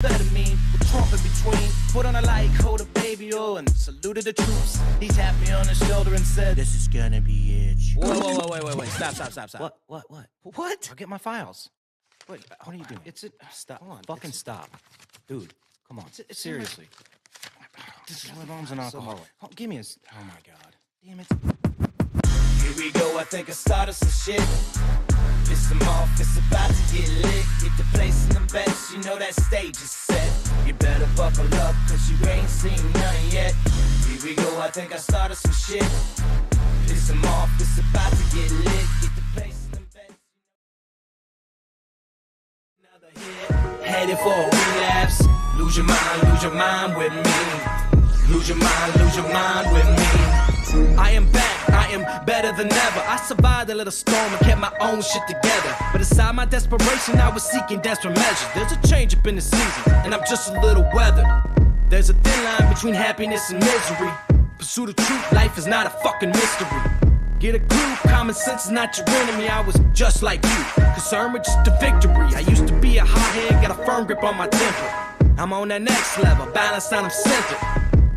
Amphetamine with Trump in between. Put on a light coat of baby oil and saluted the troops. He tapped me on the shoulder and said, "This is gonna be it." Whoa, wait. Stop. What? I'll get my files. Wait, what are you doing? Stop. Hold on. Fucking stop. Dude, come on. Seriously. This is my mom's an alcoholic. Oh, give me a... Oh, my God. Damn it. Here we go. I think I started some shit. Piss them off. It's about to get lit. Get the place in the best. You know that stage is set. You better buckle up, cause you ain't seen none yet. Here we go. I think I started some shit. Piss them off. It's about to get lit. Get the place in the best. Another hit. Headed for a relapse. Lose your mind with me. Lose your mind with me. I am back, I am better than ever. I survived a little storm and kept my own shit together. But inside my desperation, I was seeking desperate measures. There's a change up in the season, and I'm just a little weathered. There's a thin line between happiness and misery. Pursue the truth, life is not a fucking mystery. Get a clue, common sense is not your enemy. I was just like you, concerned with just the victory. I used to be a hothead, got a firm grip on my temper. I'm on that next level, balanced and I'm centered.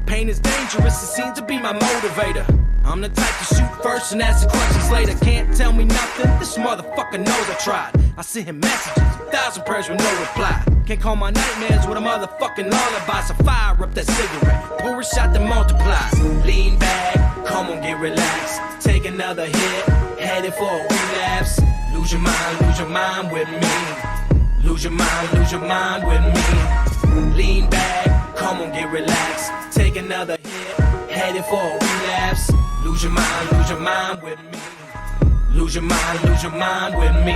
Pain is dangerous, it seems to be my motivator. I'm the type to shoot first and ask the questions later. Can't tell me nothing, this motherfucker knows I tried. I sent him messages, 1,000 prayers with no reply. Can't call my nightmares with a motherfucking lullaby. So fire up that cigarette, pour a shot that multiplies. Lean back, come on get relaxed. Take another hit, headed for a relapse. Lose your mind with me. Lose your mind with me. Lean back, come on get relaxed. Take another hit, headed for a relapse. Lose your mind with me. Lose your mind with me.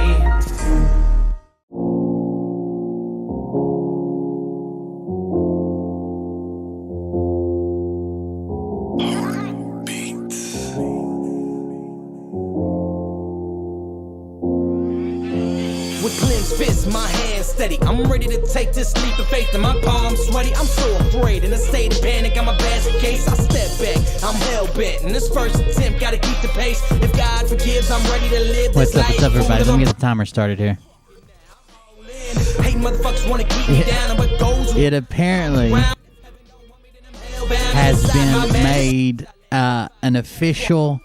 With clenched fists, my hands steady. I'm ready to take this leap of faith, and my palms sweaty. I'm so afraid, in a state of panic. I'm a basket case. I step back, I'm hell bent. In this first attempt, gotta keep the pace. If God forgives, I'm ready to live this life. What's up, everybody? Let me get the timer started here. Hey, motherfuckers wanna keep me down, but goes. It apparently has been made an official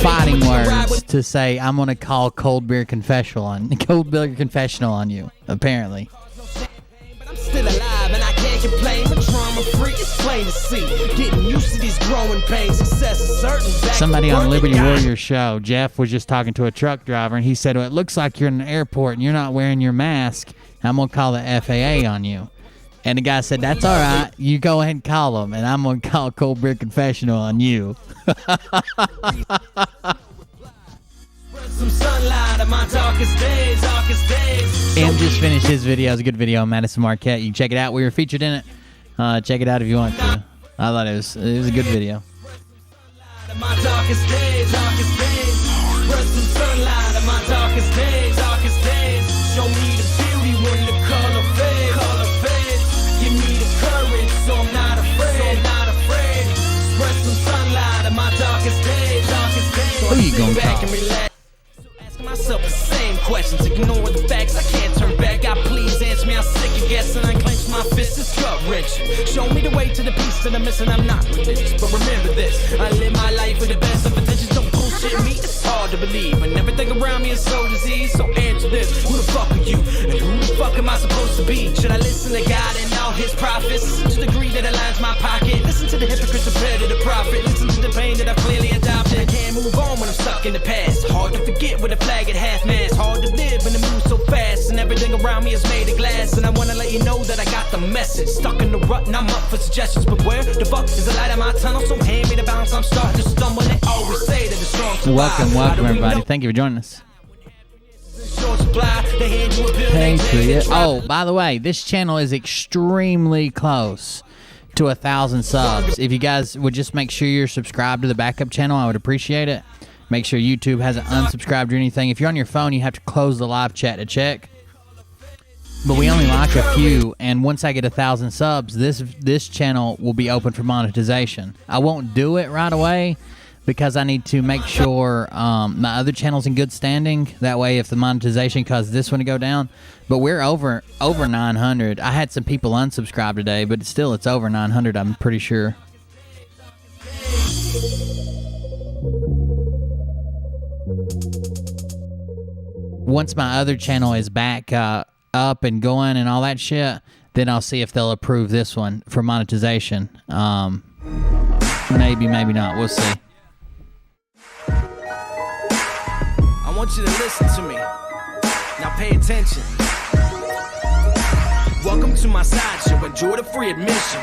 fighting words to say I'm gonna call Cold Beer Confessional on you. Apparently, but I'm still alive and I can't complain. But trauma free, it's plain to see. Getting used to these growing pains. Success is certain. Somebody on Liberty Warrior show, Jeff was just talking to a truck driver, and he said, "Well, it looks like you're in an airport and you're not wearing your mask. I'm gonna call the FAA on you." And the guy said, "That's all right. You go ahead and call them, and I'm going to call Cold Beer Confessional on you." Em just finished his video. It was a good video on Madison Marquette. You can check it out. We were featured in it. Check it out if you want to. I thought it was a good video. My darkest days, spread some sunlight in my darkest days. Show me the beauty when the color fades. Give me the courage, so I'm not afraid. Spread some sunlight in my darkest days. Who you gonna call? Asking myself the same questions, ignore the facts. I can't turn back. God, please answer me. I'm sick of guessing. I clench my fist, it's gut wrenching. Show me the way to the peace that I'm missing. I'm not religious, but remember this: I live my life with the best of intentions. Don't bullshit me. It's hard to believe, and everything around me is so diseased. So answer this: who the fuck are you, and who the fuck am I supposed to be? Should I listen to God and all His prophets? Listen to the greed that aligns my pocket. Listen to the hypocrites compared to the prophet. Listen to the pain that I've clearly adopted. I can't move on when I'm stuck in the past. Hard to forget with a flag at half-mast. Hard to live when the move's so fast, and everything around me is made of glass. And I wanna let you know that I got the message. Stuck in the rut and I'm up for suggestions, but where the fuck is the light in my tunnel? So hand me the balance, I'm starting to stumble. They always say that the strong survive. Welcome everybody. Thank you for joining us. Patriot. Oh, by the way, this channel is extremely close to 1,000 subs. If you guys would just make sure you're subscribed to the backup channel, I would appreciate it. Make sure YouTube hasn't unsubscribed or anything. If you're on your phone, you have to close the live chat to check. But we only like a few, and once I get 1,000 subs, this channel will be open for monetization. I won't do it right away, because I need to make sure my other channel's in good standing. That way, if the monetization causes this one to go down, but we're over 900. I had some people unsubscribe today, but it's over 900. I'm pretty sure. Once my other channel is back up and going and all that shit, then I'll see if they'll approve this one for monetization. Maybe, maybe not. We'll see. I want you to listen to me. Now pay attention. Welcome to my sideshow. Enjoy the free admission.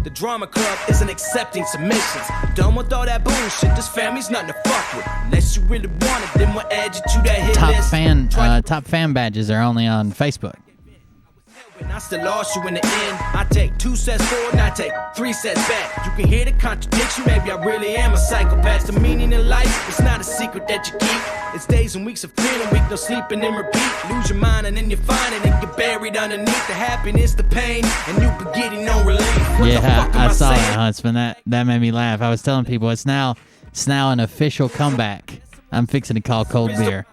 The drama club isn't accepting submissions. Done with all that bullshit. This family's nothing to fuck with. Unless you really want it, then we'll add you to that hit list. Top fan badges are only on Facebook. And I still lost you in the end. I take 2 sets forward and I take 3 sets back. You can hear the contradiction. Maybe I really am a psychopath. The meaning in life is not a secret that you keep. It's days and weeks of feeling weak, no sleeping and repeat. Lose your mind and then you find it and get buried underneath the happiness, the pain, and you be getting no relief. What the fuck am I saw saying? that, Huntsman. That made me laugh. I was telling people it's now an official comeback. I'm fixing to call cold beer.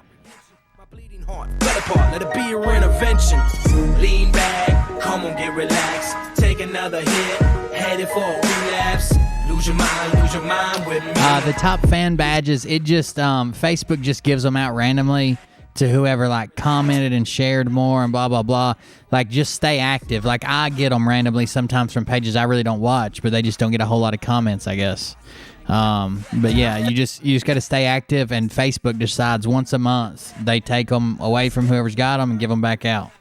Let it part, let it be your intervention. Lean back, come on, get relaxed. Take another hit, headed for a relapse. Lose your mind with me. The top fan badges, it just Facebook just gives them out randomly to whoever like commented and shared more and blah blah blah. Like, just stay active. Like, I get them randomly sometimes from pages I really don't watch, but they just don't get a whole lot of comments, I guess. But yeah, you just got to stay active, and Facebook decides once a month they take them away from whoever's got them and give them back out.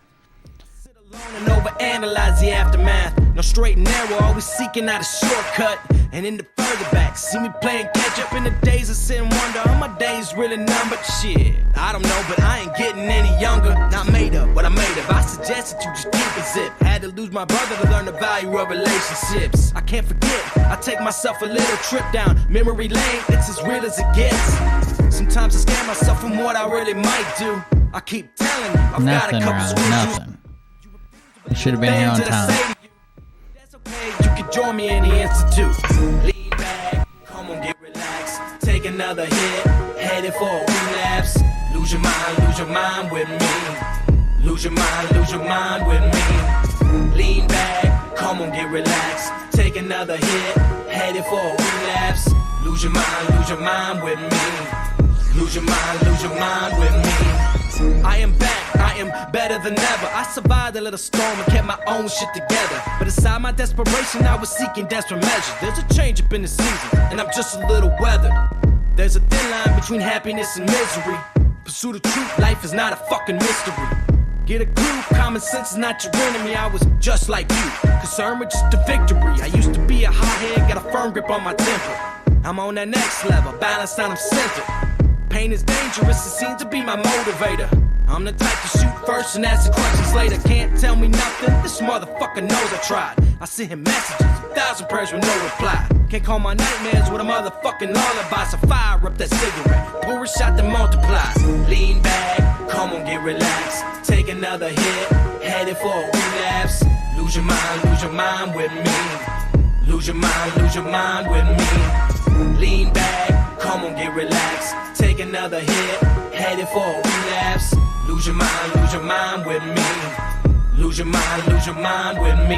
Sit alone and overanalyze the aftermath. No straight and narrow, always seeking out a shortcut. And in the further back, see me playing catch up in the days of sin wonder. Are my days really numbered? Shit, I don't know, but I ain't getting any younger. Not made up, what I made of. I suggested you just keep it zip. Had to lose my brother to learn the value of relationships. I can't forget, I take myself a little trip down memory lane. It's as real as it gets. Sometimes I scare myself from what I really might do. I keep telling you, I've got a Nothing, couple Ryan, screws. nothing. You should have been here on time. That's okay, you can join me in the institute. Lean back, come on, get relaxed. Take another hit, headed for a relapse. Lose your mind with me. Lose your mind with me. Lean back, come on, get relaxed. Take another hit, headed for a relapse. Lose your mind with me. Lose your mind with me. I am back, I am better than ever. I survived a little storm and kept my own shit together. But aside my desperation, I was seeking desperate measures. There's a change up in the season, and I'm just a little weathered. There's a thin line between happiness and misery. Pursue the truth, life is not a fucking mystery. Get a clue, common sense is not your enemy. I was just like you, concerned with just the victory. I used to be a hothead, got a firm grip on my temper. I'm on that next level, balanced and I'm centered. Pain is dangerous, it seems to be my motivator. I'm the type to shoot first and ask the questions later. Can't tell me nothing, this motherfucker knows I tried. I sent him messages, 1,000 prayers with no reply. Can't call my nightmares with a motherfucking lullaby. So fire up that cigarette, pour a shot to multiply. Lean back, come on, get relaxed. Take another hit, headed for a relapse. Lose your mind with me. Lose your mind with me. Lean back, come on, get relaxed. Take another hit, headed for a relapse. Lose your mind with me. Lose your mind with me.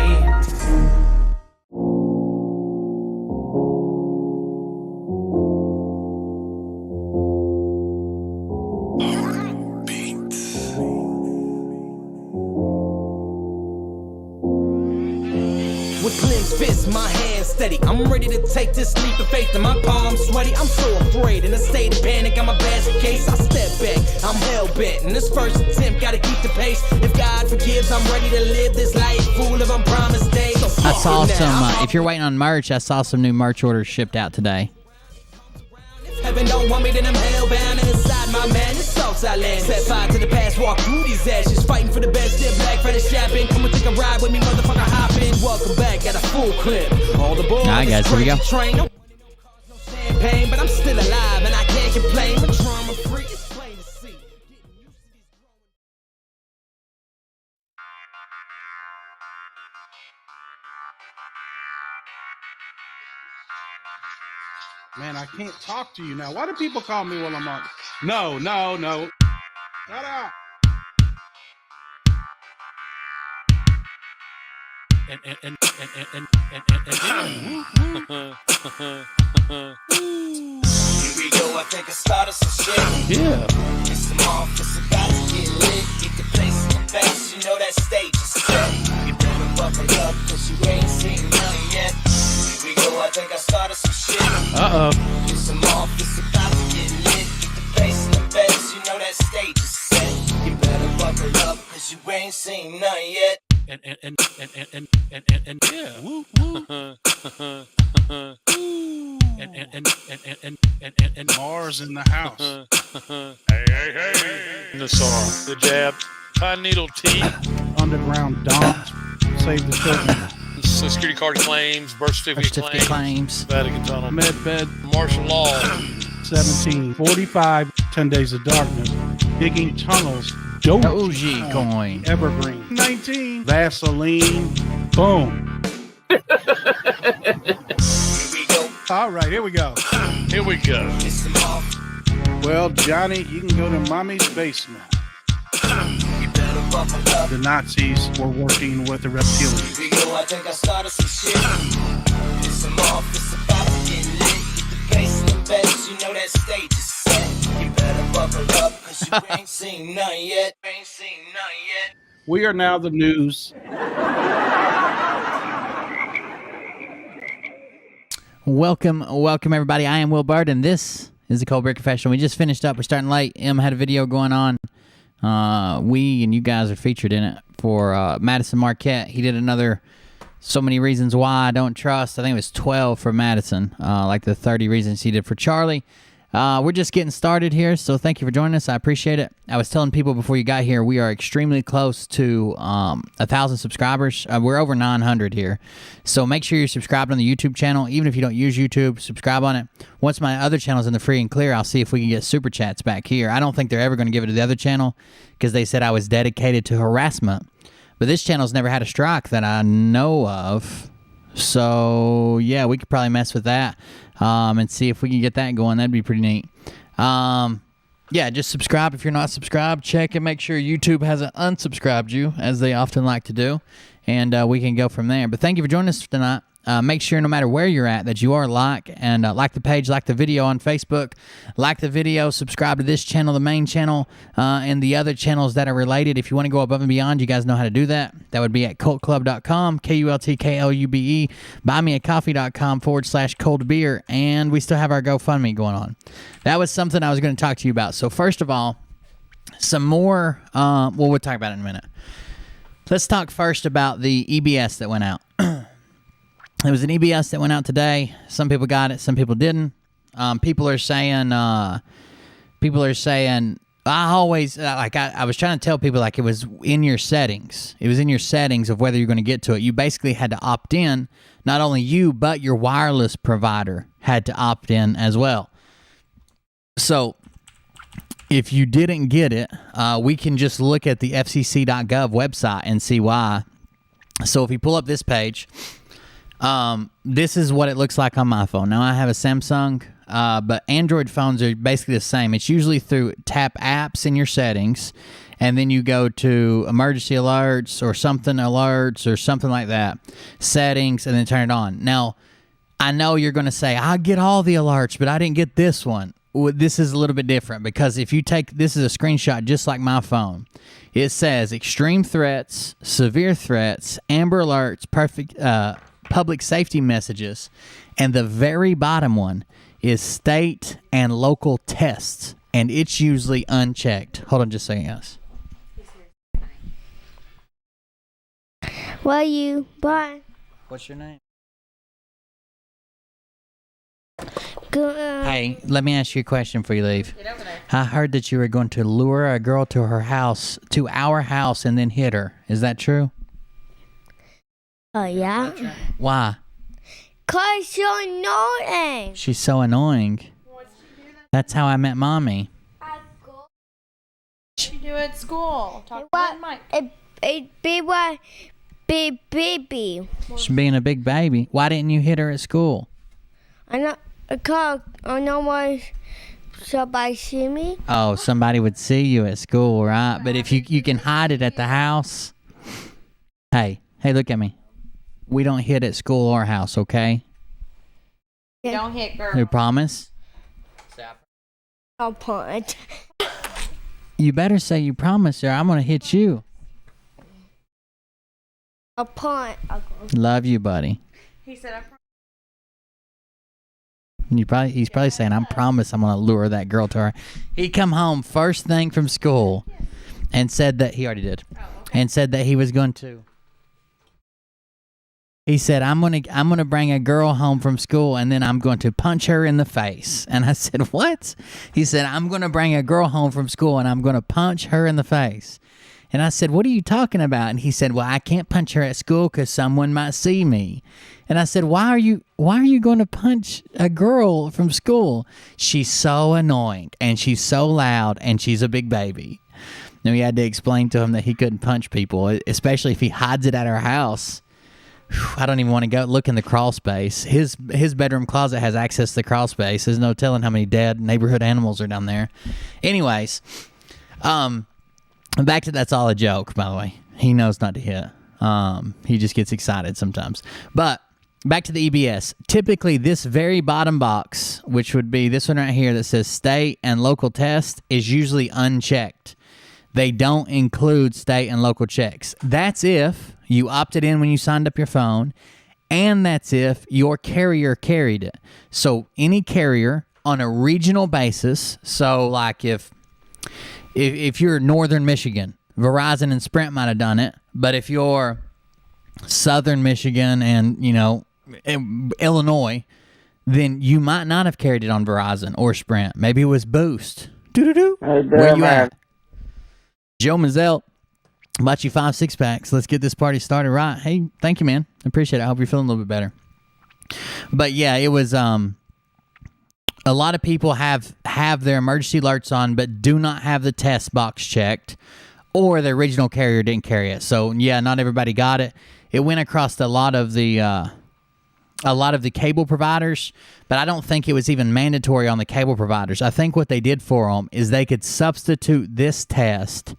With clenched fists, my hands steady. I'm ready to take this leap of faith, and my palms sweaty. I'm so afraid, in a state of panic. I'm a basket case. I step back, I'm hell bent. In this first attempt, gotta keep the pace. If God forgives, I'm ready to live this life full of unpromised days. So I saw some. If you're waiting on merch, I saw some new merch orders shipped out today. Heaven don't want me, then I'm hellbound. And inside my man, it's Southside land. Set fire to the past, walk through these ashes. Fighting for the best, still black, for the shopping. Come and take a ride with me, motherfucker, hop in. Welcome back, got a full clip. All the boys, Alright, guys, here we go. Train. No champagne, but I'm still alive, and I can't complain. But trauma free, it's plain to see. Man, I can't talk to you now. Why do people call me while I'm on? No. Shut up. Here we go, I think I started some shit. Yeah. It's some off, it's about to get lit. Get the place in the face, you know that stage is set. You better buckle up, cause you ain't seen nothing yet. Here we go, I think I started some shit. Uh-oh. It's some off, it's about to get lit. Get the place in the face, you know that stage is set. You better buckle up, cause you ain't seen nothing yet. And yeah. Woo, woo. And Mars in the house. Hey. The song, the jab, pine needle teeth, Underground Don't Save the Children. Social Security card claims, birth certificate claims, Vatican Tunnel, Medbed martial law, 1745, 10 Days of Darkness, digging tunnels, Dogecoin. Evergreen, 19, Vaseline, boom. Here we go. All right, here we go. Here we go. It's some off. Well, Johnny, you can go to mommy's basement. You better buckle up. The Nazis were working with the reptilians. Here we go, I think I started some shit. It's some off, it's about to get lit. Get the place in the face, you know that stage is set. You better buckle up, cause you ain't seen nothing yet. Ain't seen nothing yet. We are now the news. Welcome everybody. I am Will Bird, and this is the Cold Beer Confessional. We just finished up. We're starting late. Em had a video going on. We and you guys are featured in it for Madison Marquette. He did another So Many Reasons Why I Don't Trust. I think it was 12 for Madison, like the 30 reasons he did for Charlie. We're just getting started here, so thank you for joining us. I appreciate it. I was telling people before you got here, we are extremely close to 1,000 subscribers. We're over 900 here, so make sure you're subscribed on the YouTube channel. Even if you don't use YouTube, subscribe on it. Once my other channel's in the free and clear, I'll see if we can get super chats back here. I don't think they're ever going to give it to the other channel because they said I was dedicated to harassment, but this channel's never had a strike that I know of. So, yeah, we could probably mess with that and see if we can get that going. That'd be pretty neat. Yeah, just subscribe if you're not subscribed. Check and make sure YouTube hasn't unsubscribed you, as they often like to do, and we can go from there. But thank you for joining us tonight. Make sure no matter where you're at that you are like the page, like the video on Facebook, like the video, subscribe to this channel, the main channel, and the other channels that are related. If you want to go above and beyond, you guys know how to do that. That would be at cultclub.com, KULTKLUBE, buymeacoffee.com/cold beer, and we still have our GoFundMe going on. That was something I was going to talk to you about. So first of all, some more, we'll talk about it in a minute. Let's talk first about the EBS that went out. There was an EBS that went out today. Some people got it, some people didn't. People are saying, I always, I was trying to tell people, like, it was in your settings. It was in your settings of whether you're going to get to it. You basically had to opt in. Not only you, but your wireless provider had to opt in as well. So if you didn't get it, we can just look at the FCC.gov website and see why. So if you pull up this page, this is what it looks like on my phone. Now, I have a Samsung, but Android phones are basically the same. It's usually through tap apps in your settings, and then you go to emergency alerts or something like that, settings, and then turn it on. Now, I know you're going to say, I get all the alerts, but I didn't get this one. Well, this is a little bit different because if you take, this is a screenshot just like my phone. It says extreme threats, severe threats, amber alerts, public safety messages, and the very bottom one is state and local tests, and it's usually unchecked. Hold on just a second, guys. Bye. What's your name? Good. Hey, let me ask you a question before you leave. Get over there. I heard that you were going to lure a girl to our house, and then hit her. Is that true? Oh, yeah? Why? 'Cause you're annoying. She's so annoying. That's how I met Mommy. What you do at school? Talk to Mike. Big baby. She's being a big baby. Why didn't you hit her at school? I'm not. Because I know why somebody see me. Oh, somebody would see you at school, right? But if you can hide it at the house. Hey, look at me. We don't hit at school or house, okay? Don't hit girl. You promise? I'll punch. You better say you promise, or I'm gonna hit you. I'll punch. Love you, buddy. He said, I promise. He's probably saying, I promise I'm gonna lure that girl to her. He come home first thing from school and said that he already did. And said that he was going to. He said, I'm gonna bring a girl home from school and then I'm going to punch her in the face. And I said, what? He said, I'm gonna bring a girl home from school and I'm gonna punch her in the face. And I said, what are you talking about? And he said, well, I can't punch her at school because someone might see me. And I said, why are you going to punch a girl from school? She's so annoying and she's so loud and she's a big baby. And we had to explain to him that he couldn't punch people, especially if he hides it at our house. I don't even want to go look in the crawl space. His bedroom closet has access to the crawl space. There's no telling how many dead neighborhood animals are down there. Anyways, back to that's all a joke, by the way. He knows not to hit. He just gets excited sometimes. But back to the EBS. Typically, this very bottom box, which would be this one right here that says state and local test, is usually unchecked. They don't include state and local checks. That's if you opted in when you signed up your phone, and that's if your carrier carried it. So any carrier on a regional basis, so like if you're Northern Michigan, Verizon and Sprint might have done it, but if you're Southern Michigan and, Illinois, then you might not have carried it on Verizon or Sprint. Maybe it was Boost. Where you at? Joe Mazzell, bought you 5 6-packs. Let's get this party started right. Hey, thank you, man. I appreciate it. I hope you're feeling a little bit better. But yeah, it was a lot of people have their emergency alerts on, but do not have the test box checked, or the original carrier didn't carry it. So yeah, not everybody got it. It went across a lot of the cable providers, but I don't think it was even mandatory on the cable providers. I think what they did for them is they could substitute this test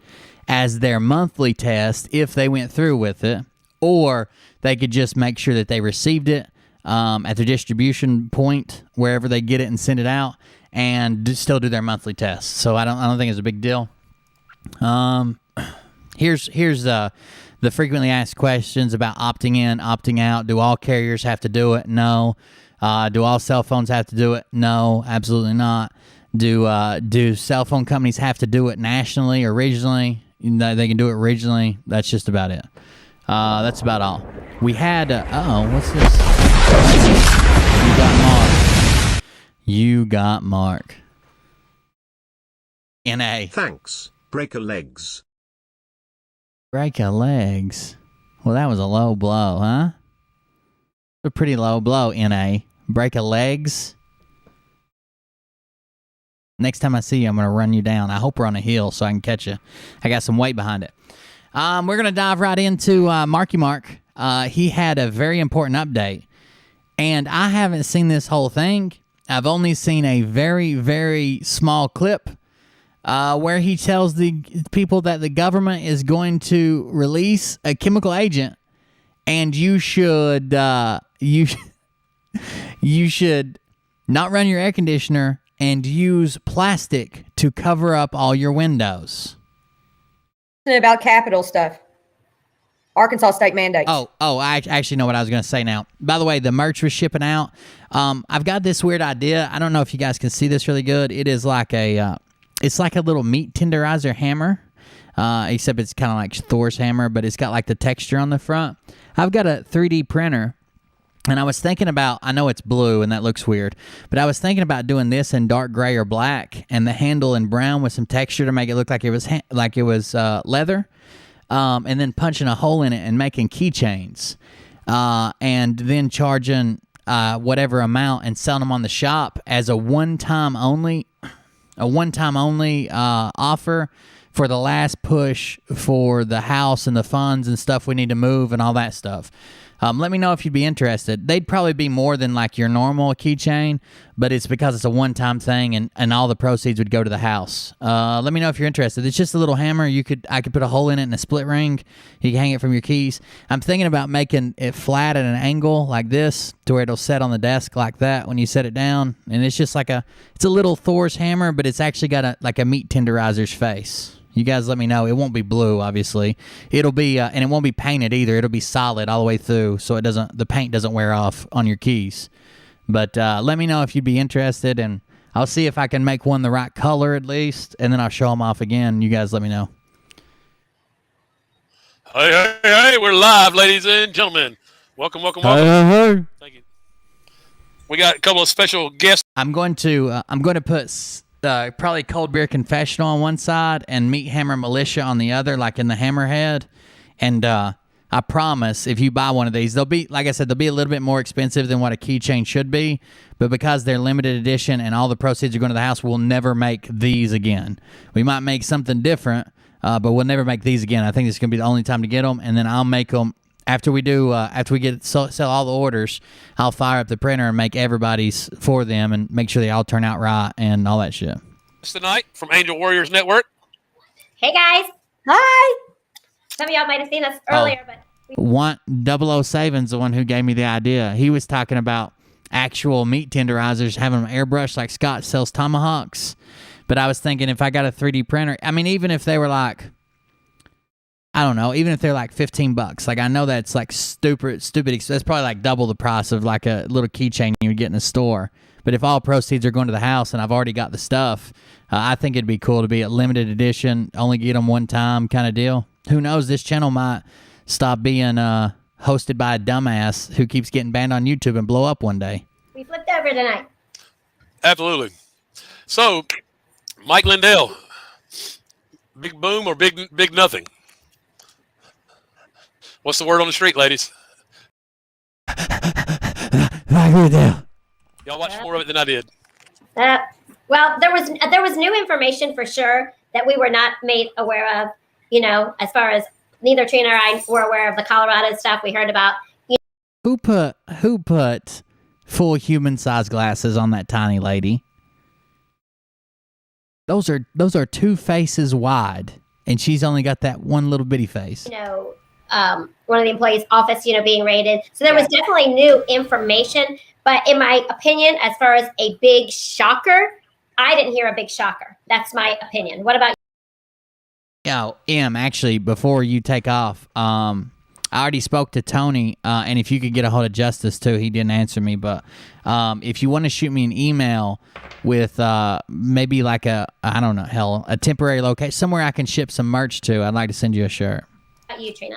as their monthly test if they went through with it, or they could just make sure that they received it at their distribution point, wherever they get it and send it out, and still do their monthly test. So I don't think it's a big deal. Here's the frequently asked questions about opting in, opting out. Do all carriers have to do it? No. Do all cell phones have to do it? No, absolutely not. Do cell phone companies have to do it nationally or regionally? They can do it regionally. That's just about it. That's about all. We had, what's this? You got Mark. NA. Thanks. Break a legs. Break a legs. Well, that was a low blow, huh? A pretty low blow, NA. Break a legs. Next time I see you, I'm going to run you down. I hope we're on a hill so I can catch you. I got some weight behind it. We're going to dive right into Marky Mark. He had a very important update, and I haven't seen this whole thing. I've only seen a very, very small clip where he tells the people that the government is going to release a chemical agent, and you should you should not run your air conditioner and use plastic to cover up all your windows. About Capitol stuff. Arkansas state mandates. Oh, I actually know what I was going to say now. By the way, the merch was shipping out. I've got this weird idea. I don't know if you guys can see this really good. It is like it's like a little meat tenderizer hammer, except it's kind of like Thor's hammer, but it's got like the texture on the front. I've got a 3D printer, and I was thinking about, I know it's blue and that looks weird, but I was thinking about doing this in dark gray or black, and the handle in brown with some texture to make it look like it was leather, and then punching a hole in it and making keychains, and then charging whatever amount and selling them on the shop as a one-time only offer for the last push for the house and the funds and stuff we need to move and all that stuff. Let me know if you'd be interested. They'd probably be more than like your normal keychain, but it's because it's a one-time thing, and all the proceeds would go to the house. Let me know if you're interested. It's just a little hammer. I could put a hole in it and a split ring. You can hang it from your keys. I'm thinking about making it flat at an angle like this, to where it'll set on the desk like that when you set it down. And it's just like it's a little Thor's hammer, but it's actually got a meat tenderizer's face. You guys let me know. It won't be blue, obviously. It'll be, and it won't be painted either. It'll be solid all the way through, so the paint doesn't wear off on your keys. But let me know if you'd be interested, and I'll see if I can make one the right color at least, and then I'll show them off again. You guys let me know. Hey, we're live, ladies and gentlemen. Welcome. Hey. Thank you. We got a couple of special guests. I'm going to put probably Cold Beer Confessional on one side and Meat Hammer Militia on the other, like in the hammerhead. And I promise, if you buy one of these, they'll be, like I said, they'll be a little bit more expensive than what a keychain should be. But because they're limited edition and all the proceeds are going to the house, we'll never make these again. We might make something different, but we'll never make these again. I think this is going to be the only time to get them. And then I'll make them after we sell all the orders. I'll fire up the printer and make everybody's for them and make sure they all turn out right and all that shit. Tonight from Angel Warriors Network. Hey guys. Hi. Some of y'all might have seen us earlier, but 007's the one who gave me the idea. He was talking about actual meat tenderizers, having them airbrushed like Scott sells tomahawks. But I was thinking, if I got a 3D printer, I mean, even if they were like, I don't know, even if they're like $15, like I know that's like stupid. That's probably like double the price of like a little keychain you would get in a store. But if all proceeds are going to the house and I've already got the stuff, I think it'd be cool to be a limited edition, only get them one time kind of deal. Who knows? This channel might stop being hosted by a dumbass who keeps getting banned on YouTube and blow up one day. we flipped over tonight. Absolutely. So, Mike Lindell, big boom or big nothing? What's the word on the street, ladies? Y'all watched more of it than I did. Well, there was new information for sure that we were not made aware of. You know, as far as neither Trina or I were aware of the Colorado stuff we heard about. Who put full human-sized glasses on that tiny lady? Those are 2 faces wide, and she's only got that one little bitty face. You know, one of the employees' office, being raided. So there was definitely new information. But in my opinion, as far as a big shocker, I didn't hear a big shocker. That's my opinion. What about you? Actually, before you take off, I already spoke to Tony, and if you could get a hold of Justice too, he didn't answer me, but if you want to shoot me an email with maybe like a temporary location, somewhere I can ship some merch to, I'd like to send you a shirt. What about you, Trina?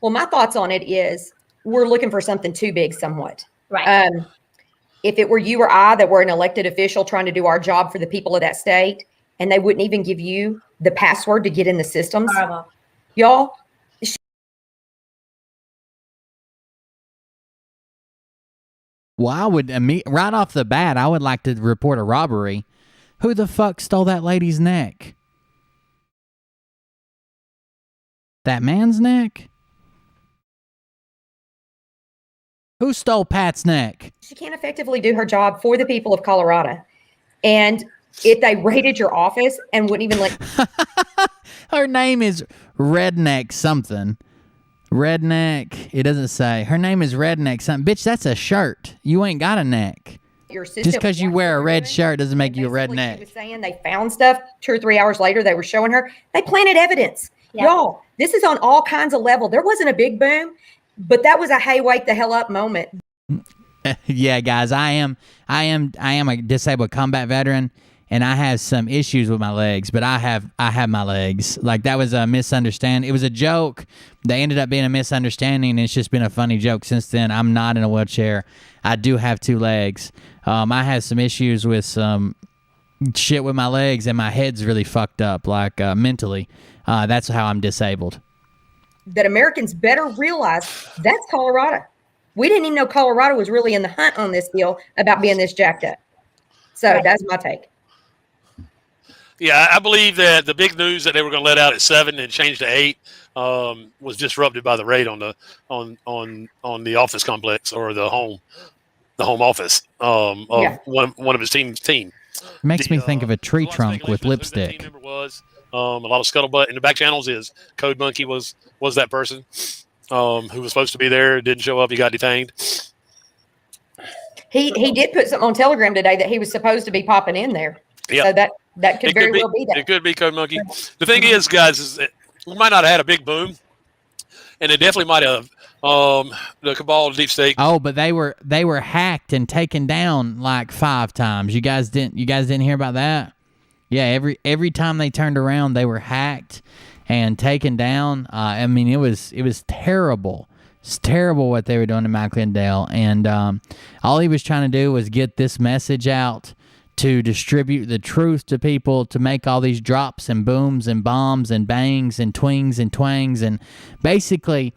Well, my thoughts on it is we're looking for something too big somewhat. Right. If it were you or I that were an elected official trying to do our job for the people of that state, and they wouldn't even give you the password to get in the systems, Horrible. y'all. Well, I would right off the bat, I would like to report a robbery. Who the fuck stole that lady's neck? That man's neck? Who stole Pat's neck? She can't effectively do her job for the people of Colorado. And if they raided your office and wouldn't even let... Her name is Redneck something. Redneck. It doesn't say. Her name is Redneck something. Bitch, that's a shirt. You ain't got a neck. Your Just because you wear a red shirt doesn't make you a redneck. She was saying they found stuff 2 or 3 hours later. They were showing her. They planted evidence. Yeah. Y'all, this is on all kinds of level. There wasn't a big boom, but that was a hey, wake the hell up moment. Yeah, guys, I am a disabled combat veteran, and I have some issues with my legs, but I have my legs. Like, that was a misunderstanding. It was a joke. They ended up being a misunderstanding, and it's just been a funny joke since then. I'm not in a wheelchair. I do have 2 legs. I have some issues with some shit with my legs, and my head's really fucked up, like mentally. That's how I'm disabled. That Americans better realize that's Colorado. We didn't even know Colorado was really in the hunt on this deal about being this jacked up. So that's my take. Yeah, I believe that the big news that they were going to let out at 7 and change to 8 was disrupted by the raid on the office complex or the home office of one of his team. Makes me think of a tree trunk with lipstick. Who the team member was. A lot of scuttlebutt in the back channels is Code Monkey was that person who was supposed to be there, didn't show up, he got detained. He did put something on Telegram today that he was supposed to be popping in there. Yeah. So that could very well be that. It could be Code Monkey. The thing is, guys, is that we might not have had a big boom, and it definitely might have the Cabal Deep State. Oh, but they were hacked and taken down like 5 times. You guys didn't hear about that? Yeah, every time they turned around, they were hacked and taken down. I mean, it was terrible. It's terrible what they were doing to Mike Lindell, and all he was trying to do was get this message out to distribute the truth to people, to make all these drops and booms and bombs and bangs and twings and twangs, and basically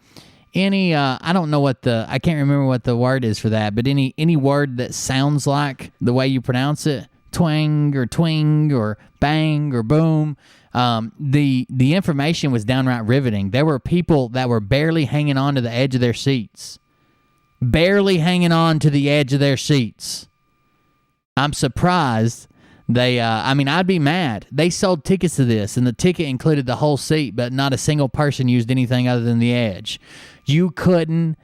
any I don't know I can't remember what the word is for that, but any word that sounds like the way you pronounce it, twang or twing or bang or boom. The information was downright riveting. There were people that were barely hanging on to the edge of their seats. Barely hanging on to the edge of their seats. I'm surprised I'd be mad. They sold tickets to this, and the ticket included the whole seat, but not a single person used anything other than the edge. You couldn't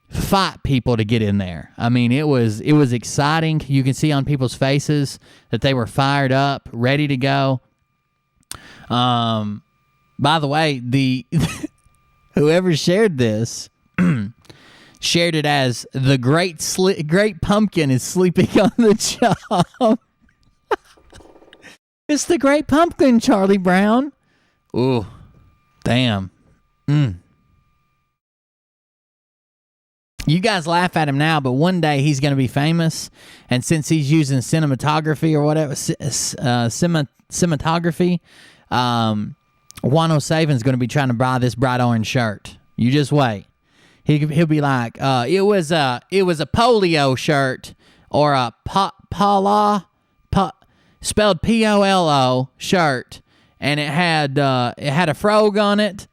fight people to get in there. I mean, it was exciting. You can see on people's faces that they were fired up, ready to go. By the way, whoever shared this shared it as the great pumpkin is sleeping on the job. It's the Great Pumpkin, Charlie Brown. Ooh, damn. You guys laugh at him now, but one day he's going to be famous, and since he's using cinematography or whatever, cinematography, 107's going to be trying to buy this bright orange shirt. You just wait. He'll be like, it was a polio shirt or a spelled Polo shirt, and it had a frog on it.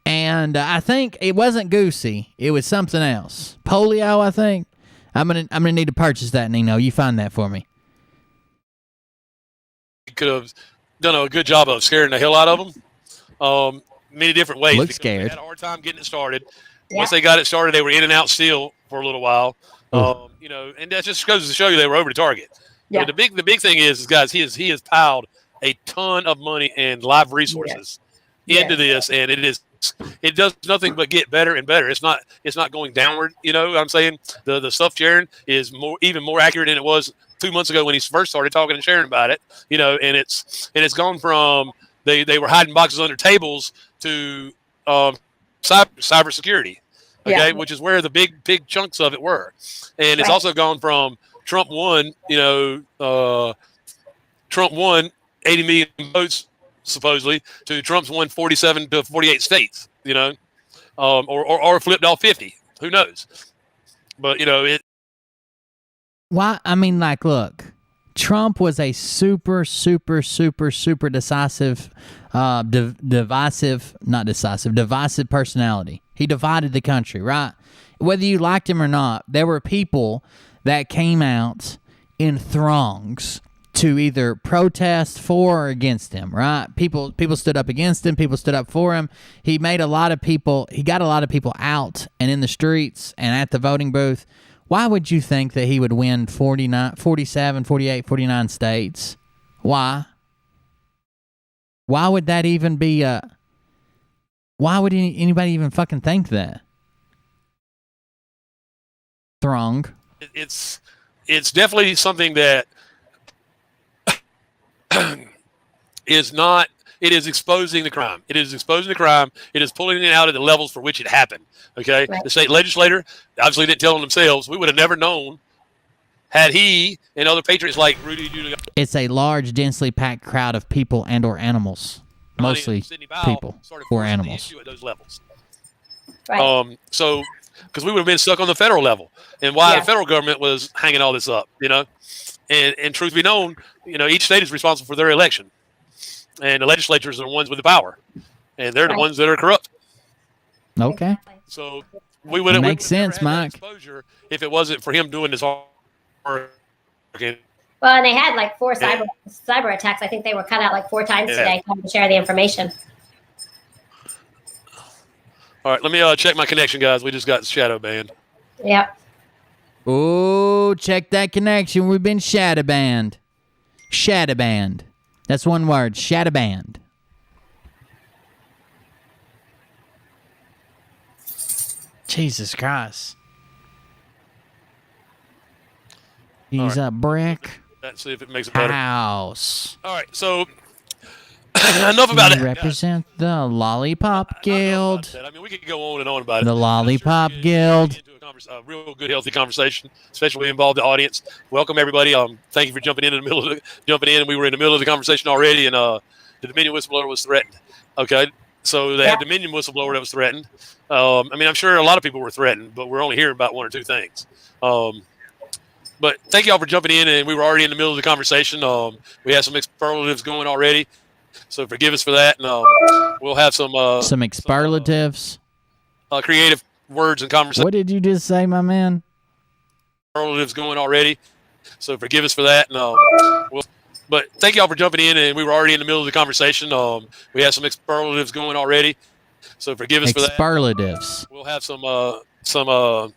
And I think it wasn't Goosey. It was something else. Polio, I think. I'm gonna need to purchase that, Nino. You find that for me. Could have done a good job of scaring the hell out of them. Many different ways. Look scared. They had a hard time getting it started. Once they got it started, they were in and out still for a little while. And that just goes to show you they were over the target. Yeah. But the big thing is guys, he has piled a ton of money and live resources into this, and it does nothing but get better and better. It's not going downward. You know what I'm saying? The stuff sharing is even more accurate than it was 2 months ago when he first started talking and sharing about it. You know, and it's gone from they were hiding boxes under tables to cybersecurity. Okay, which is where the big chunks of it were, and it's also gone from Trump won. Trump won 80 million votes supposedly to Trump's won 47 to 48 states. You know, or flipped off 50. Who knows? But it. Why? I mean, like, look, Trump was a super decisive, divisive personality. He divided the country, right? Whether you liked him or not, there were people that came out in throngs to either protest for or against him, right? People stood up against him. People stood up for him. He got a lot of people out and in the streets and at the voting booth. Why would you think that he would win 47, 48, 49 states? Why? Why would that even be why would anybody even fucking think that? Throng. It's definitely something that is not. It is exposing the crime. It is exposing the crime. It is pulling it out at the levels for which it happened. Okay, right. The state legislator obviously didn't tell them themselves. We would have never known had he and other patriots like Rudy Giuliani. It's a large, densely packed crowd of people and or animals, mostly people or animals. At those levels. Right. So because we would have been stuck on the federal level, and why Yeah. the federal government was hanging all this up, And truth be known, each state is responsible for their election, and the legislatures are the ones with the power, and they're the Right. ones that are corrupt. Okay. So we would have Makes sense, Mike. exposure if it wasn't for him doing this hard work. Well, and they had like 4 cyber attacks. I think they were cut out like 4 times Yeah. today trying to share the information. All right, let me check my connection, guys. We just got shadow banned. Yep. Oh, check that connection. We've been shadow banned. Shadow banned. That's one word. Shadow banned. Jesus Christ. He's a brick Let's see if it makes it better. house. All right, so enough about You it. guys. represent the Lollipop Guild. I mean, we could go on and on about it. The Lollipop Sure is Guild. into a real good, healthy conversation, especially involve the audience. Welcome everybody. Thank you for jumping in the middle of We were in the middle of the conversation already, and the Dominion whistleblower was threatened. Okay, so they had Dominion whistleblower that was threatened. I mean, I'm sure a lot of people were threatened, but we're only hearing about 1 or 2 things. But thank y'all for jumping in, and we were already in the middle of the conversation. We had some superlatives going already, so forgive us for that. And we'll have some Superlatives. creative words and conversation. What did you just say, my man? Superlatives going already, so forgive us for that. And but thank y'all for jumping in, and we were already in the middle of the conversation. We had some superlatives going already, so forgive us for that. Superlatives. We'll have some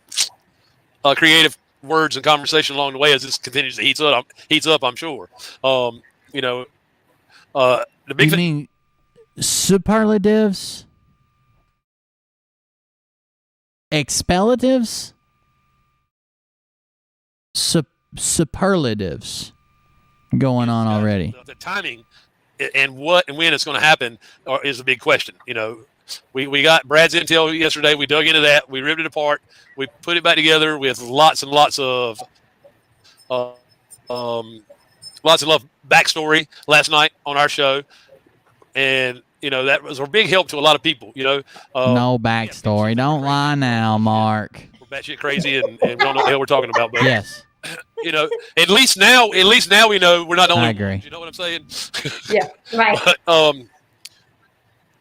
creative words and conversation along the way as this continues to heats up. I'm sure. The big You thing. mean superlatives? Expellatives? Superlatives going on already. The timing and what and when it's going to happen is a big question. We got Brad's intel yesterday. We dug into that. We ripped it apart. We put it back together with lots and lots of backstory last night on our show, and that was a big help to a lot of people. No backstory. Don't lie now, Mark. We're batshit crazy and we don't know what the hell we're talking about. But Yes. at least now we know we're not the only I agree. ones. You know what I'm saying? Yeah. Right. But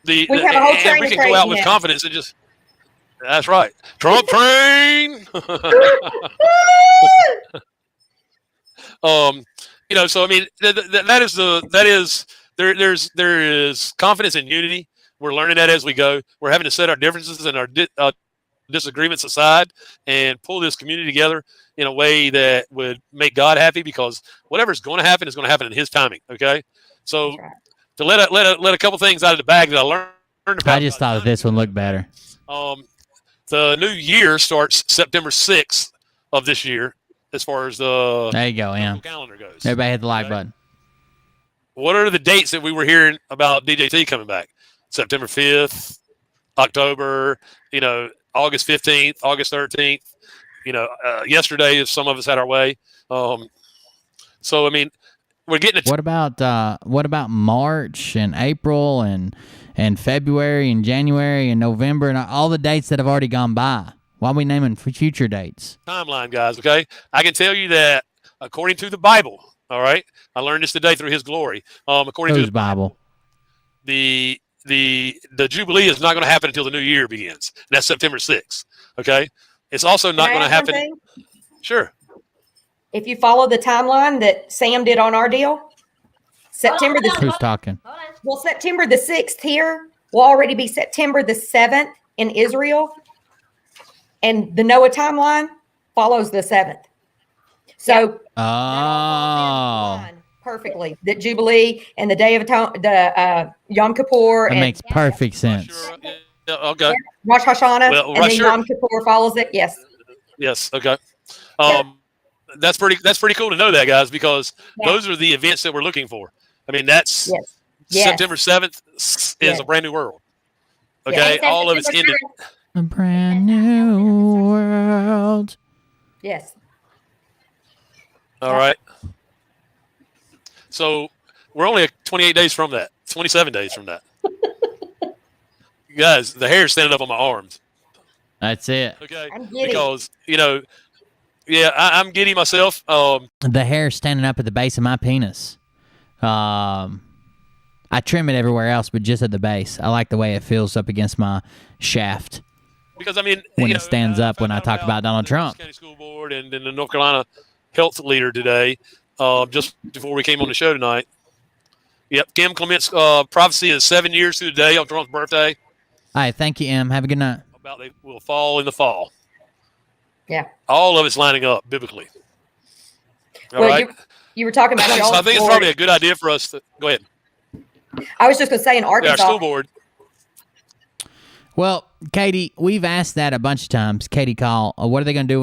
We have a whole and train we of can go out with craziness. confidence and just. That's right, Trump train. So I mean, there is confidence and unity. We're learning that as we go. We're having to set our differences and our disagreements aside and pull this community together in a way that would make God happy, because whatever's going to happen is going to happen in His timing. Okay, so That's right. to let a couple things out of the bag that I learned about. I just thought this one looked better. The new year starts September 6th of this year, as far as the There you go, Em. calendar goes. Everybody hit the like Okay. button. What are the dates that we were hearing about DJT coming back? September 5th, October, August 15th, August 13th. Yesterday, if some of us had our way. So I mean, we're getting it. What about March and April and February and January and November and all the dates that have already gone by? Why are we naming future dates? Timeline, guys. Okay, I can tell you that according to the Bible. All right, I learned this today through His glory. According to Whose the Bible? the Jubilee is not going to happen until the new year begins. And that's September 6th. Okay, it's also not Can I going to add one happen. thing? Sure. If you follow the timeline that Sam did on our deal, September the Who's talking? Hold on. well, September the 6th here will already be September the 7th in Israel, and the Noah timeline follows the 7th. So Oh, perfectly, the Jubilee and the Day of the Yom Kippur that and makes perfect sense. Sure. Yeah, okay. Rosh Hashanah, Well, and then Rosh- Yom Kippur follows it. Yes. Yes. Okay. That's pretty cool to know that, guys, because Yeah. those are the events that we're looking for. I mean, that's Yes. Yes. September 7th is Yes. a brand new world. Yeah. Okay. It says All of it's September ended. 7th. A brand new world. Yes. All right. So we're only 28 days from that. 27 days from that. Guys, the hair is standing up on my arms. That's it. Okay, I'm giddy. because yeah, I'm giddy myself. The hair standing up at the base of my penis. I trim it everywhere else, but just at the base. I like the way it feels up against my shaft. Because I mean, When it stands up when I talk about Donald the Trump. County School Board and then the North Carolina health leader today, just before we came on the show tonight. Yep, Kim Clement's prophecy is 7 years to the day on Trump's birthday. All right, thank you, Em. Have a good night. About they will fall in the fall. Yeah. All of it's lining up biblically. All Well, right. you were talking about So y'all's I think it's board. probably a good idea for us to go ahead. I was just going to say in Yeah, our Arkansas, school board. Well, Katie, we've asked that a bunch of times. Katie Call, what are they going to do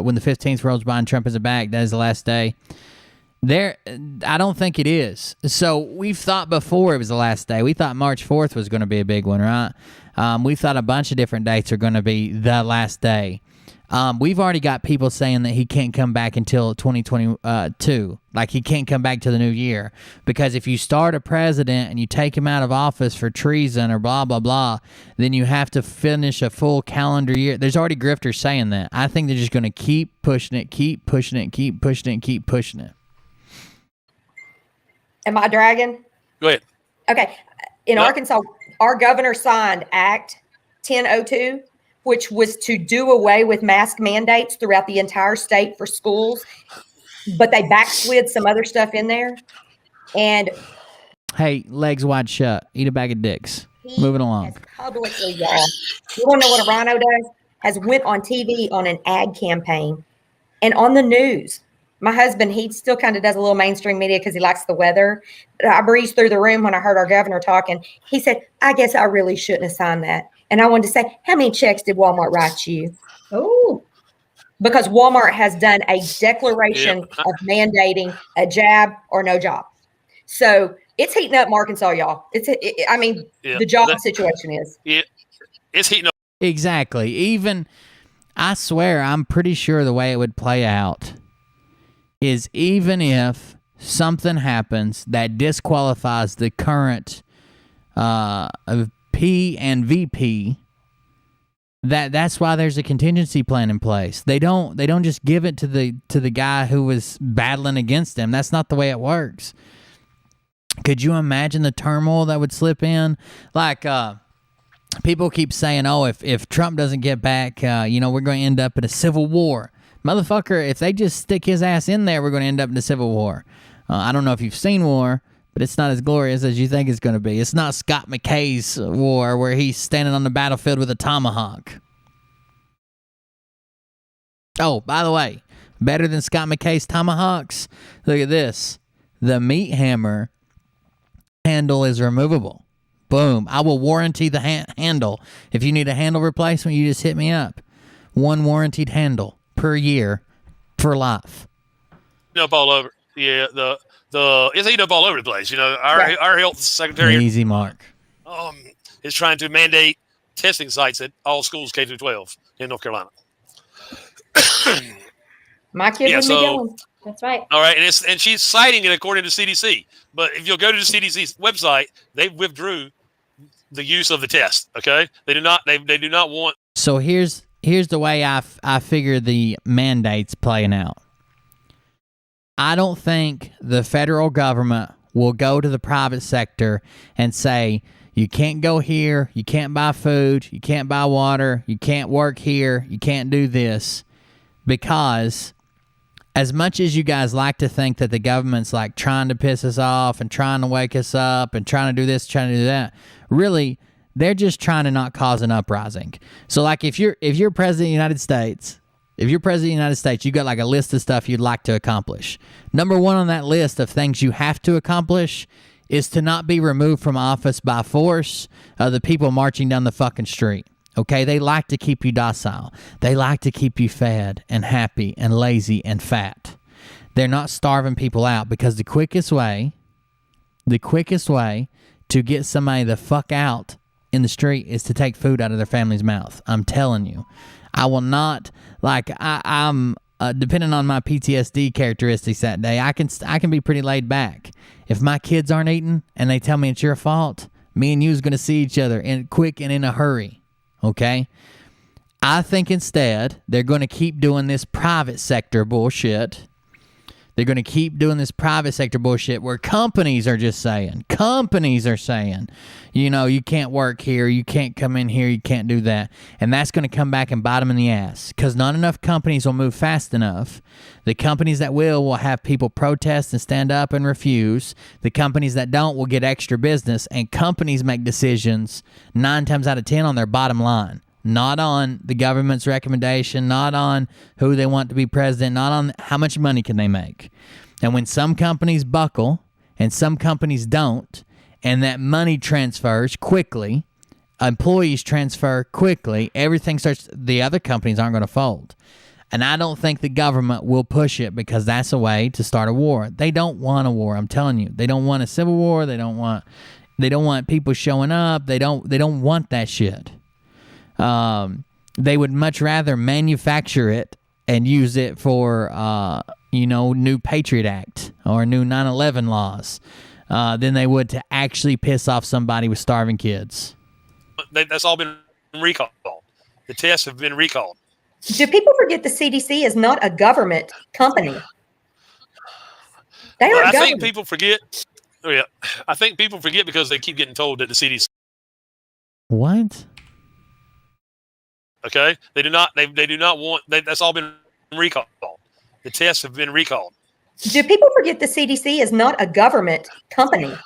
when the 15th rolls by and Trump isn't back? That is the last day. I don't think it is. So we've thought before it was the last day. We thought March 4th was going to be a big one, right? We thought a bunch of different dates are going to be the last day. We've already got people saying that he can't come back until 2022. Like, he can't come back to the new year. Because if you start a president and you take him out of office for treason or blah, blah, blah, then you have to finish a full calendar year. There's already grifters saying that. I think they're just going to keep pushing it, keep pushing it, keep pushing it, keep pushing it. am I dragging? Go ahead. Okay. In Yep. Arkansas, our governor signed Act 1002, which was to do away with mask mandates throughout the entire state for schools, but they backslid some other stuff in there. And Hey, legs wide shut. Eat a bag of dicks. he Moving along. has publicly, y'all, you want to know what a rhino does? Has went on TV on an ad campaign and on the news. My husband, he still kind of does a little mainstream media because he likes the weather. But I breezed through the room when I heard our governor talking. He said, I guess I really shouldn't have signed that. And I wanted to say, how many checks did Walmart write you? Oh, because Walmart has done a declaration of mandating a jab or no job. So it's heating up in Arkansas, y'all. Yeah, the job that- situation is. It's heating up. Exactly. Even, I swear, I'm pretty sure the way it would play out is even if something happens that disqualifies the current P and VP, that's why there's a contingency plan in place. They don't just give it to the guy who was battling against him. That's not the way it works. Could you imagine the turmoil that would slip in? Like, people keep saying, oh, if Trump doesn't get back, we're going to end up in a civil war. Motherfucker, if they just stick his ass in there, we're going to end up in a civil war. I don't know if you've seen war, but it's not as glorious as you think it's going to be. It's not Scott McKay's war where he's standing on the battlefield with a tomahawk. Oh, by the way, better than Scott McKay's tomahawks? Look at this. The meat hammer handle is removable. Boom. I will warranty the handle. If you need a handle replacement, you just hit me up. One warranted handle per year for life. Up all over. Yeah, it's heating up all over the place. Our health secretary Easy, Mark. is trying to mandate testing sites at all schools K through 12 in North Carolina. My kid Yeah, would be so- going. That's right. All right, and she's citing it according to CDC. But if you'll go to the CDC's website, they withdrew the use of the test. Okay, they do not want. So here's the way I figure the mandates playing out. I don't think the federal government will go to the private sector and say, you can't go here, you can't buy food, you can't buy water, you can't work here, you can't do this. Because as much as you guys like to think that the government's like trying to piss us off and trying to wake us up and trying to do this, trying to do that, really, they're just trying to not cause an uprising. So like if you're president of the United States, you got like a list of stuff you'd like to accomplish. Number one on that list of things you have to accomplish is to not be removed from office by force of the people marching down the fucking street. Okay, they like to keep you docile. They like to keep you fed and happy and lazy and fat. They're not starving people out because the quickest way to get somebody the fuck out in the street is to take food out of their family's mouth. I'm telling you. I will not, I'm depending on my PTSD characteristics that day, I can be pretty laid back. If my kids aren't eating and they tell me it's your fault, me and you is going to see each other quick and in a hurry. Okay? I think instead they're going to keep doing this private sector bullshit. They're going to keep doing this private sector bullshit where companies are saying, you know, you can't work here, you can't come in here, you can't do that. And that's going to come back and bite them in the ass because not enough companies will move fast enough. The companies that will have people protest and stand up and refuse. The companies that don't will get extra business, and companies make decisions 9 times out of 10 on their bottom line. Not on the government's recommendation, not on who they want to be president, not on how much money can they make. And when some companies buckle and some companies don't, and that money transfers quickly, employees transfer quickly, everything starts, the other companies aren't going to fold. And I don't think the government will push it because that's a way to start a war. They don't want a war, I'm telling you. They don't want a civil war, they don't want people showing up, they don't want that shit. They would much rather manufacture it and use it for, new Patriot Act or new 9/11 laws than they would to actually piss off somebody with starving kids. That's all been recalled. The tests have been recalled. Do people forget the CDC is not a government company? They are I government. think people forget. Oh yeah, I think people forget because they keep getting told that the CDC. What? Okay, they do not. They do not want. That's all been recalled. The tests have been recalled. Do people forget the CDC is not a government company?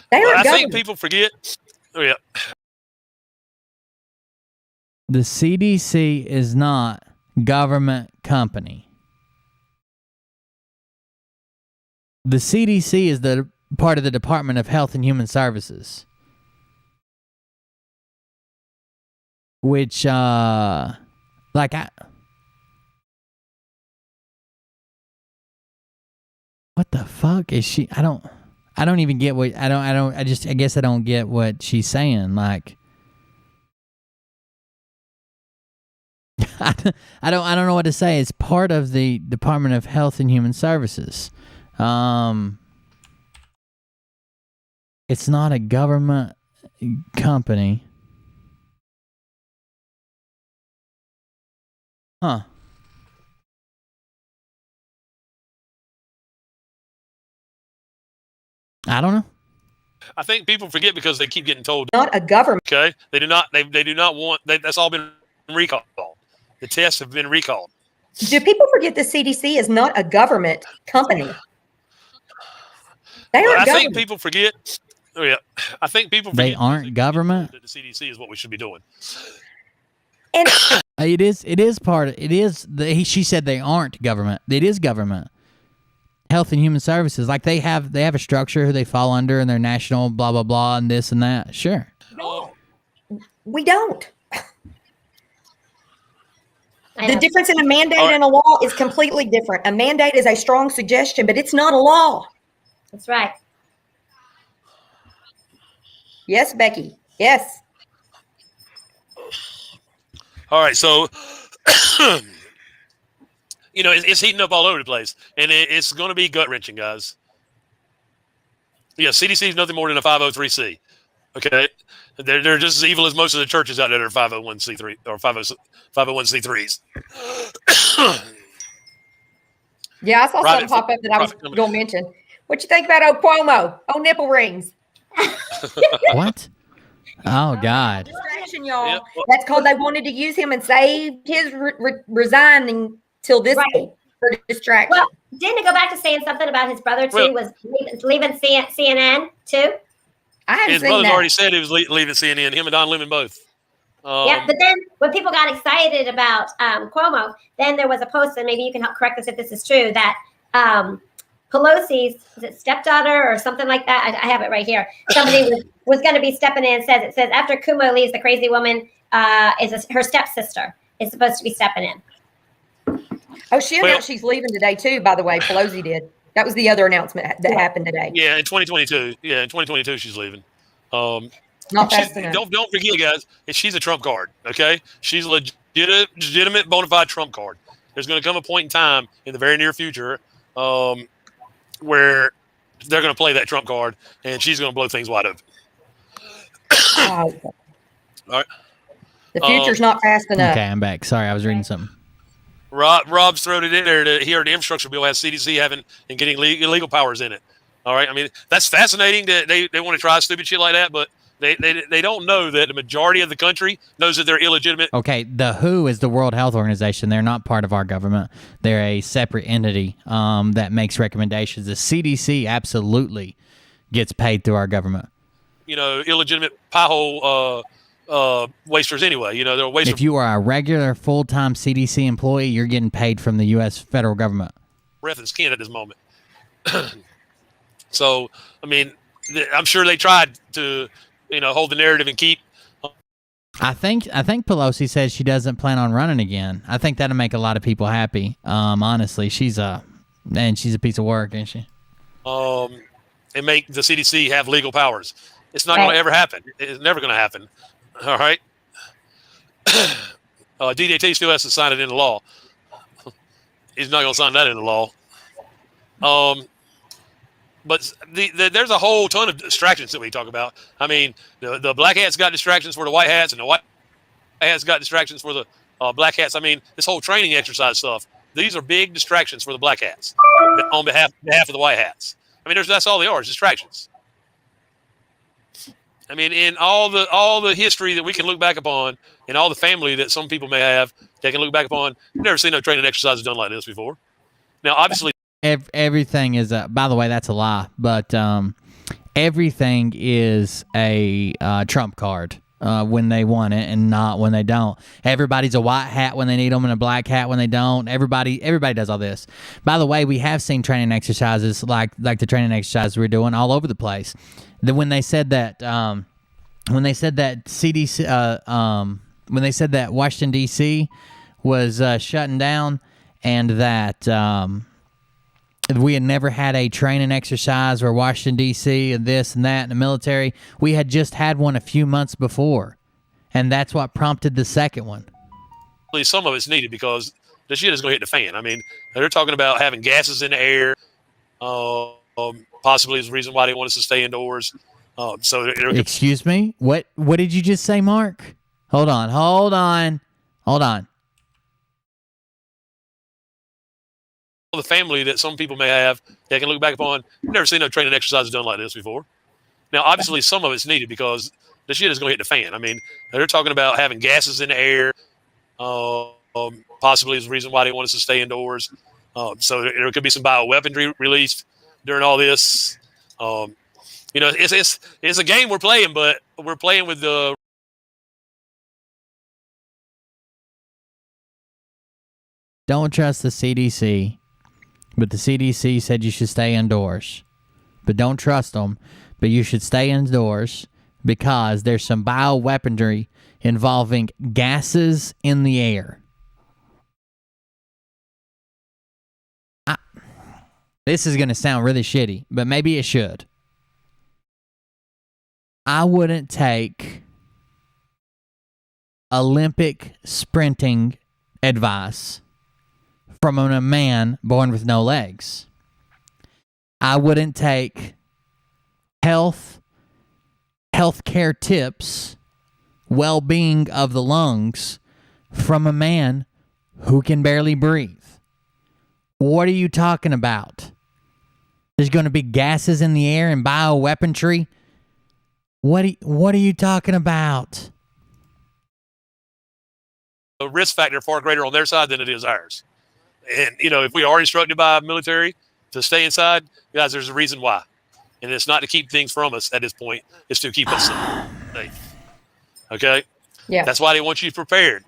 They are I government. think people forget. Oh yeah. The CDC is not government company. The CDC is the part of the Department of Health and Human Services. Which, what the fuck is she? I don't even get what, I guess I don't get what she's saying. Like, I don't know what to say. It's part of the Department of Health and Human Services. It's not a government company. Huh. I don't know. I think people forget because they keep getting told. Not a government. Okay, they do not. They do not want. That's all been recalled. The tests have been recalled. Do people forget the CDC is not a government company? They are I government. think people forget. Oh yeah, I think people forget They aren't government. that the CDC is what we should be doing. And It is part of it is she said they aren't government. It is government. Health and Human Services. Like they have a structure who they fall under and their national blah blah blah and this and that. Sure. no, we don't. The difference in a mandate and a law is completely different. A mandate is a strong suggestion, but it's not a law. That's right. Yes, Becky. Yes. All right, so it's heating up all over the place, and it's going to be gut wrenching, guys. Yeah, CDC is nothing more than a 503c. Okay, they're just as evil as most of the churches out there that are 501c3 or 501c3s. Yeah, I saw something pop up that I was going to mention. What you think about old Cuomo? Old nipple rings. What? Oh God. Distraction, y'all. Yeah, well, That's because they wanted to use him and saved his resigning till this day for distraction. Well, didn't it go back to saying something about his brother too? Was leaving CNN too? I haven't his seen brother's that. already said he was leaving CNN. Him and Don Lemon both. Yeah, but then when people got excited about Cuomo, then there was a post, and maybe you can help correct us if this is true, that Pelosi's stepdaughter or something like that. I have it right here. Somebody was going to be stepping in. It says after Cuomo leaves, the crazy woman her stepsister is supposed to be stepping in. Oh, she announced she's leaving today too. By the way, Pelosi did. That was the other announcement that happened today. Yeah, in 2022. Yeah, in 2022 she's leaving. Not fast enough. Don't forget, guys. She's a trump card. Okay, she's a legitimate, bona fide trump card. There's going to come a point in time in the very near future where they're going to play that trump card, and she's going to blow things wide open. All right. All right. The future's not fast enough. Okay, I'm back. Sorry, I was reading something. Rob's thrown it in there that here the infrastructure bill has CDC having and getting illegal powers in it. All right, I mean that's fascinating that they want to try stupid shit like that, but they don't know that the majority of the country knows that they're illegitimate. Okay, the WHO is the World Health Organization. They're not part of our government. They're a separate entity that makes recommendations. The CDC absolutely gets paid through our government. Illegitimate pie hole wasters anyway. They're wasters. If you are a regular full-time CDC employee, you're getting paid from the U.S. federal government. Breath and skin at this moment. So, I mean, I'm sure they tried to, hold the narrative and keep. I think Pelosi says she doesn't plan on running again. I think that'll make a lot of people happy. Honestly, she's a piece of work, isn't she? And make the CDC have legal powers. It's not going to ever happen. It's never going to happen. All right. DDT still has to sign it into law. He's not going to sign that into law. But there's a whole ton of distractions that we talk about. I mean, the black hats got distractions for the white hats, and the white hats got distractions for the black hats. I mean, this whole training exercise stuff. These are big distractions for the black hats on behalf of the white hats. I mean, that's all they are, is distractions. I mean, in all the history that we can look back upon, and all the family that some people may have, they can look back upon. You've never seen no training exercises done like this before. Now, obviously, everything is. By the way, that's a lie. But everything is a trump card when they want it, and not when they don't. Everybody's a white hat when they need them, and a black hat when they don't. Everybody does all this. By the way, we have seen training exercises like the training exercises we're doing all over the place. When they said that CDC, when they said that Washington D.C. was shutting down, and that we had never had a training exercise where Washington D.C. and this and that in the military. We had just had one a few months before, and that's what prompted the second one. some of it's needed because the shit is going to hit the fan. I mean, they're talking about having gases in the air. Possibly is the reason why they want us to stay indoors. Excuse me? What did you just say, Mark? Hold on. The family that some people may have, they can look back upon. I've never seen no training exercises done like this before. Now, obviously, some of it's needed because the shit is going to hit the fan. I mean, they're talking about having gases in the air. Possibly is the reason why they want us to stay indoors. So there could be some bioweaponry released during all this. It's a game we're playing, but we're playing with the. Don't trust the CDC, but the CDC said you should stay indoors. But don't trust them, but you should stay indoors because there's some bioweaponry involving gases in the air. This is going to sound really shitty, but maybe it should. I wouldn't take Olympic sprinting advice from a man born with no legs. I wouldn't take healthcare tips, well-being of the lungs from a man who can barely breathe. What are you talking about? There's going to be gases in the air and bioweaponry? What are you talking about? The risk factor far greater on their side than it is ours. And, if we are instructed by military to stay inside, guys, there's a reason why. And it's not to keep things from us at this point. It's to keep us safe. Okay? Yeah. That's why they want you prepared.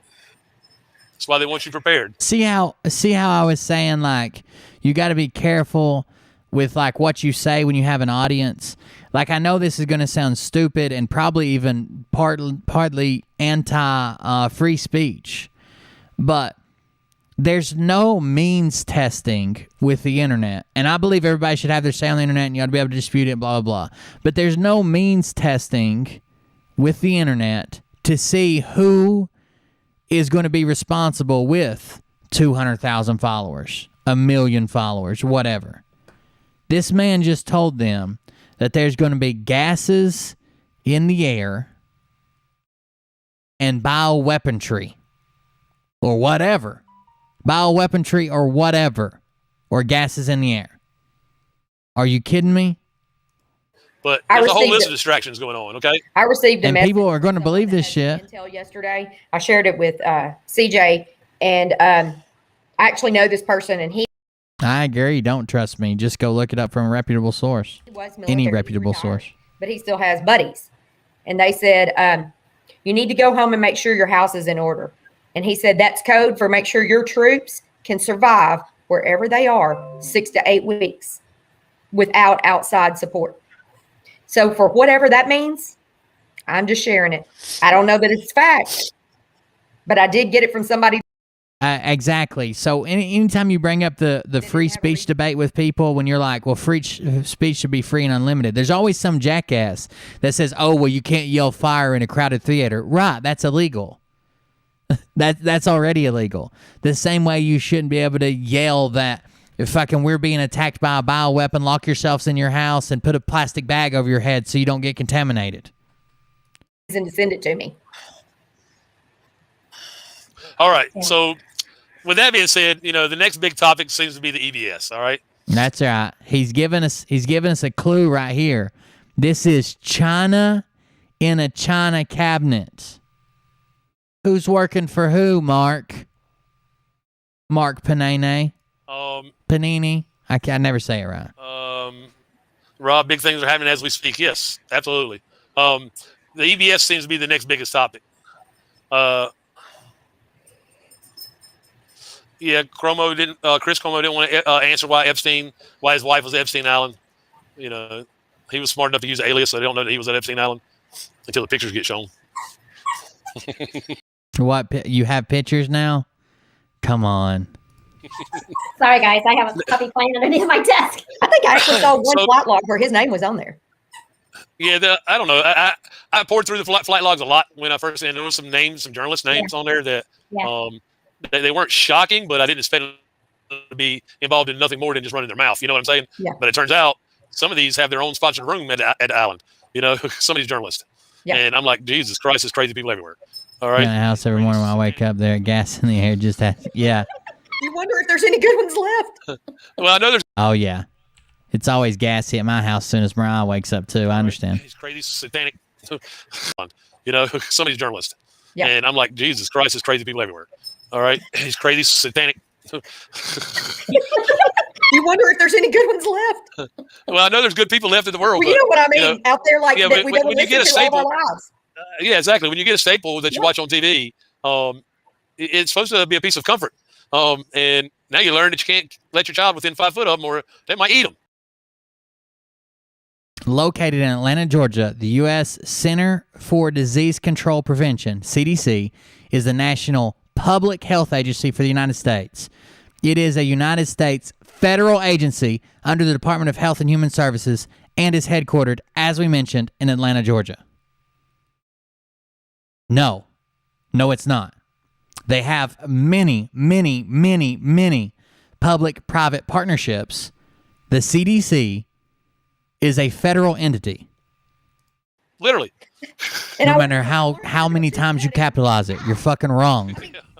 That's why they want you prepared. See how I was saying, like, you got to be careful with, like, what you say when you have an audience. Like, I know this is going to sound stupid and probably even partly anti-free speech, but there's no means testing with the internet. And I believe everybody should have their say on the internet and you ought to be able to dispute it, blah, blah, blah. But there's no means testing with the internet to see who is going to be responsible with 200,000 followers, 1 million followers, whatever. This man just told them that there's going to be gases in the air and bioweaponry or whatever. Bioweaponry or whatever. Or gases in the air. Are you kidding me? But there's a whole list of distractions going on, okay? I received a And message. people are going to believe this shit. Intel yesterday. I shared it with CJ, and I actually know this person, and he I agree. Don't trust me. Just go look it up from a reputable source. was military. Any He's reputable retired, source. but he still has buddies, and they said you need to go home and make sure your house is in order. And he said that's code for make sure your troops can survive wherever they are 6 to 8 weeks without outside support. So for whatever that means, I'm just sharing it. I don't know that it's fact, but I did get it from somebody. Exactly. So anytime you bring up the free speech debate with people, when you're like, well, free speech should be free and unlimited, there's always some jackass that says, oh, well, you can't yell fire in a crowded theater. Right. That's illegal. That's already illegal. The same way you shouldn't be able to yell that if fucking we're being attacked by a bioweapon, lock yourselves in your house and put a plastic bag over your head so you don't get contaminated. And to send it to me. All right. So with that being said, the next big topic seems to be the EBS. All right. That's right. He's given us a clue right here. This is China in a China cabinet. Who's working for who, Mark? Mark Panini? Panini? I never say it right. Rob, big things are happening as we speak. Yes, absolutely. The EBS seems to be the next biggest topic. Yeah, Chris Cuomo didn't want to answer why his wife was Epstein Island. He was smart enough to use an alias, so they don't know that he was at Epstein Island until the pictures get shown. What, you have pictures now? Come on. Sorry, guys. I have a puppy playing underneath my desk. I think I actually saw one flight log where his name was on there. Yeah, I don't know. I poured through the flight logs a lot when I first, and there was some names, some journalist names on there that they weren't shocking, but I didn't expect them to be involved in nothing more than just running their mouth. You know what I'm saying? Yeah. But it turns out some of these have their own sponsored room at the island. Some of these journalists. Yeah. And I'm like, Jesus Christ, there's crazy people everywhere. All right. In the house every morning when I wake up, there, gas in the air. Yeah. You wonder if there's any good ones left. Well, I know there's. Oh yeah, it's always gassy at my house as soon as Mariah wakes up too. I understand. He's crazy, satanic. Some of these journalists. Yeah. And I'm like, Jesus Christ, there's crazy people everywhere. All right. He's crazy, satanic. You wonder if there's any good ones left. Well, I know there's good people left in the world. Well, you know what I mean? Out there like that we don't when you get a listen to all staple, our lives. Yeah, exactly. When you get a staple that you watch on TV, it's supposed to be a piece of comfort. And now you learn that you can't let your child within 5 foot of them or they might eat them. Located in Atlanta, Georgia, the U.S. Center for Disease Control Prevention, CDC, is the national public health agency for the United States. It is a United States federal agency under the Department of Health and Human Services and is headquartered, as we mentioned, in Atlanta, Georgia. No, it's not. They have many, many, many, many public-private partnerships. The CDC is a federal entity. Literally. No matter how many times you capitalize it, you're fucking wrong.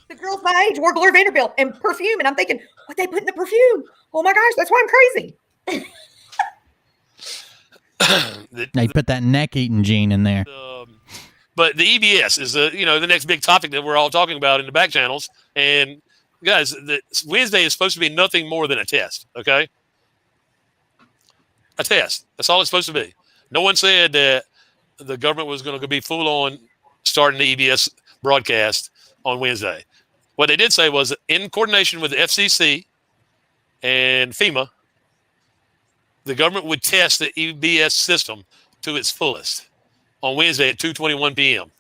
The girls my age wore Gloria Vanderbilt and perfume, and I'm thinking, what they put in the perfume? Oh my gosh, that's why I'm crazy. They put that neck-eating gene in there. But the EBS is the next big topic that we're all talking about in the back channels. And guys, Wednesday is supposed to be nothing more than a test. Okay, a test. That's all it's supposed to be. No one said that the government was going to be full on starting the EBS broadcast on Wednesday. What they did say was, in coordination with the FCC and FEMA, the government would test the EBS system to its fullest on Wednesday at 2:21 p.m.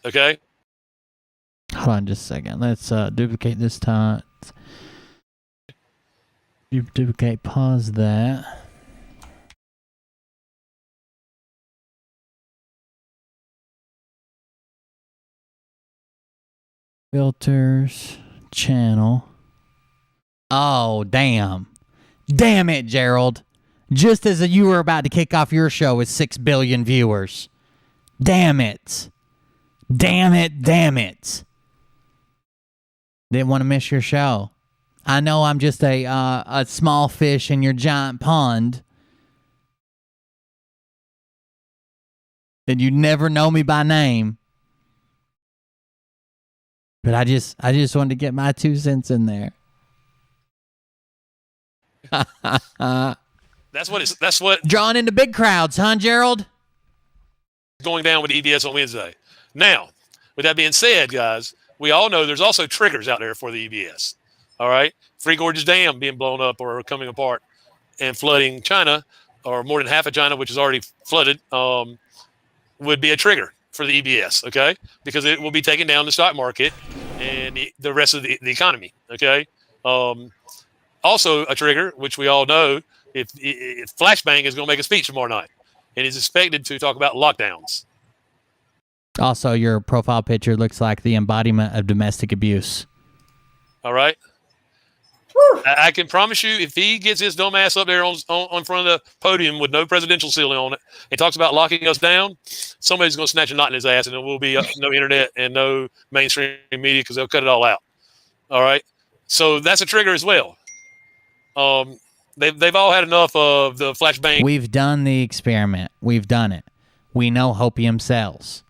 Okay? Hold on just a second. Let's duplicate this time. Duplicate, pause that. Filters, channel. Oh, damn. Damn it, Gerald. Just as you were about to kick off your show with 6 billion viewers. Damn it. Damn it, damn it. Didn't want to miss your show. I know I'm just a small fish in your giant pond. And you never know me by name. But I just wanted to get my 2 cents in there. That's what Drawn into big crowds, huh, Gerald? going down with EBS on Wednesday. Now, with that being said, guys, we all know there's also triggers out there for the EBS. All right, Three Gorges Dam being blown up or coming apart and flooding China, or more than half of China, which is already flooded, would be a trigger for the EBS. Okay, because it will be taking down the stock market and the rest of the economy. Okay, also a trigger, which we all know, if Flashbang is going to make a speech tomorrow night, and is expected to talk about lockdowns. Also, your profile picture looks like the embodiment of domestic abuse. All right. I can promise you, if he gets his dumb ass up there on front of the podium with no presidential seal on it and talks about locking us down, somebody's going to snatch a knot in his ass, and there will be no internet and no mainstream media because they'll cut it all out. All right. So that's a trigger as well. They've all had enough of the flashbang. We've done the experiment. We've done it. We know hopium sells.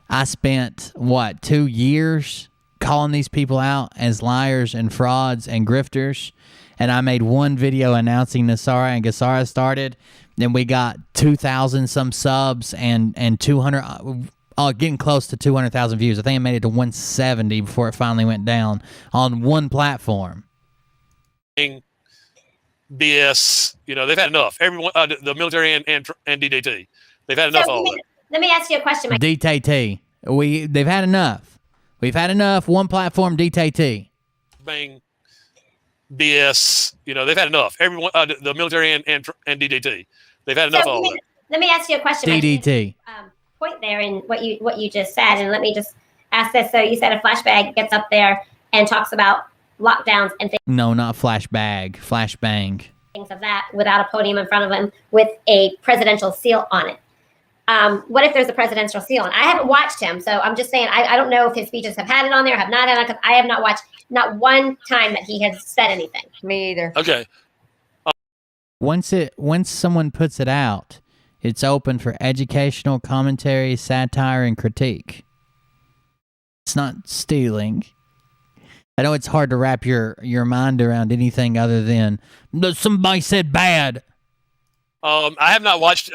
I spent, 2 years calling these people out as liars and frauds and grifters, and I made one video announcing Nasara, and Gasara started, and we got 2,000 some subs and 200, getting close to 200,000 views. I think I made it to 170 before it finally went down on one platform. BS, they've had enough. Everyone, the military and DDT, they've had enough of all of it. Let me ask you a question, Mike. DTT, they've had enough. We've had enough. One platform, DTT. Bang, BS, they've had enough. Everyone, the military and DDT, they've had enough of all of it. Let me ask you a question. DDT. Point there in what you just said, and let me just ask this. So you said a flashbang gets up there and talks about lockdowns and things. No, not flashbang. Flashbang. Things of that without a podium in front of him with a presidential seal on it. What if there's a presidential seal on? I haven't watched him, so I'm just saying I don't know if his speeches have had it on there, have not had it, because I have not watched not one time that he has said anything. Me either. Okay. Once someone puts it out, it's open for educational commentary, satire, and critique. It's not stealing. I know it's hard to wrap your mind around anything other than somebody said bad. I have not watched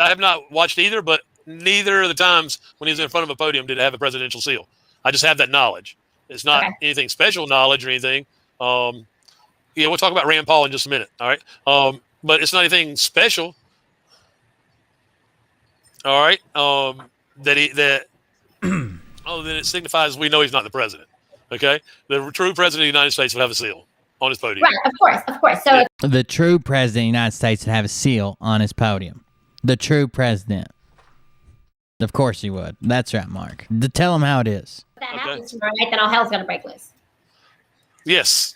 either, but neither of the times when he was in front of a podium did it have a presidential seal. I just have that knowledge. It's not anything special knowledge or anything. We'll talk about Rand Paul in just a minute. All right. But it's not anything special. All right. That other than it signifies we know he's not the president. Okay. The true president of the United States would have a seal on his podium. Right. Of course. So the true president of the United States would have a seal on his podium. The true president. Of course he would. That's right, Mark. Tell him how it is. if that happens tomorrow night, then all hell's going to break loose. Yes.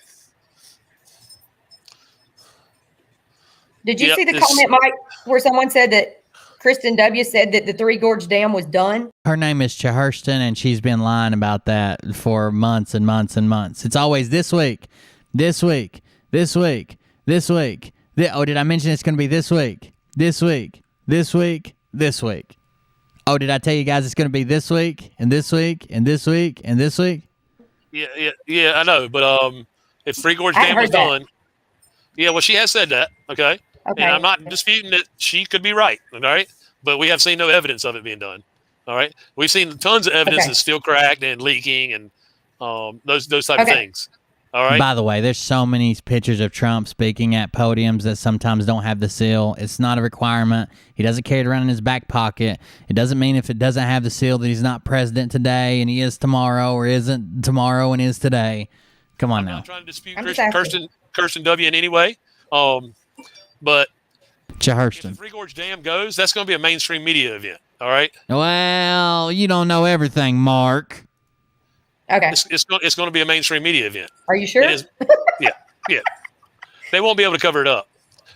Did you see the comment, Mike, where someone said that Kristen W. said that the Three Gorge Dam was done? Her name is Chahurston, and she's been lying about that for months and months and months. It's always this week, this week, this week, this week. Oh, did I mention it's going to be this week, this week, this week, this week? Oh, did I tell you guys it's going to be this week and this week and this week and this week? Yeah, I know. But if Three Gorge Dam was done, well, she has said that. Okay. And I'm not disputing that she could be right. All right. But we have seen no evidence of it being done. All right. We've seen tons of evidence that's still cracked and leaking and those type of things. All right. By the way, there's so many pictures of Trump speaking at podiums that sometimes don't have the seal. It's not a requirement. He doesn't carry it around in his back pocket. It doesn't mean if it doesn't have the seal that he's not president today and he is tomorrow, or isn't tomorrow and is today. Come on now. I'm not trying to dispute Kirsten W. in any way. But if the Three Gorge Dam goes, that's going to be a mainstream media event. All right. Well, you don't know everything, Mark. Okay. It's going to be a mainstream media event. Are you sure? Yeah. They won't be able to cover it up.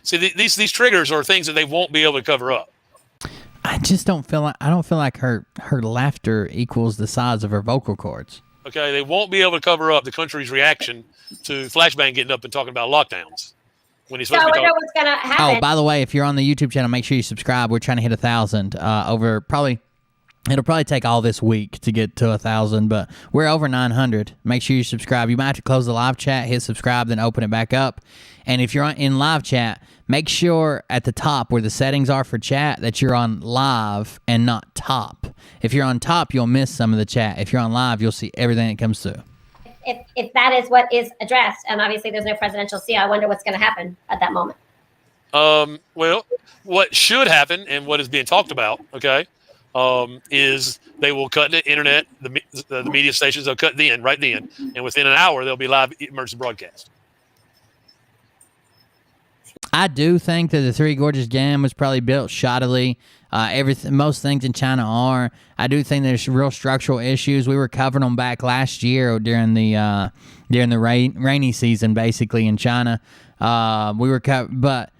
See, these triggers are things that they won't be able to cover up. I just don't feel like her laughter equals the size of her vocal cords. Okay, they won't be able to cover up the country's reaction to Flashbang getting up and talking about lockdowns when he's So I supposed to be wonder talking. what's going to happen. Oh, by the way, if you're on the YouTube channel, make sure you subscribe. We're trying to hit 1,000 over probably. It'll probably take all this week to get to 1,000, but we're over 900. Make sure you subscribe. You might have to close the live chat, hit subscribe, then open it back up. And if you're in live chat, make sure at the top where the settings are for chat that you're on live and not top. If you're on top, you'll miss some of the chat. If you're on live, you'll see everything that comes through. If that is what is addressed, and obviously there's no presidential seal, I wonder what's going to happen at that moment. Well, what should happen and what is being talked about, okay, is they will cut the internet, the media stations, they'll cut right then, and within an hour, there'll be live emergency broadcast. I do think that the Three Gorges Dam was probably built shoddily. Most things in China are. I do think there's real structural issues. We were covering them back last year during the rainy season, basically in China. But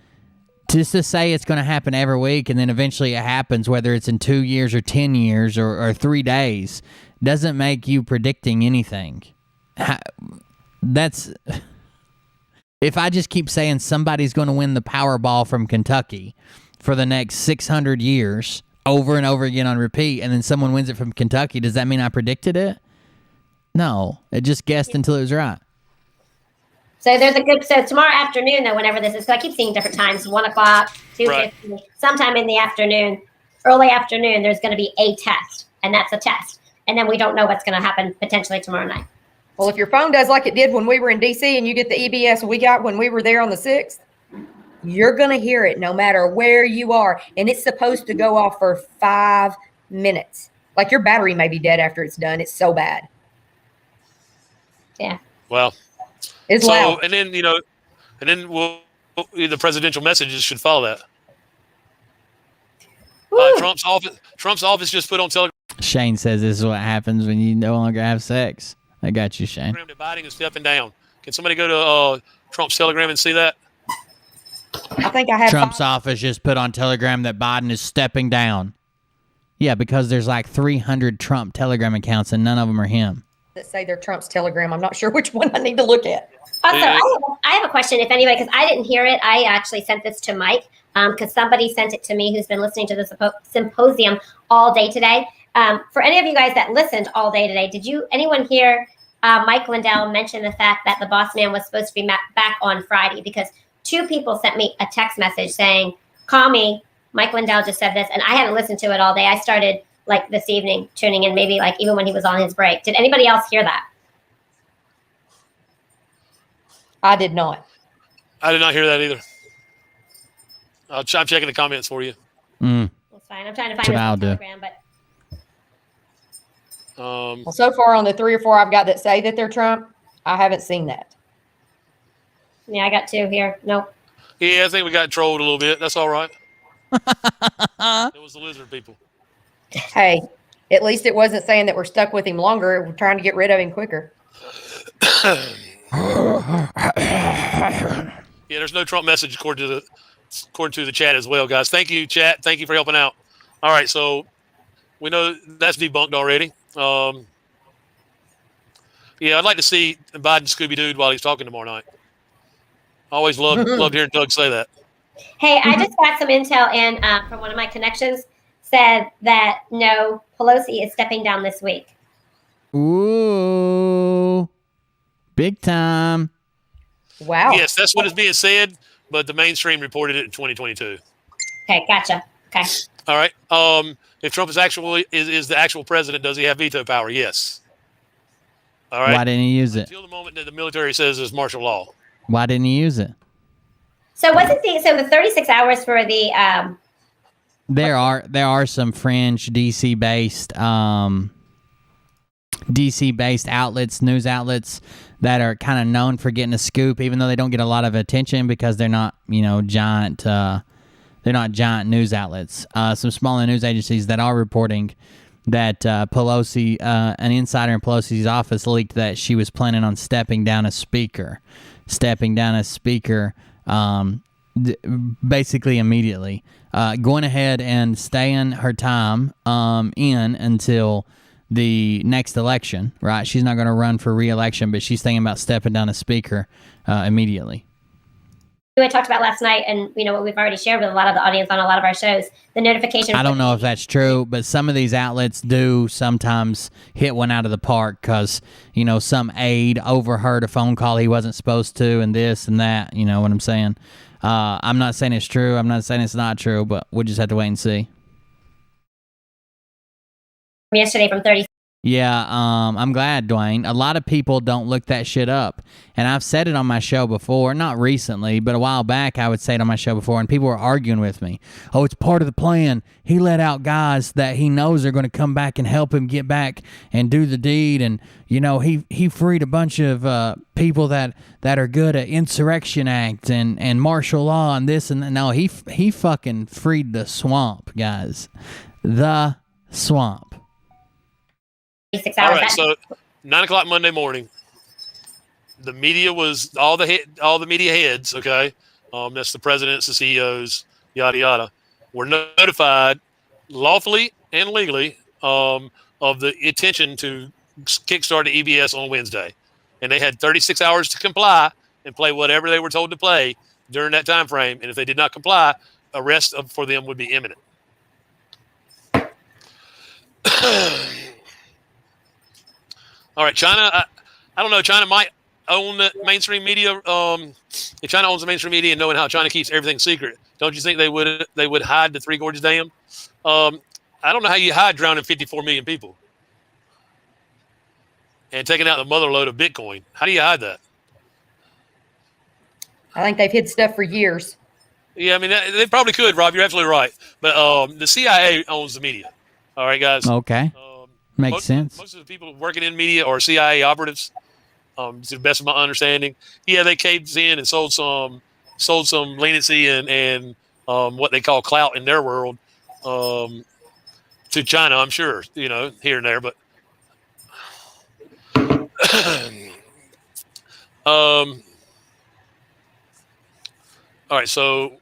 just to say it's going to happen every week and then eventually it happens, whether it's in 2 years or 10 years or 3 days, doesn't make you predicting anything. That's. If I just keep saying somebody's going to win the Powerball from Kentucky for the next 600 years over and over again on repeat, and then someone wins it from Kentucky, does that mean I predicted it? No. It just guessed until it was right. So so tomorrow afternoon, though, whenever this is, so I keep seeing different times, 1 o'clock, 2:50, sometime in the afternoon, early afternoon, there's going to be a test, and that's a test. And then we don't know what's going to happen potentially tomorrow night. Well, if your phone does like it did when we were in D.C. and you get the EBS we got when we were there on the 6th, you're going to hear it no matter where you are. And it's supposed to go off for 5 minutes. Like your battery may be dead after it's done. It's so bad. Yeah. Well, it's loud. And then, the presidential messages should follow that. Trump's office just put on Telegram Shane says this is what happens when you no longer have sex. I got you, Shane. that Biden is stepping down. Can somebody go to Trump's Telegram and see that? I think I have Trump's office just put on Telegram that Biden is stepping down. Yeah, because there's like 300 Trump Telegram accounts and none of them are him. that say they're Trump's Telegram. I'm not sure which one I need to look at. Also, I have a question. If anybody, because I didn't hear it, I actually sent this to Mike because somebody sent it to me who's been listening to the symposium all day today. For any of you guys that listened all day today, did anyone hear Mike Lindell mention the fact that the boss man was supposed to be back on Friday? Because 2 people sent me a text message saying, call me. Mike Lindell just said this, and I haven't listened to it all day. I started like this evening tuning in, maybe like even when he was on his break. Did anybody else hear that? I did not. I did not hear that either. I'm checking the comments for you. Mm. That's fine. I'm trying to find it on Telegram, but Well, so far on the 3 or 4 I've got that say that they're Trump, I haven't seen that. yeah, I got 2 here. Nope. Yeah, I think we got trolled a little bit. That's all right. It was the lizard people. Hey, at least it wasn't saying that we're stuck with him longer. We're trying to get rid of him quicker. Yeah, there's no Trump message according to the chat as well, guys. Thank you, chat. Thank you for helping out. All right, so we know that's debunked already. Yeah, I'd like to see Biden Scooby-Doo while he's talking tomorrow night. I always loved hearing Doug say that. Hey, I just got some intel in from one of my connections. Said that no, Pelosi is stepping down this week. Ooh, big time. Wow. Yes, that's what is being said, but the mainstream reported it in 2022. Okay, gotcha. Okay. All right. If Trump is the actual president, does he have veto power? Yes. All right. Why didn't he use it? Until the moment that the military says it's martial law. Why didn't he use it? So wasn't the 36 hours for the There are some fringe DC based outlets, news outlets that are kind of known for getting a scoop, even though they don't get a lot of attention because they're not, giant. They're not giant news outlets. Some smaller news agencies that are reporting that Pelosi, an insider in Pelosi's office, leaked that she was planning on stepping down as speaker, basically immediately, going ahead and staying her time in until the next election, right? She's not going to run for re-election, but she's thinking about stepping down as speaker immediately. We talked about last night, and what we've already shared with a lot of the audience on a lot of our shows, the notification. I don't know if that's true, but some of these outlets do sometimes hit one out of the park because, some aide overheard a phone call he wasn't supposed to and this and that. You know what I'm saying? I'm not saying it's true. I'm not saying it's not true, but we'll just have to wait and see. Yesterday from 30. Yeah, I'm glad, Dwayne. A lot of people don't look that shit up. And I've said it on my show before, not recently, but a while back I would say it on my show before, and people were arguing with me. Oh, it's part of the plan. He let out guys that he knows are going to come back and help him get back and do the deed. And, he freed a bunch of people that are good at Insurrection Act and martial law and this and that. No, he fucking freed the swamp, guys. The swamp. 6 hours. All right, so 9 o'clock Monday morning, the media was all the media heads. Okay, that's the presidents, the CEOs, yada yada, were notified lawfully and legally of the intention to kickstart the EBS on Wednesday, and they had 36 hours to comply and play whatever they were told to play during that time frame. And if they did not comply, arrest for them would be imminent. All right, China. I don't know. China might own the mainstream media. If China owns the mainstream media, and knowing how China keeps everything secret, don't you think they would hide the Three Gorges Dam? I don't know how you hide drowning 54 million people and taking out the mother load of Bitcoin. How do you hide that? I think they've hid stuff for years. Yeah, I mean they probably could, Rob. You're absolutely right. But the CIA owns the media. All right, guys. Okay. Makes sense. Most of the people working in media are CIA operatives, to the best of my understanding. Yeah, they caved in and sold some leniency and what they call clout in their world to China. I'm sure, here and there. But all right, so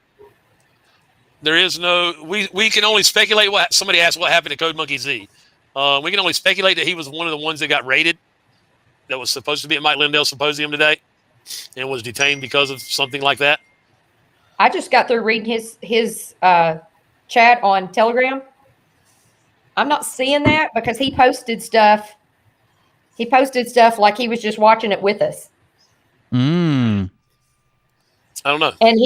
there is no. We can only speculate. What somebody asked, what happened to Code Monkey Z. We can only speculate that he was one of the ones that got raided, that was supposed to be at Mike Lindell's symposium today, and was detained because of something like that. I just got through reading his chat on Telegram. I'm not seeing that because he posted stuff. He posted stuff like he was just watching it with us. I don't know. And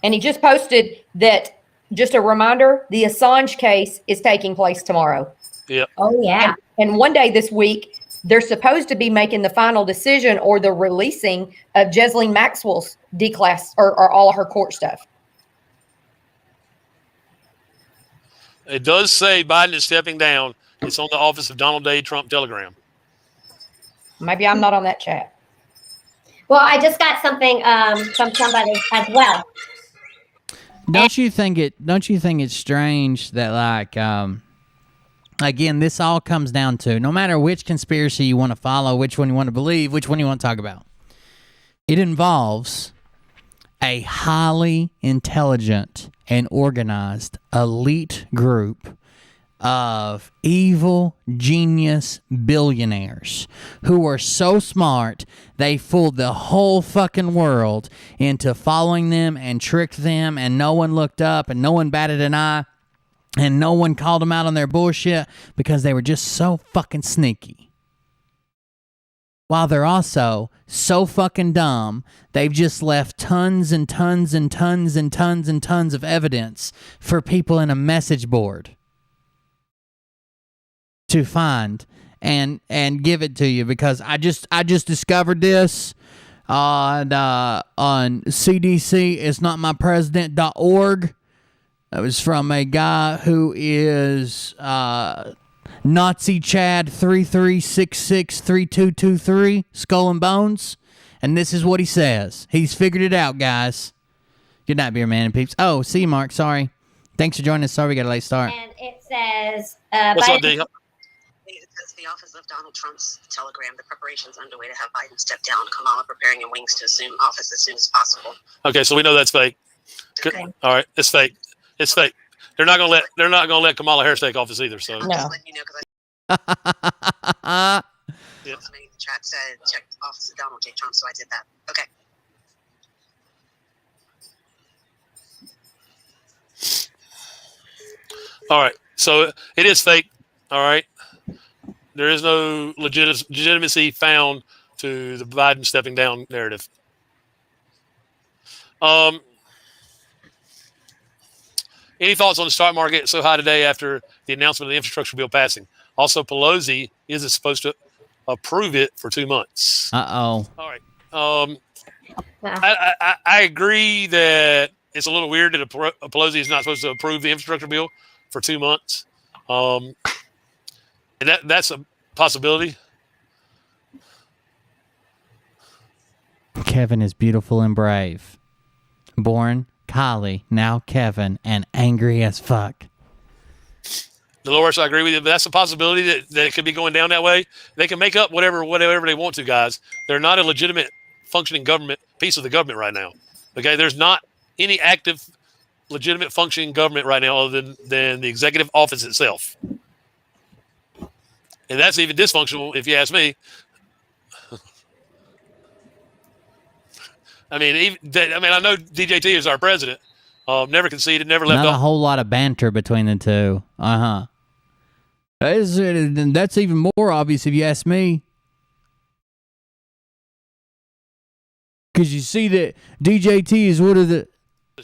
he just posted that. Just a reminder: the Assange case is taking place tomorrow. Yeah. Oh, yeah. And one day this week, they're supposed to be making the final decision or the releasing of Ghislaine Maxwell's declass or all of her court stuff. It does say Biden is stepping down. It's on the Office of Donald J. Trump Telegram. Maybe I'm not on that chat. Well, I just got something from somebody as well. Don't you think it's strange that again, this all comes down to no matter which conspiracy you want to follow, which one you want to believe, which one you want to talk about. It involves a highly intelligent and organized elite group of evil genius billionaires who are so smart they fooled the whole fucking world into following them and tricked them, and no one looked up and no one batted an eye. And no one called them out on their bullshit because they were just so fucking sneaky. While they're also so fucking dumb, they've just left tons and tons and tons and tons and tons of evidence for people in a message board to find and give it to you. Because I just discovered this on CDC. It's not my president.org. It was from a guy who is Nazi Chad 33663223, Skull and Bones. And this is what he says. He's figured it out, guys. Good night, beer man and peeps. Oh, see you, Mark. Sorry. Thanks for joining us. Sorry we got a late start. And it says, What's up, D? It says the Office of Donald Trump's Telegram, the preparations underway to have Biden step down. Kamala preparing in wings to assume office as soon as possible. Okay, so we know that's fake. Okay. All right, it's fake. It's fake. They're not gonna let Kamala Harris take office either. So No. Just letting you know because yeah. somebody in the chat said check the office of Donald J. Trump, so I did that. Okay. All right, so it is fake. All right, there is no legitimacy found to the Biden stepping down narrative. Any thoughts on the stock market so high today after the announcement of the infrastructure bill passing? Also, Pelosi isn't supposed to approve it for 2 months. Uh-oh. All right. I agree that it's a little weird that Pelosi is not supposed to approve the infrastructure bill for 2 months. And that's a possibility. Kevin is beautiful and brave. Born Kylie, now Kevin, and angry as fuck. Dolores, I agree with you, but that's a possibility that it could be going down that way. They can make up whatever they want to, guys. They're not a legitimate functioning government piece of the government right now. Okay, there's not any active, legitimate functioning government right now other than the executive office itself. And that's even dysfunctional, if you ask me. I mean, I know DJT is our president. Never conceded, never left Not off. a whole lot of banter between the two. That's even more obvious if you ask me. Because you see that DJT is one of the...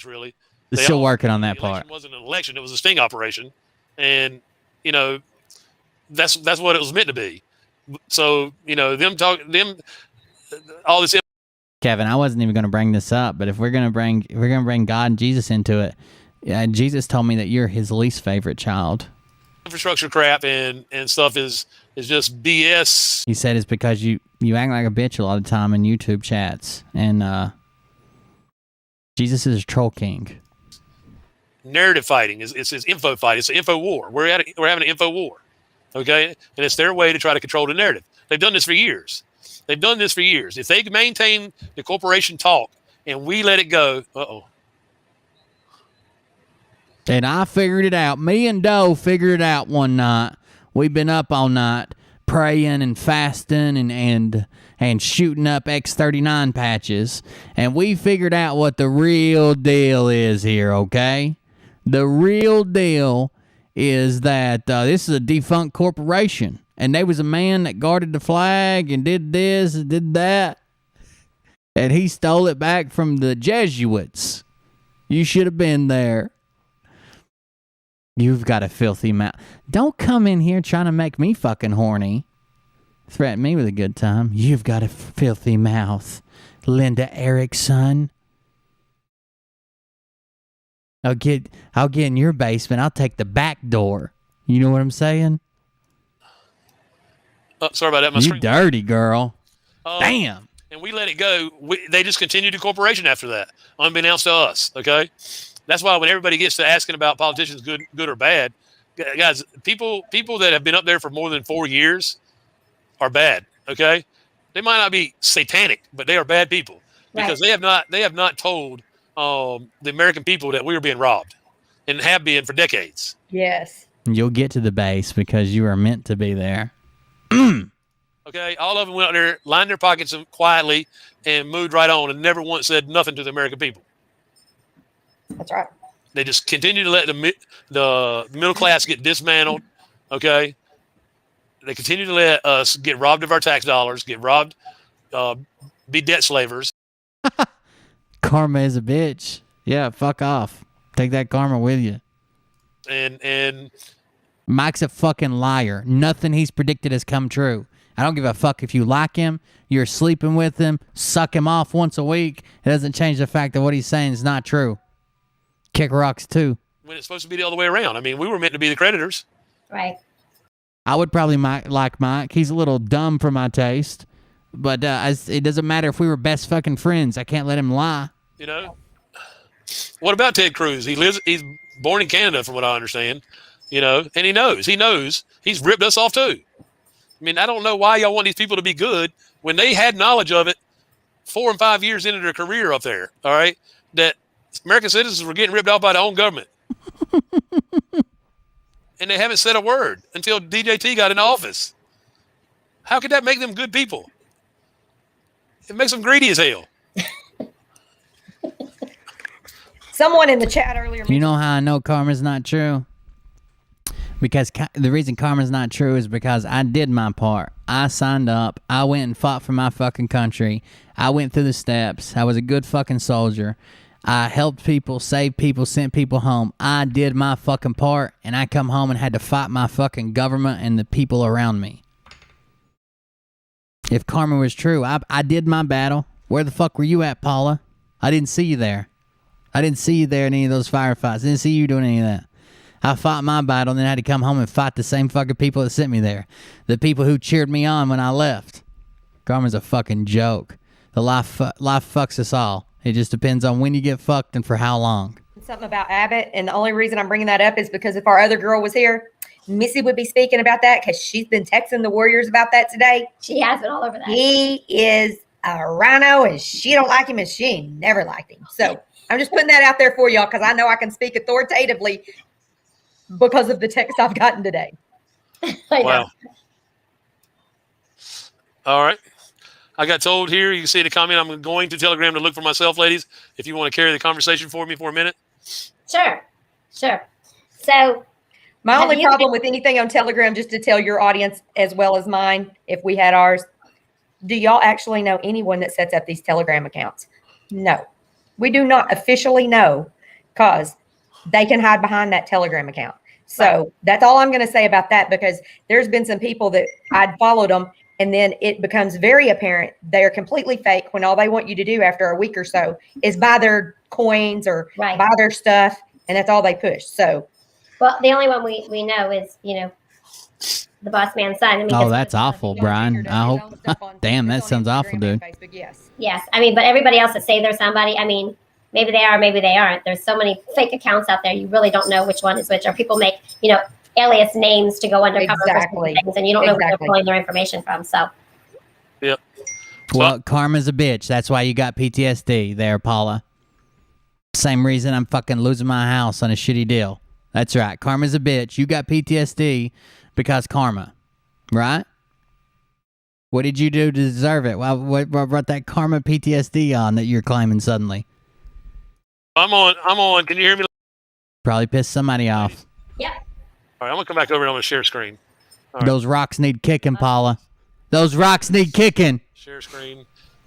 Really. They're still working on that the part. election wasn't an election; it was a sting operation, and that's what it was meant to be. So all this. Kevin, I wasn't even going to bring this up, but if we're going to bring God and Jesus into it, Jesus told me that you're his least favorite child. Infrastructure crap and stuff is just BS. He said it's because you act like a bitch a lot of the time in YouTube chats, and Jesus is a troll king. Narrative fighting it's info fight. It's an info war. We're having an info war, okay? And it's their way to try to control the narrative. They've done this for years. If they maintain the corporation talk and we let it go, And I figured it out. Me and Doe figured it out one night. We've been up all night praying and fasting and shooting up X39 patches. And we figured out what the real deal is here, okay? The real deal is that this is a defunct corporation. And there was a man that guarded the flag and did this and did that. And he stole it back from the Jesuits. You should have been there. You've got a filthy mouth. Don't come in here trying to make me fucking horny. Threaten me with a good time. You've got a filthy mouth. Linda Erickson. I'll get in your basement. I'll take the back door. You know what I'm saying? sorry about that. My You screen. dirty girl. Damn. And we let it go. They just continued the corporation after that, unbeknownst to us. Okay, that's why when everybody gets to asking about politicians, good or bad, guys, people that have been up there for more than 4 years are bad. Okay, they might not be satanic, but they are bad people because they have not told the American people that we were being robbed and have been for decades. Yes. You'll get to the base because you are meant to be there. Okay, all of them went out there, lined their pockets quietly, and moved right on, and never once said nothing to the American people. That's right. They just continue to let the middle class get dismantled. Okay, they continue to let us get robbed of our tax dollars, get robbed, be debt slavers. Karma is a bitch. Yeah, fuck off. Take that karma with you. And Mike's a fucking liar. Nothing he's predicted has come true. I don't give a fuck if you like him, you're sleeping with him, suck him off once a week. It doesn't change the fact that what he's saying is not true. Kick rocks too. when it's supposed to be the other way around. I mean, we were meant to be the creditors. Right. I would probably like Mike. He's a little dumb for my taste. But it doesn't matter if we were best fucking friends. I can't let him lie. You know? What about Ted Cruz? He's born in Canada, from what I understand. You know, and he knows. He's ripped us off too. I mean, I don't know why y'all want these people to be good when they had knowledge of it 4 and 5 years into their career up there. All right, that American citizens were getting ripped off by their own government. And they haven't said a word until DJT got in office. How could that make them good people? It makes them greedy as hell. Someone in the chat earlier. You know how I know karma's not true? Because the reason karma's not true is because I did my part. I signed up. I went and fought for my fucking country. I went through the steps. I was a good fucking soldier. I helped people, saved people, sent people home. I did my fucking part, and I come home and had to fight my fucking government and the people around me. If karma was true, I did my battle. Where the fuck were you at, Paula? I didn't see you there. I didn't see you there in any of those firefights. I didn't see you doing any of that. I fought my battle and then had to come home and fight the same fucking people that sent me there. The people who cheered me on when I left. Karma's a fucking joke. The life fucks us all. It just depends on when you get fucked and for how long. Something about Abbott, and the only reason I'm bringing that up is because if our other girl was here, Missy would be speaking about that because she's been texting the Warriors about that today. She has been all over that. He is a rhino, and she don't like him, and she ain't never liked him. So I'm just putting that out there for y'all because I know I can speak authoritatively because of the text I've gotten today. Wow. All right. I got told here, you can see the comment, I'm going to Telegram to look for myself, ladies, if you want to carry the conversation for me for a minute. Sure. So my only problem with anything on Telegram, just to tell your audience as well as mine, if we had ours, do y'all actually know anyone that sets up these Telegram accounts? No. We do not officially know because they can hide behind that Telegram account. So that's all I'm going to say about that, because there's been some people that I'd followed them, and then it becomes very apparent they are completely fake when all they want you to do after a week or so is buy their coins or buy their stuff, and that's all they push. So, well, the only one we know is, the boss man son. I mean, oh, that's awful, Brian. I hope. Damn, that sounds awful, dude. Facebook, yes. Yes. I mean, but everybody else that say they're somebody, I mean, maybe they are, maybe they aren't. There's so many fake accounts out there. You really don't know which one is which. Or people make, alias names to go undercover for things, and you don't know where they're pulling their information from. So. Yep. Well, karma's a bitch. That's why you got PTSD there, Paula. Same reason I'm fucking losing my house on a shitty deal. That's right. Karma's a bitch. You got PTSD because karma, right? What did you do to deserve it? Well, what brought that karma PTSD on that you're claiming suddenly? I'm on. Can you hear me? Probably pissed somebody off. Yep. All right, I'm going to come back over and I'm going to share screen. Right. Those rocks need kicking, Paula. Those rocks need kicking. Share screen.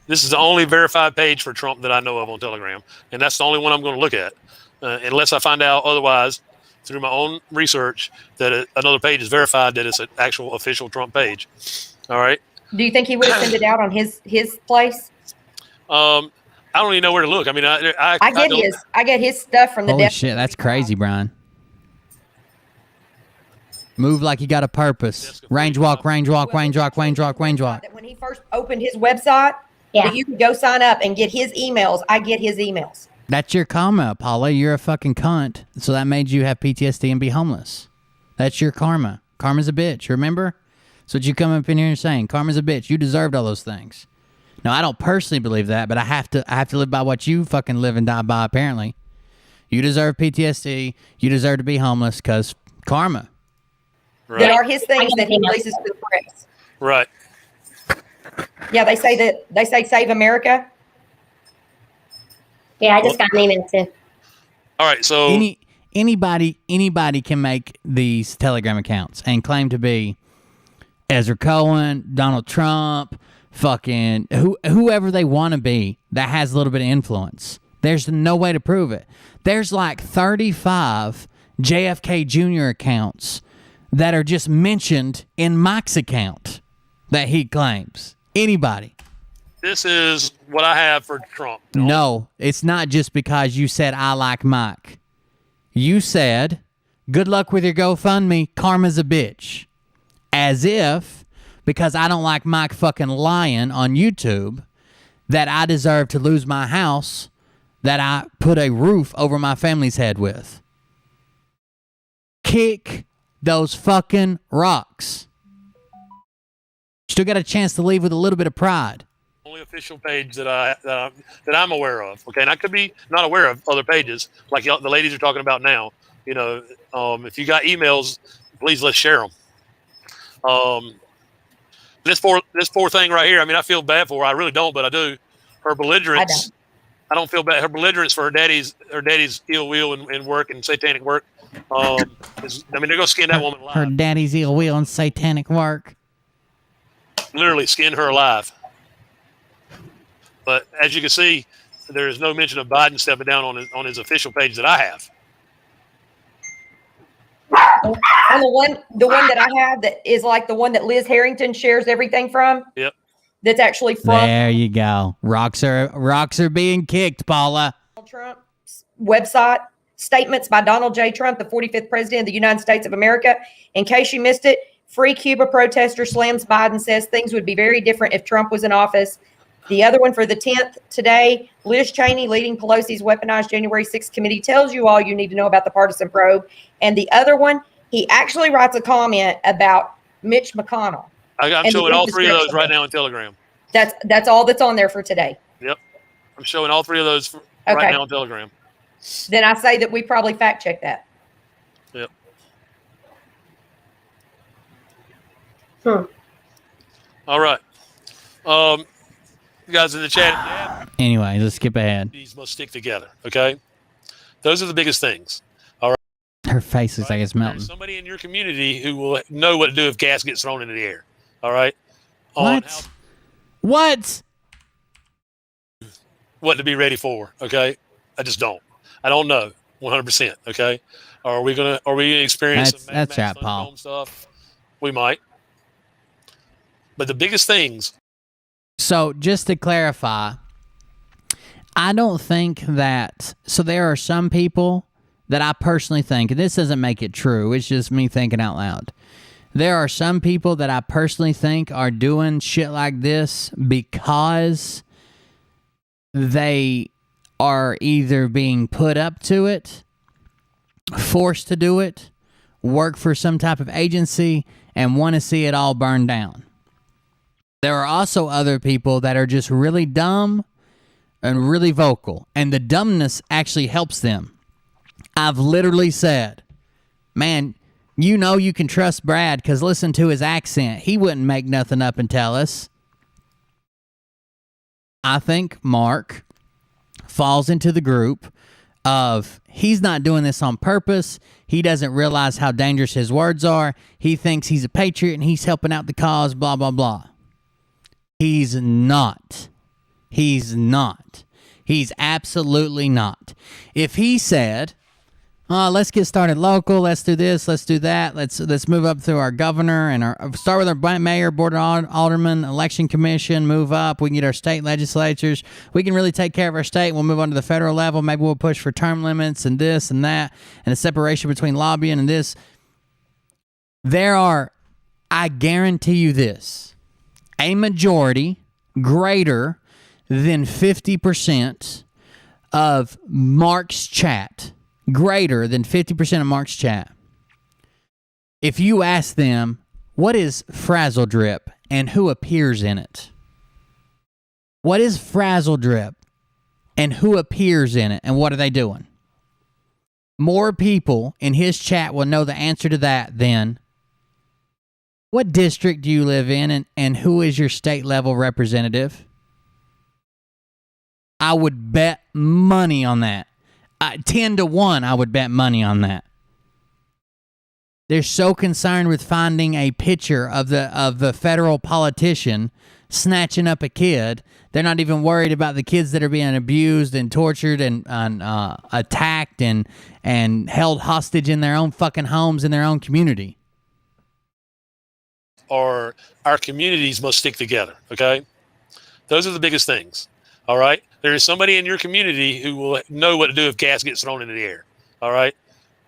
This is the only verified page for Trump that I know of on Telegram, and that's the only one I'm going to look at, unless I find out otherwise through my own research that another page is verified that it's an actual official Trump page. All right. Do you think he would have sent it out on his place? I don't even know where to look. I mean, I get his stuff from the Holy desk. shit, that's crazy, Brian. Move like you got a purpose. Range walk, range walk, range walk, range walk, range walk. When he first opened his website, that you could go sign up and get his emails. I get his emails. That's your karma, Paula. You're a fucking cunt. So that made you have PTSD and be homeless. That's your karma. Karma's a bitch, remember? So what you come up in here and saying, karma's a bitch. You deserved all those things. Now, I don't personally believe that, but I have to live by what you fucking live and die by, apparently. You deserve PTSD. You deserve to be homeless because karma. Right. That are his things that he releases to the press. Right. Yeah, they say save America. Yeah, I just got an email too. All right, so anybody can make these Telegram accounts and claim to be Ezra Cohen, Donald Trump, fucking whoever they want to be that has a little bit of influence. There's no way to prove it. There's like 35 JFK Jr. accounts that are just mentioned in Mike's account that he claims. Anybody. This is what I have for Trump. No, it's not just because you said I like Mike. You said, good luck with your GoFundMe, karma's a bitch. As if, because I don't like Mike fucking lying on YouTube, that I deserve to lose my house that I put a roof over my family's head with. Kick those fucking rocks. Still got a chance to leave with a little bit of pride. Only official page that I'm aware of. Okay, and I could be not aware of other pages like the ladies are talking about now. You know, if you got emails, please let's share them. This poor thing right here. I mean, I feel bad for her. I really don't, but I do. Her belligerence. I don't feel bad. Her belligerence for her daddy's ill will and work and satanic work. I mean, they're gonna skin that woman alive. Her daddy's ill will and satanic work. Literally skin her alive. But as you can see, there is no mention of Biden stepping down on his official page that I have. On the one that I have that is like the one that Liz Harrington shares everything from. Yep. That's actually from There you go. Rocks are being kicked, Paula. Trump's website. Statements by Donald J. Trump, the 45th president of the United States of America. In case you missed it, Free Cuba protester slams Biden, says things would be very different if Trump was in office. The other one for the 10th today, Liz Cheney leading Pelosi's weaponized January 6th committee tells you all you need to know about the partisan probe. And the other one, he actually writes a comment about Mitch McConnell. I'm showing all three of those right now in Telegram. That's all that's on there for today. Yep. I'm showing all three of those right now on Telegram. Then I say that we probably fact check that. Yep. All right. You guys in the chat. Anyway, let's skip ahead. These must stick together. Okay. Those are the biggest things. All right. Her face looks like it's melting. There's somebody in your community who will know what to do if gas gets thrown into the air. All right. What to be ready for? Okay. I just don't. I don't know 100%. Okay. Are we gonna experience that's right, Paul. Stuff? We might. But the biggest things. So just to clarify, I don't think that. So there are some people that I personally think, and this doesn't make it true. It's just me thinking out loud. There are some people that I personally think are doing shit like this because they are either being put up to it, forced to do it, work for some type of agency, and want to see it all burned down. There are also other people that are just really dumb and really vocal, and the dumbness actually helps them. I've literally said, man, you know you can trust Brad because listen to his accent. He wouldn't make nothing up and tell us. I think Mark falls into the group of he's not doing this on purpose. He doesn't realize how dangerous his words are. He thinks he's a patriot and he's helping out the cause, blah, blah, blah. He's not. He's not. He's absolutely not. If he said, let's get started local, let's do this, let's do that, let's move up through our governor and start with our mayor, board of aldermen, election commission, move up, we can get our state legislatures, we can really take care of our state, we'll move on to the federal level, maybe we'll push for term limits and this and that, and the separation between lobbying and this. I guarantee you this, a majority greater than 50% of Mark's chat, greater than 50% of Mark's chat, if you ask them, what is Frazzle Drip and who appears in it? What is Frazzle Drip and who appears in it and what are they doing? More people in his chat will know the answer to that than what district do you live in and who is your state level representative? I would bet money on that. 10-1, I would bet money on that. They're so concerned with finding a picture of the federal politician snatching up a kid. They're not even worried about the kids that are being abused and tortured and attacked and held hostage in their own fucking homes in their own community. Or our communities must stick together. Okay, those are the biggest things. All right. There is somebody in your community who will know what to do if gas gets thrown into the air. All right.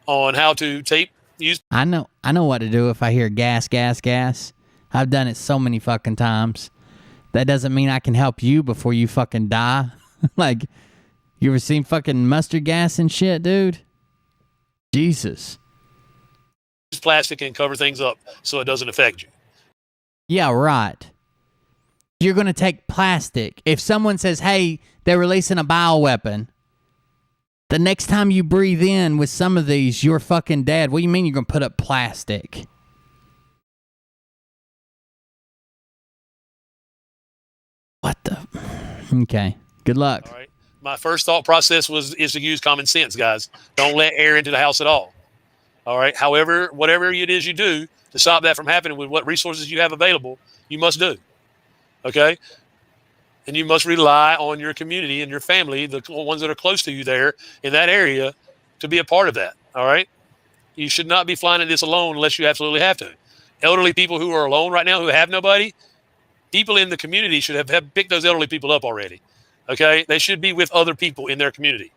On how to use. I know what to do if I hear gas, gas, gas. I've done it so many fucking times. That doesn't mean I can help you before you fucking die. Like, you ever seen fucking mustard gas and shit, dude? Jesus. Use plastic and cover things up so it doesn't affect you. Yeah, right. You're going to take plastic. If someone says, hey, they're releasing a bioweapon, the next time you breathe in with some of these, you're fucking dead. What do you mean you're going to put up plastic? What the? Okay. Good luck. All right. My first thought process is to use common sense, guys. Don't let air into the house at all. All right. However, whatever it is you do to stop that from happening with what resources you have available, you must do. Okay. And you must rely on your community and your family, the ones that are close to you there in that area, to be a part of that. All right. You should not be flying in this alone unless you absolutely have to. Elderly people who are alone right now, who have nobody, people in the community should have picked those elderly people up already. Okay. They should be with other people in their community.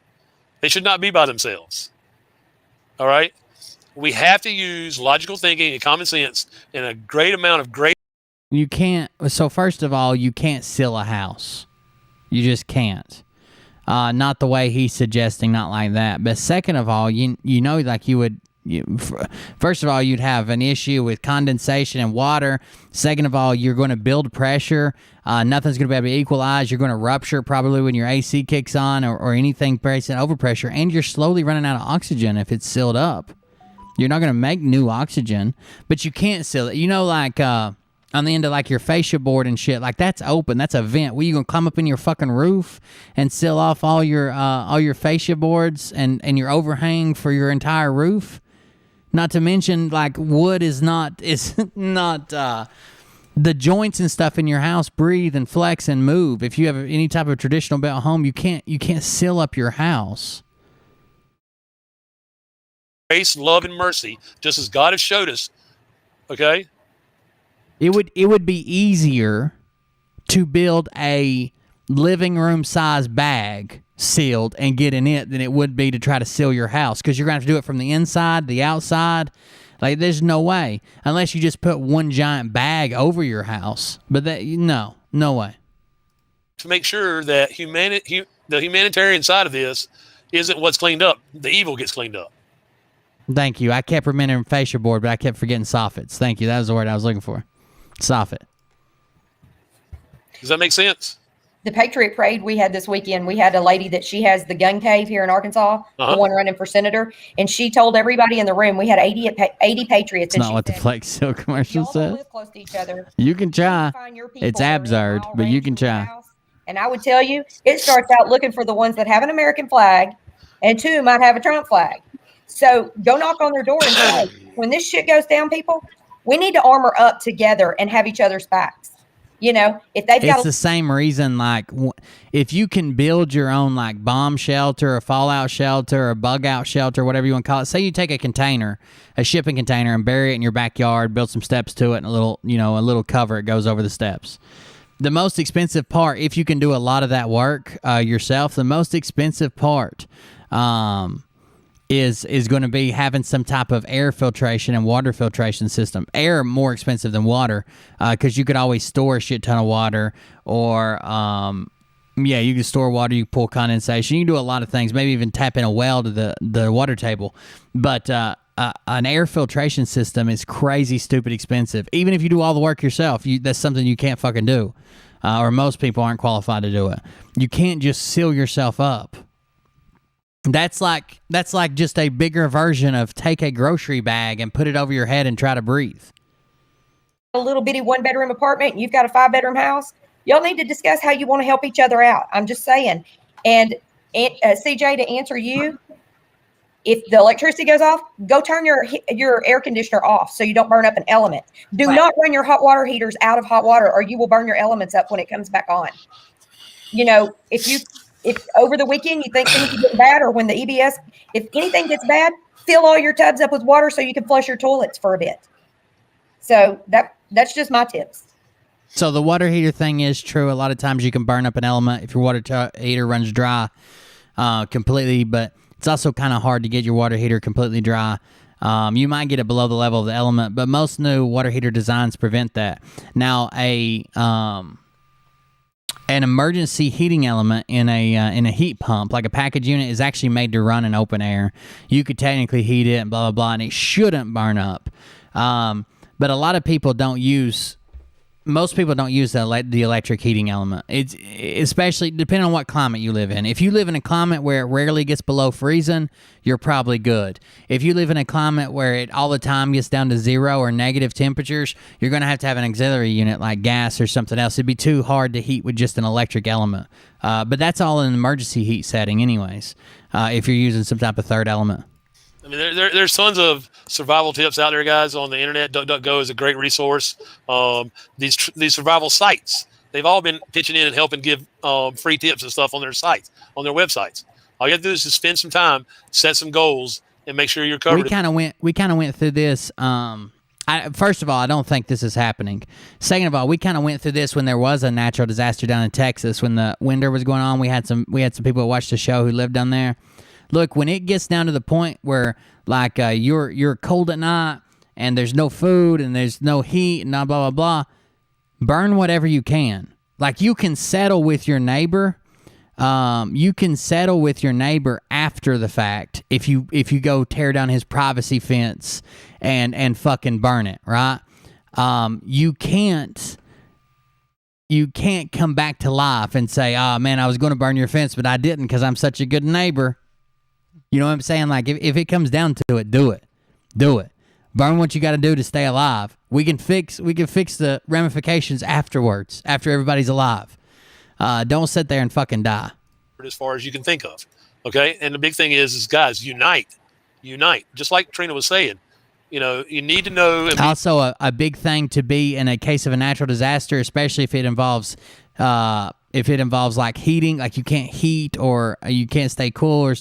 They should not be by themselves. All right. We have to use logical thinking and common sense and a great amount of great. You can't. So first of all, you can't seal a house. You just can't. Not the way he's suggesting, not like that. But second of all, you know, like you would. First of all, you'd have an issue with condensation and water. Second of all, you're going to build pressure. Nothing's going to be able to equalize. You're going to rupture probably when your AC kicks on or anything placed in overpressure. And you're slowly running out of oxygen if it's sealed up. You're not going to make new oxygen, but you can't seal it. You know, like on the end of like your fascia board and shit, like that's open. That's a vent. Where you gonna climb up in your fucking roof and seal off all your fascia boards and your overhang for your entire roof? Not to mention, like, wood is not the joints and stuff in your house breathe and flex and move. If you have any type of traditional built home, you can't seal up your house. Grace, love, and mercy, just as God has showed us. Okay. It would be easier to build a living room size bag sealed and get in it than it would be to try to seal your house, because you're going to have to do it from the inside, the outside. Like, there's no way unless you just put one giant bag over your house. But no way. To make sure that the humanitarian side of this isn't what's cleaned up. The evil gets cleaned up. Thank you. I kept remembering fascia board, but I kept forgetting soffits. Thank you. That was the word I was looking for. Soffit. Does that make sense? The Patriot Parade we had this weekend, we had a lady that she has the gun cave here in Arkansas, the one running for senator, and she told everybody in the room, we had 80 Patriots. It's not what the Flex Seal commercial says. Live close to each other. You can try. It's absurd, but you can try. And I would tell you, it starts out looking for the ones that have an American flag, and two might have a Trump flag. So go knock on their door and say, when this shit goes down, people, we need to armor up together and have each other's backs. You know, if they've got... It's the same reason, like, if you can build your own, like, bomb shelter or fallout shelter or bug out shelter, whatever you want to call it. Say you take a container, a shipping container, and bury it in your backyard, build some steps to it, and a little cover it goes over the steps. The most expensive part, if you can do a lot of that work yourself, the most expensive part is going to be having some type of air filtration and water filtration system. Air more expensive than water because you could always store a shit ton of water, or you can store water, you can pull condensation, you can do a lot of things, maybe even tap in a well to the water table. But an air filtration system is crazy stupid expensive. Even if you do all the work yourself, that's something you can't fucking do, or most people aren't qualified to do it. You can't just seal yourself up. That's like just a bigger version of take a grocery bag and put it over your head and try to breathe. A little bitty 1-bedroom apartment, and you've got a 5-bedroom house. Y'all need to discuss how you want to help each other out. I'm just saying. And CJ, to answer you, if the electricity goes off, go turn your air conditioner off so you don't burn up an element. Do not run your hot water heaters out of hot water, or you will burn your elements up when it comes back on. You know, if over the weekend you think things are getting bad, or when the EBS, if anything gets bad, fill all your tubs up with water so you can flush your toilets for a bit. So that's just my tips. So the water heater thing is true. A lot of times you can burn up an element if your water heater runs dry completely, but it's also kind of hard to get your water heater completely dry. You might get it below the level of the element, but most new water heater designs prevent that. Now, an emergency heating element in a heat pump, like a package unit, is actually made to run in open air. You could technically heat it and blah, blah, blah, and it shouldn't burn up. But a lot of people don't use most people don't use the electric heating element. It's especially depending on what climate you live in. If you live in a climate where it rarely gets below freezing, you're probably good. If you live in a climate where it all the time gets down to 0 or negative temperatures, you're going to have an auxiliary unit like gas or something else. It'd be too hard to heat with just an electric element. But that's all in an emergency heat setting anyways, if you're using some type of third element. I mean, there's tons of survival tips out there, guys, on the internet. DuckDuckGo is a great resource. These survival sites, they've all been pitching in and helping give free tips and stuff on their sites, on their websites. All you have to do is just spend some time, set some goals, and make sure you're covered. We kind of went through this. First of all, I don't think this is happening. Second of all, we kind of went through this when there was a natural disaster down in Texas when the winter was going on. We had some people that watched the show who lived down there. Look, when it gets down to the point where like you're cold at night and there's no food and there's no heat and blah blah blah, burn whatever you can. Like you can settle with your neighbor. You can settle with your neighbor after the fact if you go tear down his privacy fence and fucking burn it, right? You can't come back to life and say, "Oh man, I was going to burn your fence, but I didn't because I'm such a good neighbor." You know what I'm saying? Like, if it comes down to it, do it. Do it. Burn what you got to do to stay alive. We can fix the ramifications afterwards, after everybody's alive. Don't sit there and fucking die. As far as you can think of, okay? And the big thing is guys, unite. Just like Trina was saying, you need to know. Also, a big thing to be in a case of a natural disaster, especially if it involves like heating, like you can't heat or you can't stay cool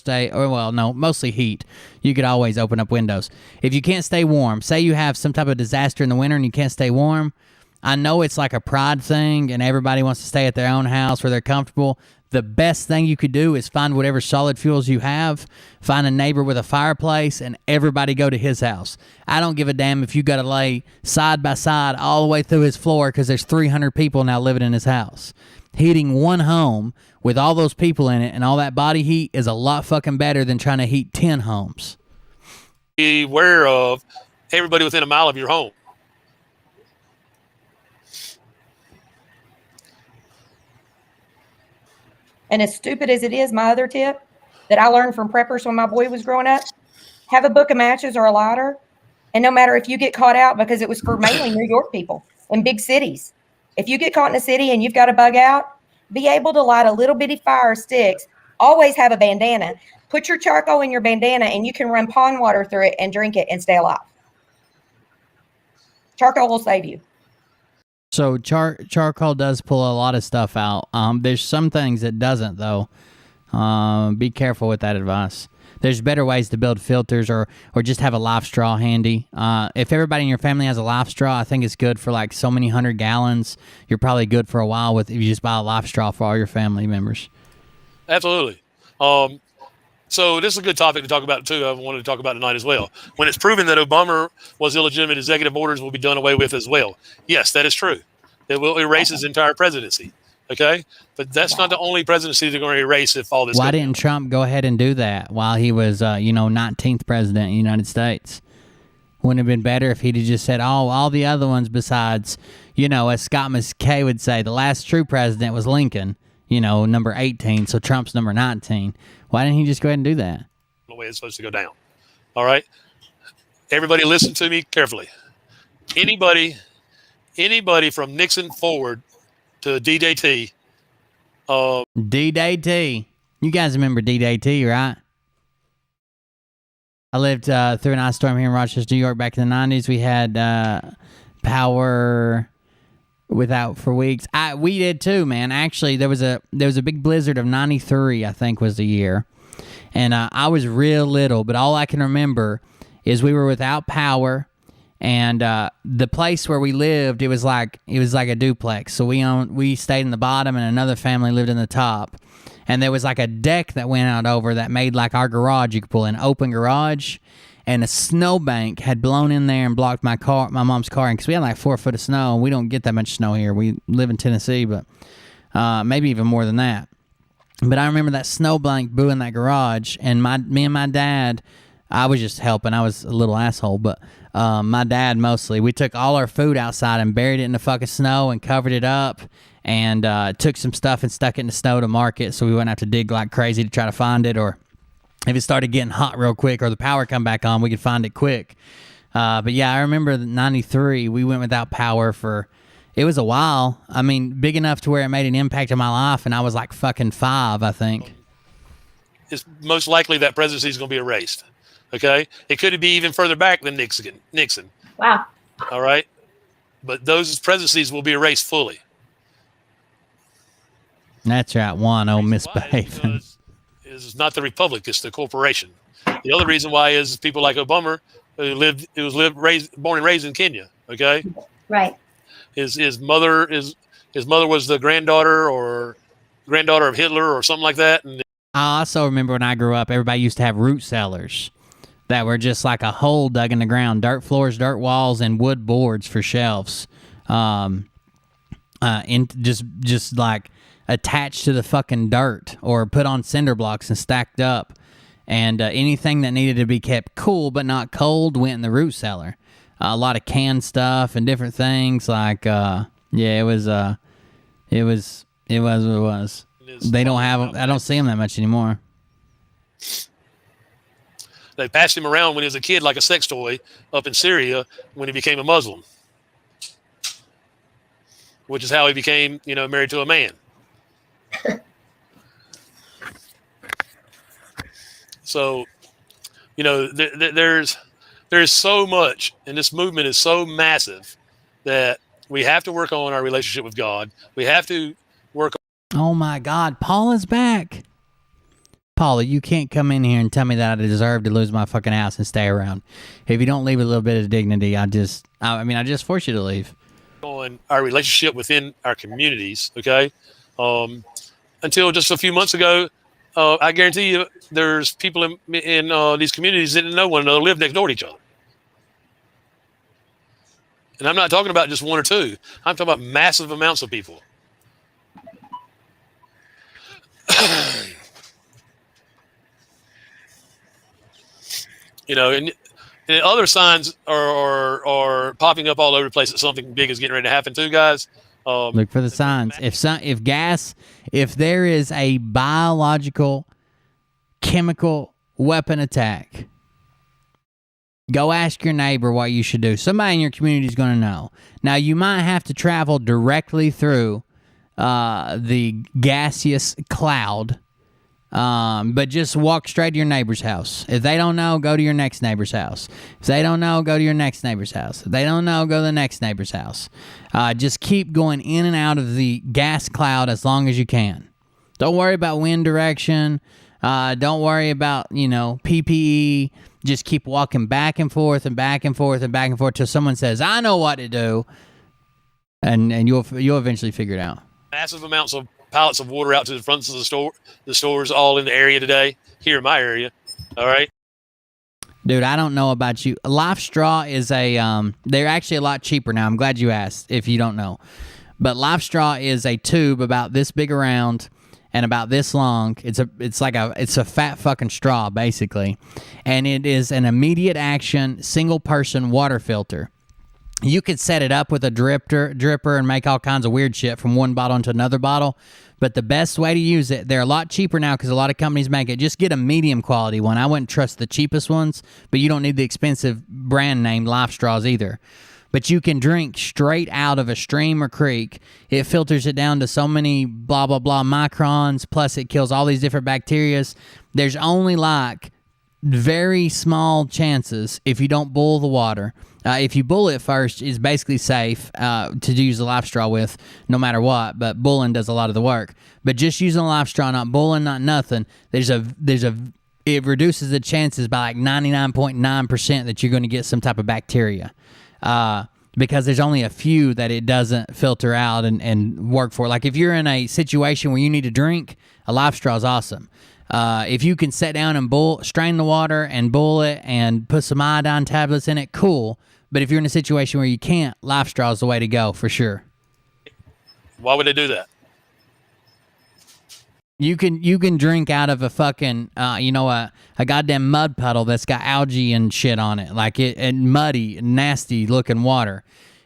mostly heat. You could always open up windows. If you can't stay warm, say you have some type of disaster in the winter and you can't stay warm, I know it's like a pride thing and everybody wants to stay at their own house where they're comfortable. The best thing you could do is find whatever solid fuels you have, find a neighbor with a fireplace, and everybody go to his house. I don't give a damn if you got to lay side by side all the way through his floor because there's 300 people now living in his house. Heating one home with all those people in it and all that body heat is a lot fucking better than trying to heat 10 homes. Be aware of everybody within a mile of your home. And as stupid as it is, my other tip that I learned from preppers when my boy was growing up, have a book of matches or a lighter. And no matter if you get caught out, because it was for mainly New York people in big cities. If you get caught in a city and you've got to bug out, be able to light a little bitty fire sticks. Always have a bandana. Put your charcoal in your bandana and you can run pond water through it and drink it and stay alive. Charcoal will save you. So charcoal does pull a lot of stuff out. There's some things it doesn't, though. Be careful with that advice. There's better ways to build filters or just have a life straw handy. If everybody in your family has a life straw, I think it's good for like so many 100 gallons. You're probably good for a while if you just buy a life straw for all your family members. Absolutely. So this is a good topic to talk about, too. I wanted to talk about tonight as well. When it's proven that Obama was illegitimate, executive orders will be done away with as well. Yes, that is true. It will erase his entire presidency. Okay? But that's not the only presidency they're going to erase if all this Why didn't Trump go ahead and do that while he was, 19th president of the United States? Wouldn't it have been better if he'd have just said, all the other ones besides, as Scott McKay would say, the last true president was Lincoln, number 18, so Trump's number 19. Why didn't he just go ahead and do that? The way it's supposed to go down. All right? Everybody listen to me carefully. Anybody from Nixon forward to D-Day T. D-Day T. You guys remember D-Day T, right? I lived through an ice storm here in Rochester, New York back in the 90s. We had power without for weeks. We did too, man. Actually, there was a big blizzard of 93, I think was the year. And I was real little, but all I can remember is we were without power. And the place where we lived, it was like a duplex. So we stayed in the bottom, and another family lived in the top. And there was like a deck that went out over that made like our garage. You could pull an open garage, and a snowbank had blown in there and blocked my mom's car. And because we had like 4 foot of snow, and we don't get that much snow here. We live in Tennessee, but maybe even more than that. But I remember that snowbank blew in that garage, and me and my dad I was just helping. I was a little asshole, but my dad mostly. We took all our food outside and buried it in the fucking snow and covered it up, and took some stuff and stuck it in the snow to market, so we wouldn't have to dig like crazy to try to find it, or if it started getting hot real quick or the power come back on, we could find it quick. But yeah, I remember '93, we went without power for, it was a while. I mean, big enough to where it made an impact on my life, and I was like fucking 5, I think. It's most likely that presidency is going to be erased. Okay? It could be even further back than Nixon. Wow. All right? But those presidencies will be erased fully. That's right, one old misbehaving. Is not the republic, it's the corporation. The other reason why is people like Obama, who born and raised in Kenya. Okay, Right. His mother was the granddaughter of Hitler or something like that. And I also remember when I grew up, everybody used to have root cellars that were just like a hole dug in the ground, dirt floors, dirt walls, and wood boards for shelves, just like attached to the fucking dirt or put on cinder blocks and stacked up. And anything that needed to be kept cool but not cold went in the root cellar. A lot of canned stuff and different things. Like, it was what it was. They don't have. I don't see them that much anymore. they passed him around when he was a kid like a sex toy up in Syria when he became a Muslim, which is how he became, married to a man. So, there's so much, and this movement is so massive that we have to work on our relationship with God. We have to work on. Oh my God, Paula's back. Paula, you can't come in here and tell me that I deserve to lose my fucking house and stay around. If you don't leave with a little bit of dignity, I just force you to leave. On our relationship within our communities, okay? Until just a few months ago, I guarantee you there's people in these communities that didn't know one another, live next door to each other. And I'm not talking about just one or two. I'm talking about massive amounts of people. And other signs are popping up all over the place that something big is getting ready to happen too, guys. Look for the signs. If there is a biological, chemical weapon attack, go ask your neighbor what you should do. Somebody in your community is going to know. Now, you might have to travel directly through the gaseous cloud, but just walk straight to your neighbor's house. If they don't know, go to your next neighbor's house. If they don't know, go to your next neighbor's house. If they don't know, go to the next neighbor's house. Just keep going in and out of the gas cloud as long as you can. Don't worry about wind direction. Don't worry about, PPE. Just keep walking back and forth and back and forth and back and forth till someone says, I know what to do. And you'll eventually figure it out. Massive amounts of pallets of water out to the fronts of the stores all in the area today, here in my area. All right. Dude, I don't know about you. Life Straw is they're actually a lot cheaper now. I'm glad you asked if you don't know. But Life Straw is a tube about this big around and about this long. It's a fat fucking straw, basically. And it is an immediate action, single person water filter. You could set it up with a dripper and make all kinds of weird shit from one bottle into another bottle. But the best way to use it, they're a lot cheaper now because a lot of companies make it. Just get a medium quality one. I wouldn't trust the cheapest ones, but you don't need the expensive brand name Life Straws either. But you can drink straight out of a stream or creek. It filters it down to so many blah, blah, blah microns, plus it kills all these different bacteria. There's only like very small chances if you don't boil the water. If you boil it first, it's basically safe to use the Life Straw with no matter what, but boiling does a lot of the work. But just using a Life Straw, not boiling, not nothing, it reduces the chances by like 99.9% that you're going to get some type of bacteria. Because there's only a few that it doesn't filter out and work for. Like if you're in a situation where you need to drink, a Life Straw is awesome. If you can sit down and strain the water and boil it and put some iodine tablets in it, cool. But if you're in a situation where you can't, Life Straw is the way to go for sure. Why would they do that? You can drink out of a fucking a goddamn mud puddle that's got algae and shit on it, like it and muddy, nasty looking water.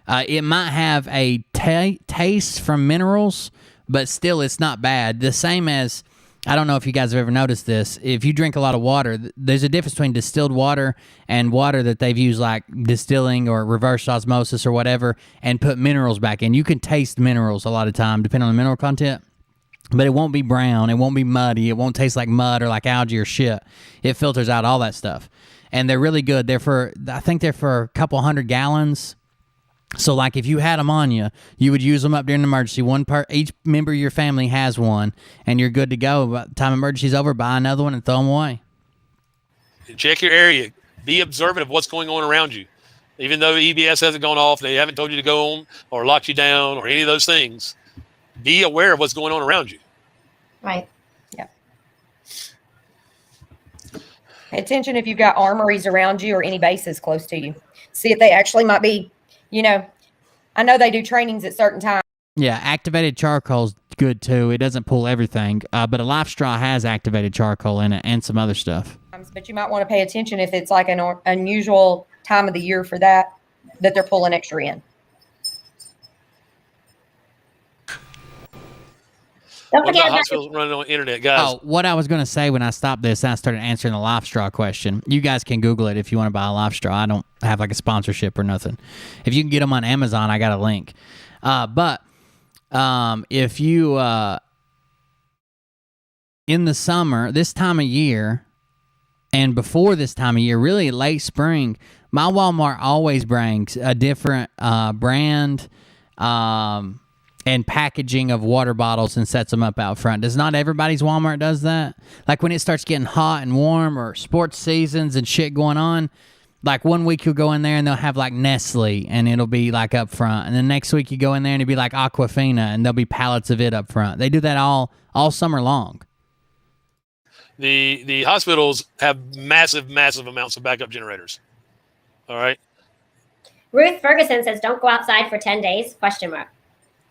It might have a taste from minerals, but still it's not bad. The same as, I don't know if you guys have ever noticed this. If you drink a lot of water, there's a difference between distilled water and water that they've used like distilling or reverse osmosis or whatever and put minerals back in. You can taste minerals a lot of time depending on the mineral content. But it won't be brown. It won't be muddy. It won't taste like mud or like algae or shit. It filters out all that stuff. And they're really good. I think they're for a couple 100 gallons. So, like, if you had them on you, you would use them up during an emergency. Each member of your family has one, and you're good to go. By the time emergency's over, buy another one and throw them away. Check your area. Be observant of what's going on around you. Even though EBS hasn't gone off, they haven't told you to go home or locked you down or any of those things. Be aware of what's going on around you. Right. Yeah. Pay attention if you've got armories around you or any bases close to you. See if they actually might be, I know they do trainings at certain times. Yeah, activated charcoal's good too. It doesn't pull everything, but a Life Straw has activated charcoal in it and some other stuff. But you might want to pay attention if it's like an unusual time of the year for that they're pulling extra in. Don't forget about hospitals running on the internet, guys. Oh, what I was going to say when I stopped this and I started answering the Life Straw question, you guys can Google it if you want to buy a Life Straw. I don't have like a sponsorship or nothing. If you can get them on Amazon, I got a link. But if you, in the summer, this time of year, and before this time of year, really late spring, my Walmart always brings a different brand and packaging of water bottles and sets them up out front. Does not everybody's Walmart does that? Like when it starts getting hot and warm or sports seasons and shit going on, like one week you'll go in there and they'll have like Nestle and it'll be like up front. And then next week you go in there and it'll be like Aquafina and there'll be pallets of it up front. They do that all summer long. The hospitals have massive amounts of backup generators. All right. Ruth Ferguson says, "Don't go outside for 10 days?" ?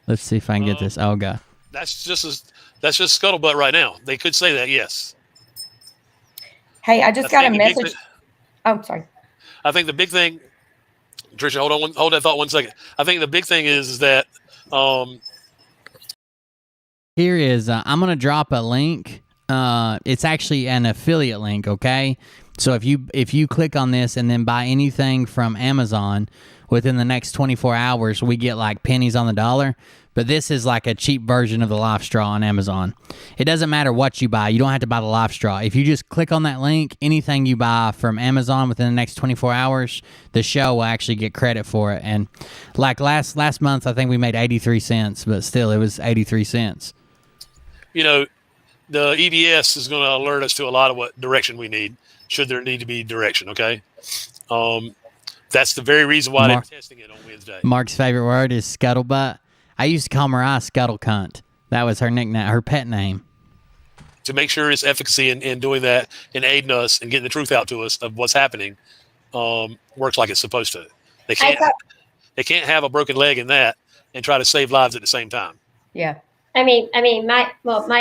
Let's see if I can get this. Oh god. That's just scuttlebutt right now. They could say that, yes. Hey, I just got a message. Oh, sorry. I think the big thing, Tricia, hold that thought 1 second. I think the big thing is that here is I'm gonna drop a link. It's actually an affiliate link, okay? So if you click on this and then buy anything from Amazon within the next 24 hours, we get like pennies on the dollar. But this is like a cheap version of the Life Straw on Amazon. It doesn't matter what you buy. You don't have to buy the Life Straw. If you just click on that link, anything you buy from Amazon within the next 24 hours, the show will actually get credit for it. And like last month, I think we made 83 cents, but still it was 83 cents. The EBS is going to alert us to a lot of what direction we need, should there need to be direction, okay? That's the very reason why they're testing it on Wednesday. Mark's favorite word is scuttlebutt. I used to call Mariah Scuttle Cunt. That was her nickname, her pet name. To make sure its efficacy in doing that and aiding us and getting the truth out to us of what's happening works like it's supposed to. They can't have a broken leg in that and try to save lives at the same time. Yeah. I mean, my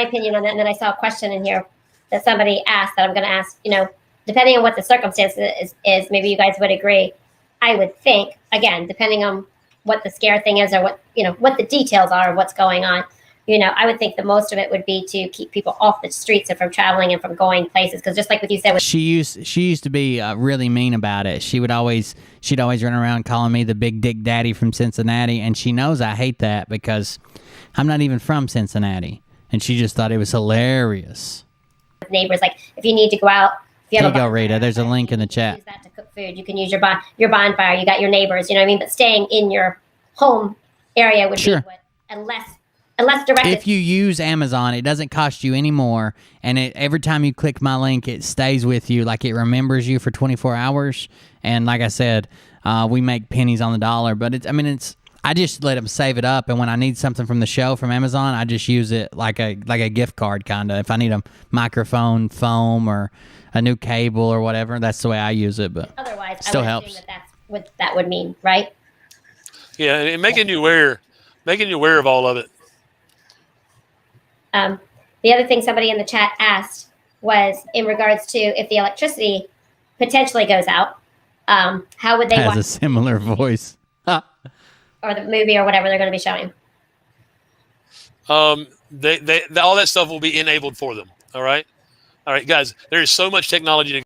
opinion on that, and then I saw a question in here that somebody asked that I'm going to ask, depending on what the circumstances is, maybe you guys would agree. I would think, again, depending on what the scare thing is or what the details are of what's going on, I would think the most of it would be to keep people off the streets and from traveling and from going places. Because just like what you said, she used to be really mean about it. She'd always run around calling me the big dick daddy from Cincinnati, and she knows I hate that because I'm not even from Cincinnati, and she just thought it was hilarious. Neighbors, like if you need to go out, if you Here have you go, Rita. There's a link in the chat. Use that to cook food. You can use your bonfire. You got your neighbors. You know what I mean? But staying in your home area would be what, unless directed. If you use Amazon, it doesn't cost you any more, and every time you click my link, it stays with you, like it remembers you for 24 hours. And like I said, we make pennies on the dollar, but I just let them save it up, and when I need something from the show from Amazon, I just use it like a gift card kind of. If I need a microphone foam or a new cable or whatever, that's the way I use it. But otherwise, still I would helps. that's what that would mean, right? Yeah, and making you aware of all of it. The other thing somebody in the chat asked was in regards to if the electricity potentially goes out, how would they Has watch a similar voice. or the movie or whatever they're going to be showing? They all that stuff will be enabled for them. All right, guys. There is so much technology to.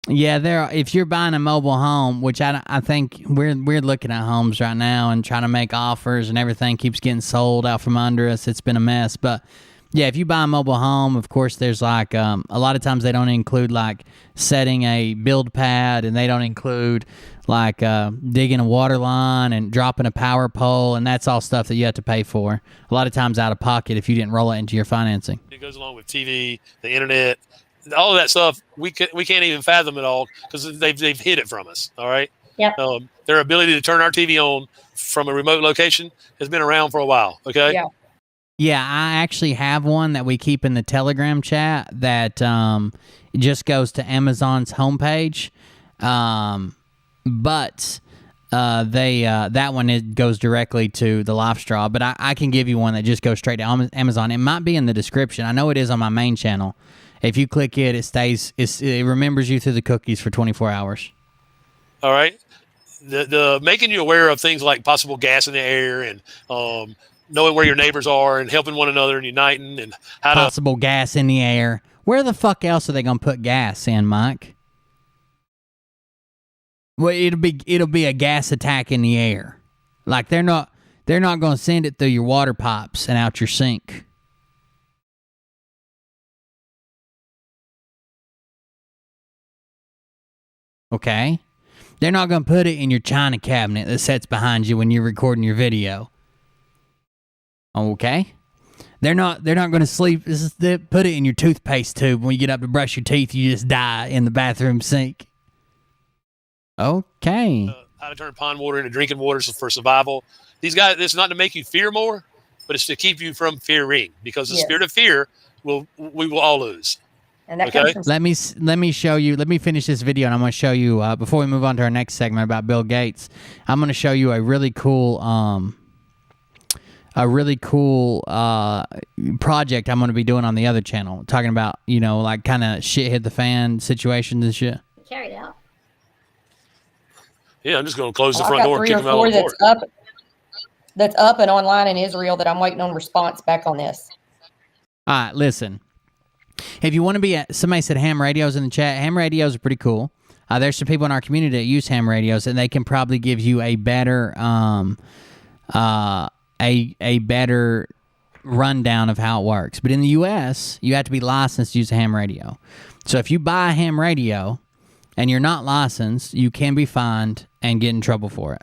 Yeah, if you're buying a mobile home, which I think we're looking at homes right now and trying to make offers, and everything keeps getting sold out from under us. It's been a mess, but yeah, if you buy a mobile home, of course, there's like a lot of times they don't include like setting a build pad, and they don't include like digging a water line and dropping a power pole, and that's all stuff that you have to pay for. A lot of times out of pocket if you didn't roll it into your financing. It goes along with TV, the internet, all of that stuff. We can't even fathom it all because they've hid it from us. All right. Yep. Their ability to turn our TV on from a remote location has been around for a while. Okay. Yeah. Yeah, I actually have one that we keep in the Telegram chat that just goes to Amazon's homepage. But that one, it goes directly to the LifeStraw. But I can give you one that just goes straight to Amazon. It might be in the description. I know it is on my main channel. If you click it, it remembers you through the cookies for 24 hours. All right. The making you aware of things like possible gas in the air and knowing where your neighbors are and helping one another and uniting and how possible gas in the air. Where the fuck else are they gonna put gas in, Mike? Well, it'll be a gas attack in the air. Like they're not gonna send it through your water pipes and out your sink. Okay? They're not gonna put it in your china cabinet that sits behind you when you're recording your video. Okay? They're not going to sleep. They put it in your toothpaste tube. When you get up to brush your teeth, you just die in the bathroom sink. Okay. how to turn pond water into drinking water for survival. These guys, it's not to make you fear more, but it's to keep you from fearing, because the spirit of fear we will all lose. And that comes from Let me show you. Let me finish this video, and I'm going to show you before we move on to our next segment about Bill Gates. I'm going to show you a really cool project I'm going to be doing on the other channel, talking about, you know, like kind of shit hit the fan situations and shit. Carry it out. Yeah, I'm just going to close the I've front got door and 3 kick or them out 4 of the door. that's up and online in Israel that I'm waiting on response back on this. All right, listen. If you want to be somebody said ham radios in the chat. Ham radios are pretty cool. There's some people in our community that use ham radios, and they can probably give you a better a better rundown of how it works. But in the U.S., you have to be licensed to use a ham radio. So if you buy a ham radio and you're not licensed, you can be fined and get in trouble for it,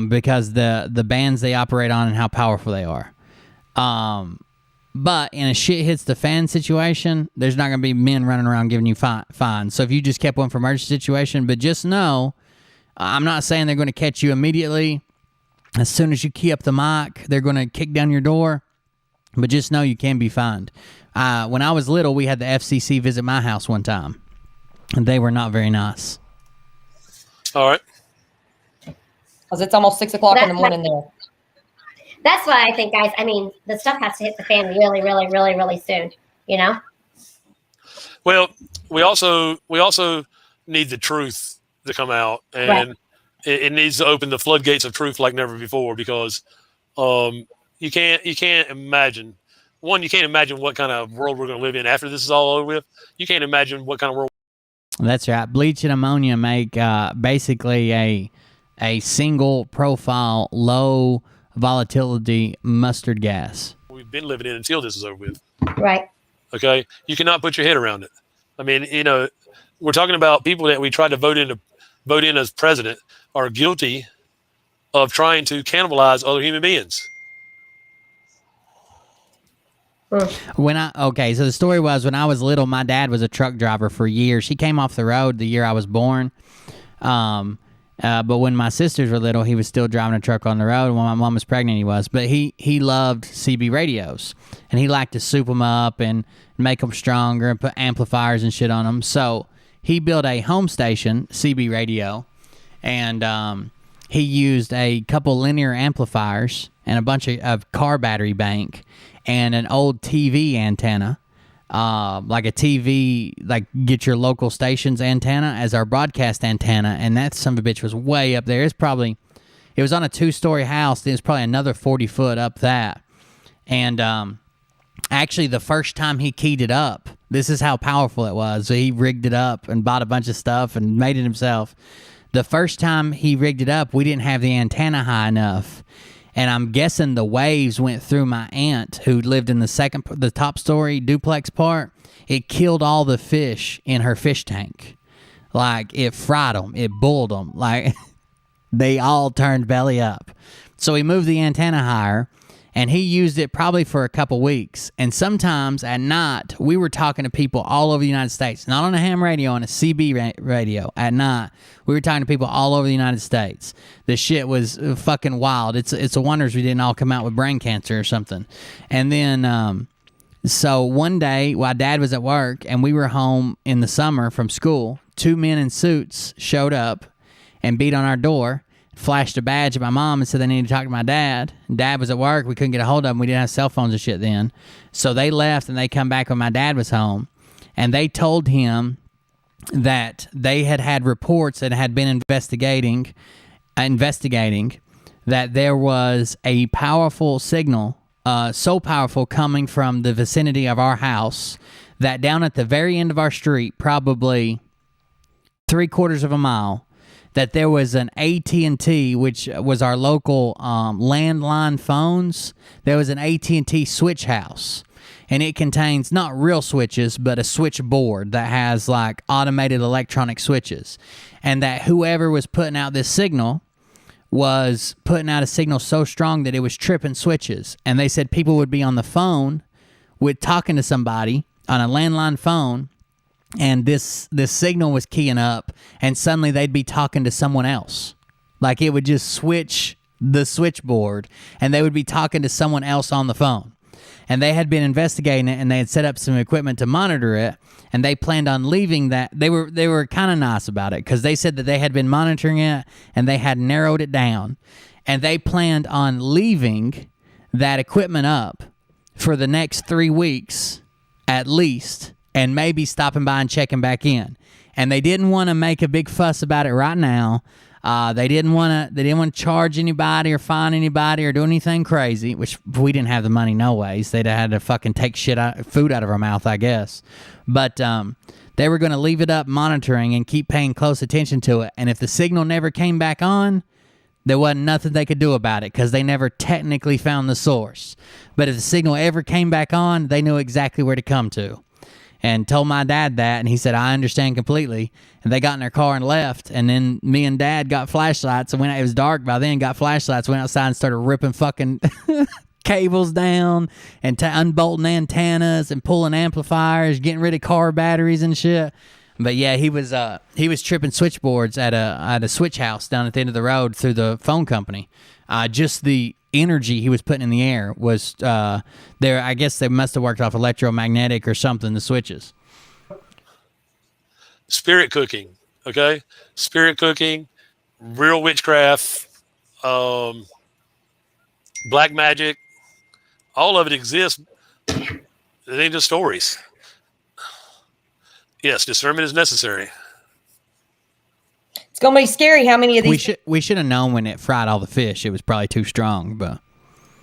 because the bands they operate on and how powerful they are. But in a shit hits the fan situation, there's not going to be men running around giving you fines. So if you just kept one for emergency situation, but just know, I'm not saying they're going to catch you immediately. As soon as you key up the mic, they're going to kick down your door. But just know you can be fined. When I was little, we had the FCC visit my house one time, and they were not very nice. All right. Because it's almost 6 o'clock in the morning there. That's why I think, guys, I mean, the stuff has to hit the fan really, really, really, really soon, you know? Well, we also need the truth to come out, and Right. it needs to open the floodgates of truth like never before, because you can't imagine. One, you can't imagine what kind of world we're going to live in after this is all over with. You can't imagine what kind of world. That's right. Bleach and ammonia make basically a single profile, low volatility mustard gas. We've been living in until this is over with. Right. Okay, you cannot put your head around it. I mean, you know, we're talking about people that we tried to vote in as president are guilty of trying to cannibalize other human beings. So the story was, when I was little, my dad was a truck driver for years. He came off the road the year I was born. But when my sisters were little, he was still driving a truck on the road. And when my mom was pregnant, he was. But he loved CB radios, and he liked to soup them up and make them stronger and put amplifiers and shit on them. So he built a home station CB radio, and he used a couple linear amplifiers and a bunch of car battery bank, and an old TV antenna, like a TV, like get your local station's antenna as our broadcast antenna, and that son of a bitch was way up there. It was on a 2-story house. Then it's probably another 40 foot up that, and actually the first time he keyed it up, this is how powerful it was. So he rigged it up and bought a bunch of stuff and made it himself. The first time he rigged it up, we didn't have the antenna high enough. And I'm guessing the waves went through my aunt who lived in the top story duplex part. It killed all the fish in her fish tank. Like, it fried them. It boiled them. Like, they all turned belly up. So he moved the antenna higher, and he used it probably for a couple weeks. And sometimes at night, we were talking to people all over the United States, not on a ham radio, on a CB radio. At night, we were talking to people all over the United States. The shit was fucking wild. It's a wonder we didn't all come out with brain cancer or something. And then, so one day, while Dad was at work and we were home in the summer from school, 2 men in suits showed up and beat on our door, flashed a badge at my mom and said they needed to talk to my dad. Dad was at work. We couldn't get a hold of him. We didn't have cell phones and shit then. So they left and they come back when my dad was home. And they told him that they had reports that had been investigating that there was a powerful signal, so powerful coming from the vicinity of our house, that down at the very end of our street, probably 3/4 of a mile, that there was an AT&T, which was our local landline phones. There was an AT&T switch house, and it contains not real switches, but a switchboard that has like automated electronic switches, and that whoever was putting out this signal was putting out a signal so strong that it was tripping switches. And they said people would be on the phone with talking to somebody on a landline phone, and this signal was keying up, and suddenly they'd be talking to someone else. Like, it would just switch the switchboard, and they would be talking to someone else on the phone. And they had been investigating it, and they had set up some equipment to monitor it, and they planned on leaving that. They were kind of nice about it, because they said that they had been monitoring it, and they had narrowed it down. And they planned on leaving that equipment up for the next 3 weeks, at least, and maybe stopping by and checking back in. And they didn't want to make a big fuss about it right now. They didn't want to charge anybody or fine anybody or do anything crazy, which we didn't have the money no ways. They'd have had to fucking take food out of our mouth, I guess. But they were going to leave it up monitoring and keep paying close attention to it. And if the signal never came back on, there wasn't nothing they could do about it, because they never technically found the source. But if the signal ever came back on, they knew exactly where to come to. And told my dad that, and he said, I understand completely. And they got in their car and left, and then me and Dad got flashlights, and it was dark by then, got flashlights, went outside and started ripping fucking cables down and unbolting antennas and pulling amplifiers, getting rid of car batteries and shit. But yeah, he was tripping switchboards at a switch house down at the end of the road through the phone company. Just the energy he was putting in the air was there. I guess they must have worked off electromagnetic or something, the switches. Spirit cooking, okay? Spirit cooking, real witchcraft, black magic, all of it exists. It ain't just stories. Yes, discernment is necessary. It's gonna be scary how many of these We should have known when it fried all the fish. It was probably too strong, but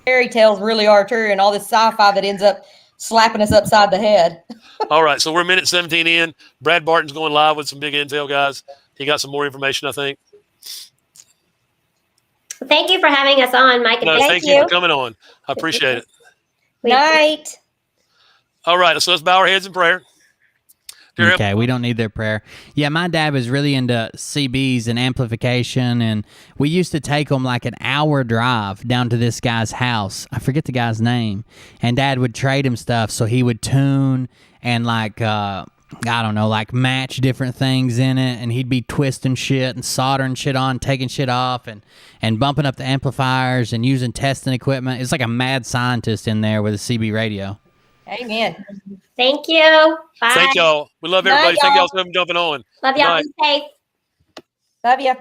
fairy tales really are true, and all this sci-fi that ends up slapping us upside the head. All right, so we're minute 17 in. Brad Barton's going live with some big intel, guys. He got some more information, I think. Thank you for having us on, Mike. No, thank you for coming on. I appreciate it. Night. All right, so let's bow our heads in prayer. Okay, we don't need their prayer. Yeah, my dad was really into CBs and amplification, and we used to take him like an hour drive down to this guy's house. I forget the guy's name. And Dad would trade him stuff, so he would tune and like, I don't know, like match different things in it, and he'd be twisting shit and soldering shit on, taking shit off, and bumping up the amplifiers and using testing equipment. It's like a mad scientist in there with a CB radio. Amen. Thank you. Bye. Thank y'all. We love everybody. Thank y'all for jumping on. Love y'all. Be safe. Love you.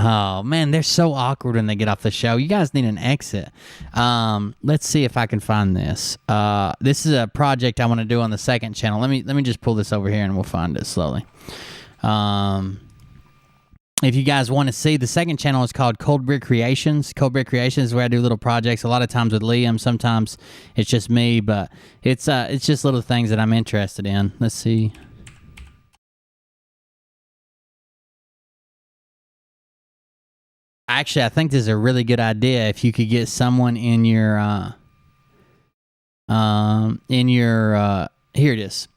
Oh man, they're so awkward when they get off the show. You guys need an exit. Let's see if I can find this. This is a project I want to do on the second channel. Let me just pull this over here and we'll find it slowly. If you guys want to see, the second channel is called Cold Brick Creations. Cold Brick Creations is where I do little projects. A lot of times with Liam, sometimes it's just me, but it's just little things that I'm interested in. Let's see. Actually, I think this is a really good idea if you could get someone in your here it is.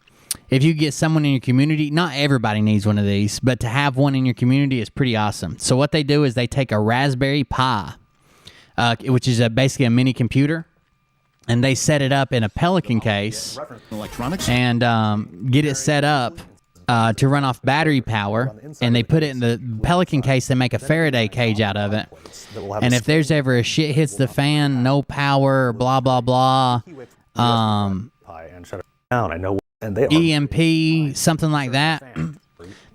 If you get someone in your community, not everybody needs one of these, but to have one in your community is pretty awesome. So what they do is they take a Raspberry Pi, which is basically a mini computer, and they set it up in a Pelican case and get it set up to run off battery power, and they put it in the Pelican case. They make a Faraday cage out of it, and if there's ever a shit hits the fan, no power, blah blah blah, EMP, something like that,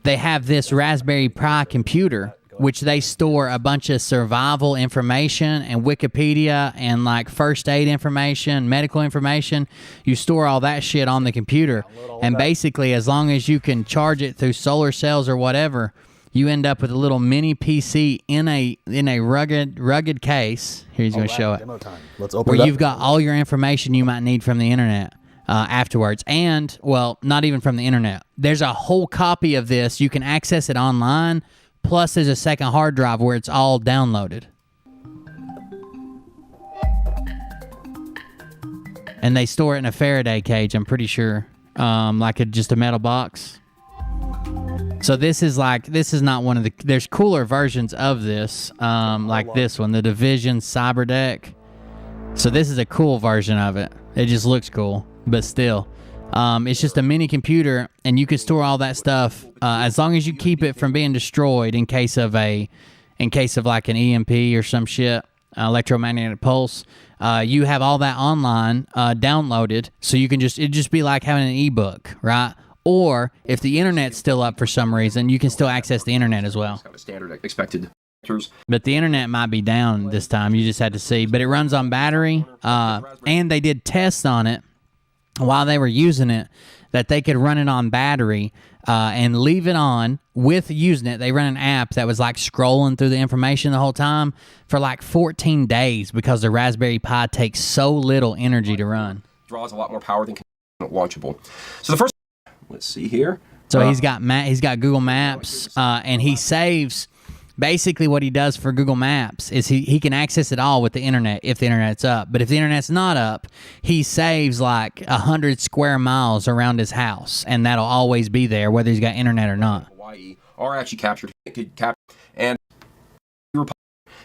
they have this Raspberry Pi computer, which they store a bunch of survival information and Wikipedia and like first aid information, medical information. You store all that shit on the computer, and basically as long as you can charge it through solar cells or whatever, you end up with a little mini PC in a rugged case. Here he's going to show it. Where you've got all your information you might need from the internet afterwards. And, well, not even from the internet. There's a whole copy of this. You can access it online. Plus, there's a second hard drive where it's all downloaded. And they store it in a Faraday cage, I'm pretty sure. Like just a metal box. So this is not one of the, there's cooler versions of this, like this one, the Division Cyberdeck. So this is a cool version of it. It just looks cool, but still. It's just a mini computer, and you can store all that stuff as long as you keep it from being destroyed in case of like an EMP or some shit, electromagnetic pulse. You have all that online downloaded, so you can it'd just be like having an ebook, right? Or if the internet's still up for some reason, you can still access the internet as well. Standard expected. But the internet might be down this time. You just had to see. But it runs on battery, and they did tests on it while they were using it, that they could run it on battery and leave it on with using it. They ran an app that was like scrolling through the information the whole time for like 14 days because the Raspberry Pi takes so little energy to run. Draws a lot more power than launchable. So the first, let's see here. So he's got Google Maps, and he saves. Basically, what he does for Google Maps is he can access it all with the internet if the internet's up. But if the internet's not up, he saves like 100 square miles around his house, and that'll always be there whether he's got internet or not. Hawaii are actually captured, and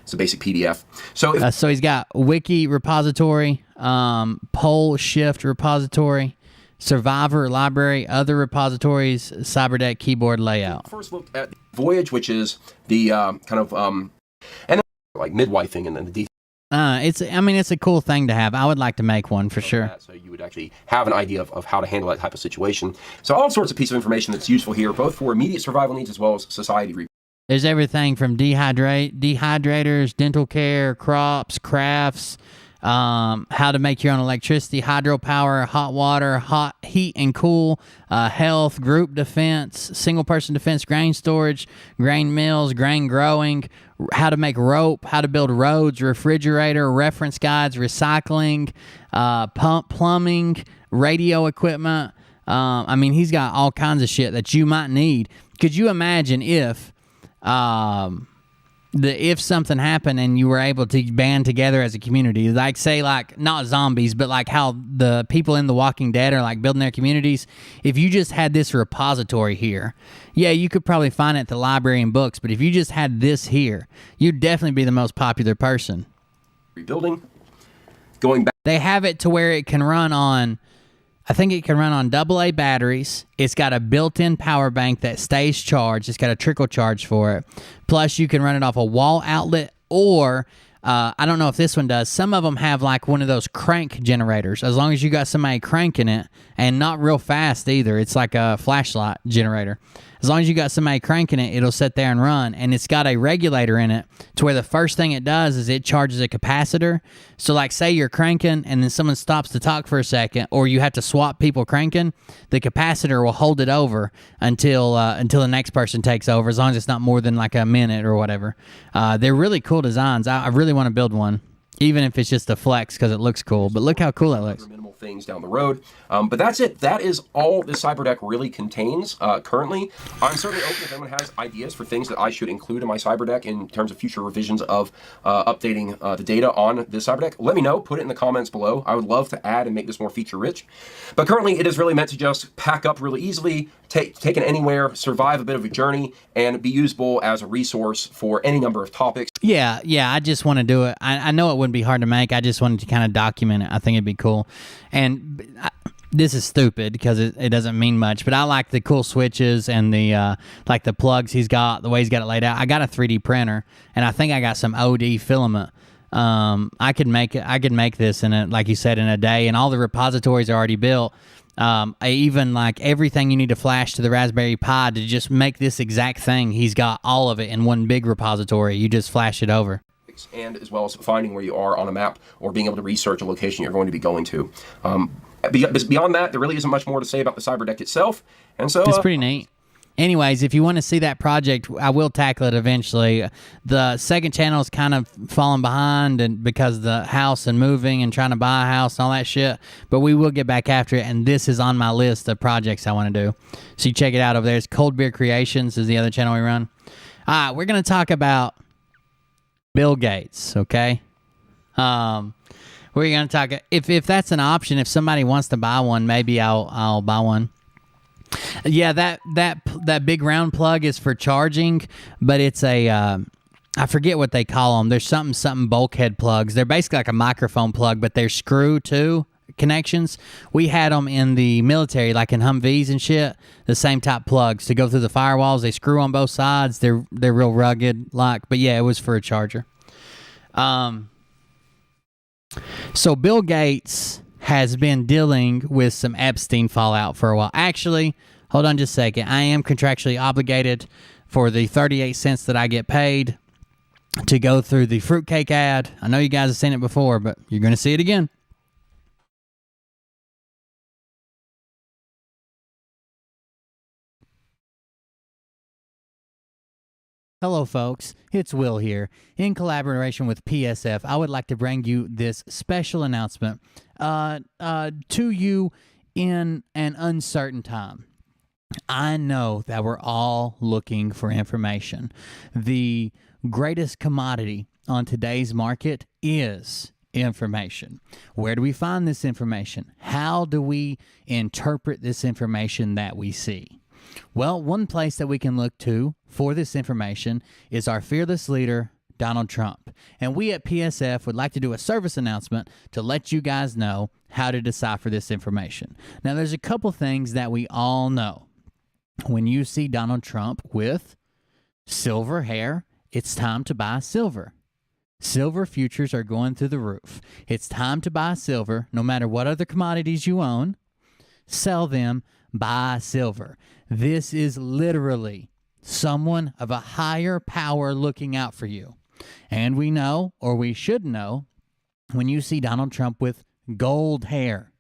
it's a basic PDF. So so he's got Wiki repository, Poll Shift repository, Survivor library, other repositories, Cyberdeck keyboard layout. First look at Voyage, which is the kind of and then like midwifing and then the it's a cool thing to have. I would like to make one for sure. So you would actually have an idea of how to handle that type of situation. So all sorts of pieces of information that's useful here, both for immediate survival needs as well as society. There's everything from dehydrators, dental care, crops, crafts, how to make your own electricity, hydropower, hot water, hot heat and cool, health, group defense, single person defense, grain storage, grain mills, grain growing, how to make rope, how to build roads, refrigerator, reference guides, recycling, plumbing, radio equipment. I mean, he's got all kinds of shit that you might need. Could you imagine if something happened and you were able to band together as a community, like say like not zombies, but like how the people in The Walking Dead are like building their communities. If you just had this repository here, yeah, you could probably find it at the library and books, but if you just had this here, you'd definitely be the most popular person. Rebuilding, going back. They have it to where it can run on, I think it can run on AA batteries. It's got a built-in power bank that stays charged. It's got a trickle charge for it. Plus, you can run it off a wall outlet, or I don't know if this one does. Some of them have like one of those crank generators. As long as you got somebody cranking it, and not real fast either. It's like a flashlight generator. As long as you got somebody cranking it, it'll sit there and run. And it's got a regulator in it to where the first thing it does is it charges a capacitor. So like say you're cranking and then someone stops to talk for a second, or you have to swap people cranking, the capacitor will hold it over until the next person takes over, as long as it's not more than like a minute or whatever. They're really cool designs. I really want to build one, even if it's just a flex because it looks cool. But look how cool that looks. Minimal things down the road. But that's it. That is all this cyber deck really contains currently. I'm certainly open if anyone has ideas for things that I should include in my cyber deck in terms of future revisions of updating the data on this cyber deck. Let me know. Put it in the comments below. I would love to add and make this more feature rich. But currently it is really meant to just pack up really easily, taken anywhere, survive a bit of a journey, and be usable as a resource for any number of topics. Yeah, I just want to do it. I know it wouldn't be hard to make. I just wanted to kind of document it. I think it'd be cool. And this is stupid because it doesn't mean much, but I like the cool switches and the like the plugs he's got, the way he's got it laid out. I got a 3D printer, and I think I got some OD filament. I could make this in a, like you said, in a day, and all the repositories are already built. I even like everything you need to flash to the Raspberry Pi to just make this exact thing. He's got all of it in one big repository. You just flash it over. And as well as finding where you are on a map or being able to research a location you're going to be going to. Beyond that, there really isn't much more to say about the cyber deck itself. And so it's pretty neat. Anyways, if you want to see that project, I will tackle it eventually. The second channel is kind of falling behind and because of the house and moving and trying to buy a house and all that shit. But we will get back after it, and this is on my list of projects I want to do. So you check it out over there. It's Cold Beer Creations is the other channel we run. All right, we're going to talk about Bill Gates, okay? We're going to talk, if that's an option, if somebody wants to buy one, maybe I'll buy one. Yeah, that big round plug is for charging, but it's a I forget what they call them. There's something bulkhead plugs. They're basically like a microphone plug, but they're screw too connections. We had them in the military, like in Humvees and shit. The same type plugs to go through the firewalls. They screw on both sides. They're real rugged, like. But yeah, it was for a charger. So Bill Gates has been dealing with some Epstein fallout for a while. Actually, hold on just a second. I am contractually obligated for the 38 cents that I get paid to go through the fruitcake ad. I know you guys have seen it before, but you're going to see it again. Hello folks, it's Will here. In collaboration with PSF, I would like to bring you this special announcement to you in an uncertain time. I know that we're all looking for information. The greatest commodity on today's market is information. Where do we find this information? How do we interpret this information that we see? Well, one place that we can look to for this information is our fearless leader, Donald Trump. And we at PSF would like to do a service announcement to let you guys know how to decipher this information. Now, there's a couple things that we all know. When you see Donald Trump with silver hair, it's time to buy silver. Silver futures are going through the roof. It's time to buy silver, no matter what other commodities you own. Sell them, buy silver. This is literally someone of a higher power looking out for you. And we know, or we should know, when you see Donald Trump with gold hair,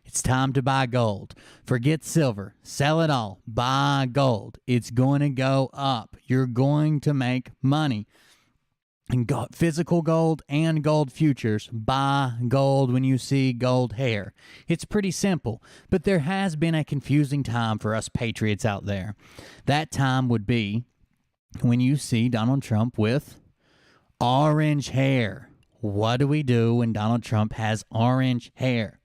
it's time to buy gold. Forget silver. Sell it all. Buy gold. It's going to go up. You're going to make money. And physical gold and gold futures. Buy gold when you see gold hair. It's pretty simple, but there has been a confusing time for us patriots out there. That time would be when you see Donald Trump with orange hair. What do we do when Donald Trump has orange hair?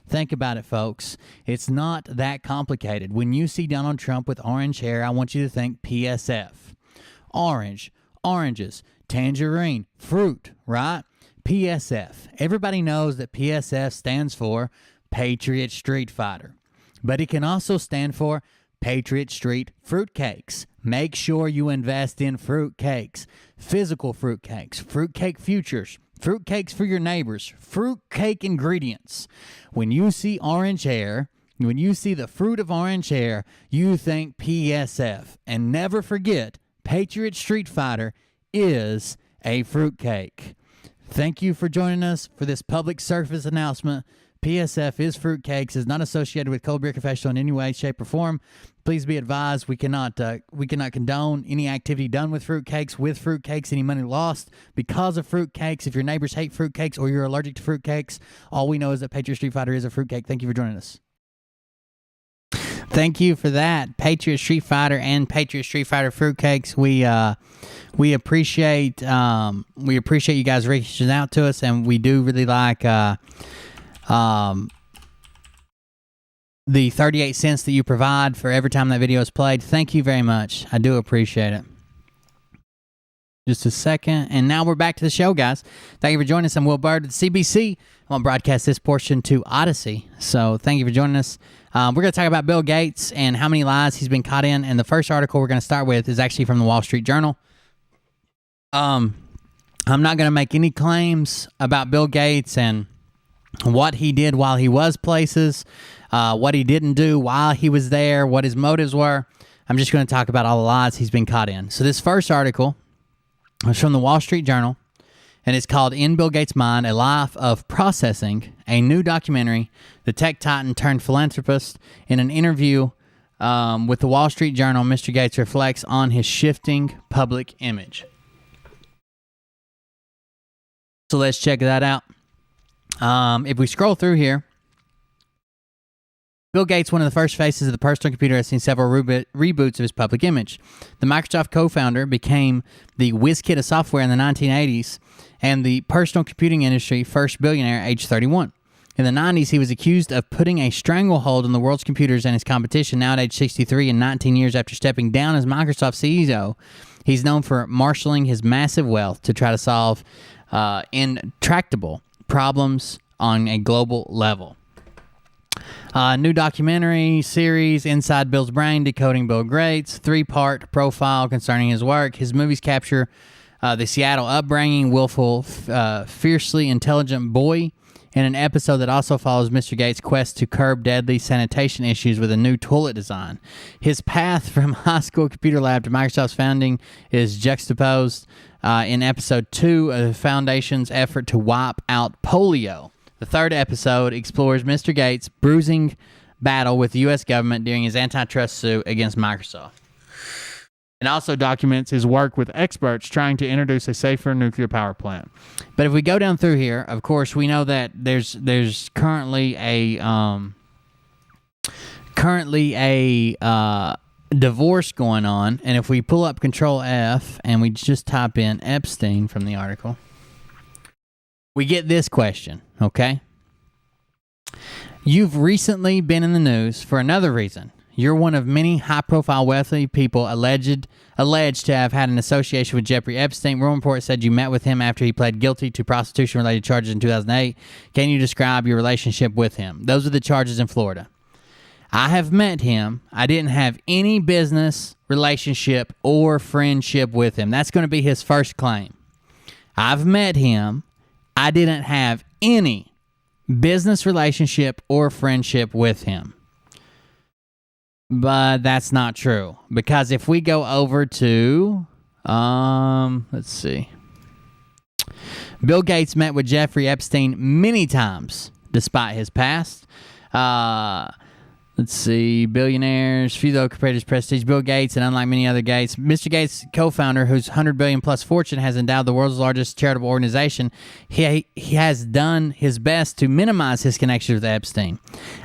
Think about it, folks. It's not that complicated. When you see Donald Trump with orange hair, I want you to think PSF. Orange, oranges, tangerine, fruit, right? PSF. Everybody knows that PSF stands for Patriot Street Fighter. But it can also stand for Patriot Street Fruitcakes. Make sure you invest in fruitcakes. Physical fruitcakes, fruitcake futures, fruitcakes for your neighbors, fruitcake ingredients. When you see orange hair, when you see the fruit of orange hair, you think PSF. And never forget, Patriot Street Fighter is a fruitcake. Thank you for joining us for this public service announcement. PSF is fruitcakes, is not associated with Cold Beer Confessional in any way, shape, or form. Please be advised, we cannot condone any activity done with fruitcakes, any money lost because of fruitcakes. If your neighbors hate fruitcakes or you're allergic to fruitcakes, all we know is that Patriot Street Fighter is a fruitcake. Thank you for joining us. Thank you for that, Patriot Street Fighter and Patriot Street Fighter fruitcakes. We appreciate you guys reaching out to us, and we do really like the 38 cents that you provide for every time that video is played. Thank you very much. I do appreciate it. Just a second. And now we're back to the show, guys. Thank you for joining us. I'm Will Bird at CBC. I'm going to broadcast this portion to Odyssey. So thank you for joining us. We're going to talk about Bill Gates and how many lies he's been caught in. And the first article we're going to start with is actually from the Wall Street Journal. I'm not going to make any claims about Bill Gates and what he did while he was places, what he didn't do while he was there, what his motives were. I'm just going to talk about all the lies he's been caught in. So this first article is from the Wall Street Journal, and it's called In Bill Gates' Mind, A Life of Processing, a new documentary. The tech titan turned philanthropist. In an interview with the Wall Street Journal, Mr. Gates reflects on his shifting public image. So let's check that out. If we scroll through here, Bill Gates, one of the first faces of the personal computer, has seen several reboots of his public image. The Microsoft co-founder became the whiz kid of software in the 1980s and the personal computing industry first billionaire at age 31. In the 90s, he was accused of putting a stranglehold on the world's computers and his competition. Now at age 63 and 19 years after stepping down as Microsoft CEO, he's known for marshaling his massive wealth to try to solve intractable problems on a global level. New documentary series, Inside Bill's Brain, Decoding Bill Gates, 3-part profile concerning his work. His movies capture the Seattle upbringing, willful, fiercely intelligent boy, in an episode that also follows Mr. Gates' quest to curb deadly sanitation issues with a new toilet design. His path from high school computer lab to Microsoft's founding is juxtaposed in episode 2 of the Foundation's effort to wipe out polio. The third episode explores Mr. Gates' bruising battle with the U.S. government during his antitrust suit against Microsoft. It also documents his work with experts trying to introduce a safer nuclear power plant. But if we go down through here, of course, we know that there's currently a divorce going on. And if we pull up Control F and we just type in Epstein from the article, we get this question, okay? You've recently been in the news for another reason. You're one of many high-profile wealthy people alleged to have had an association with Jeffrey Epstein. One report said you met with him after he pled guilty to prostitution-related charges in 2008. Can you describe your relationship with him? Those are the charges in Florida. I have met him. I didn't have any business relationship or friendship with him. That's going to be his first claim. I've met him. I didn't have any business relationship or friendship with him. But that's not true. Because if we go over to, let's see. Bill Gates met with Jeffrey Epstein many times, despite his past. Let's see, billionaires, few though compared to his prestige. Bill Gates, and unlike many other Gates, Mr. Gates, co-founder, whose $100 billion plus fortune has endowed the world's largest charitable organization, he has done his best to minimize his connection with Epstein.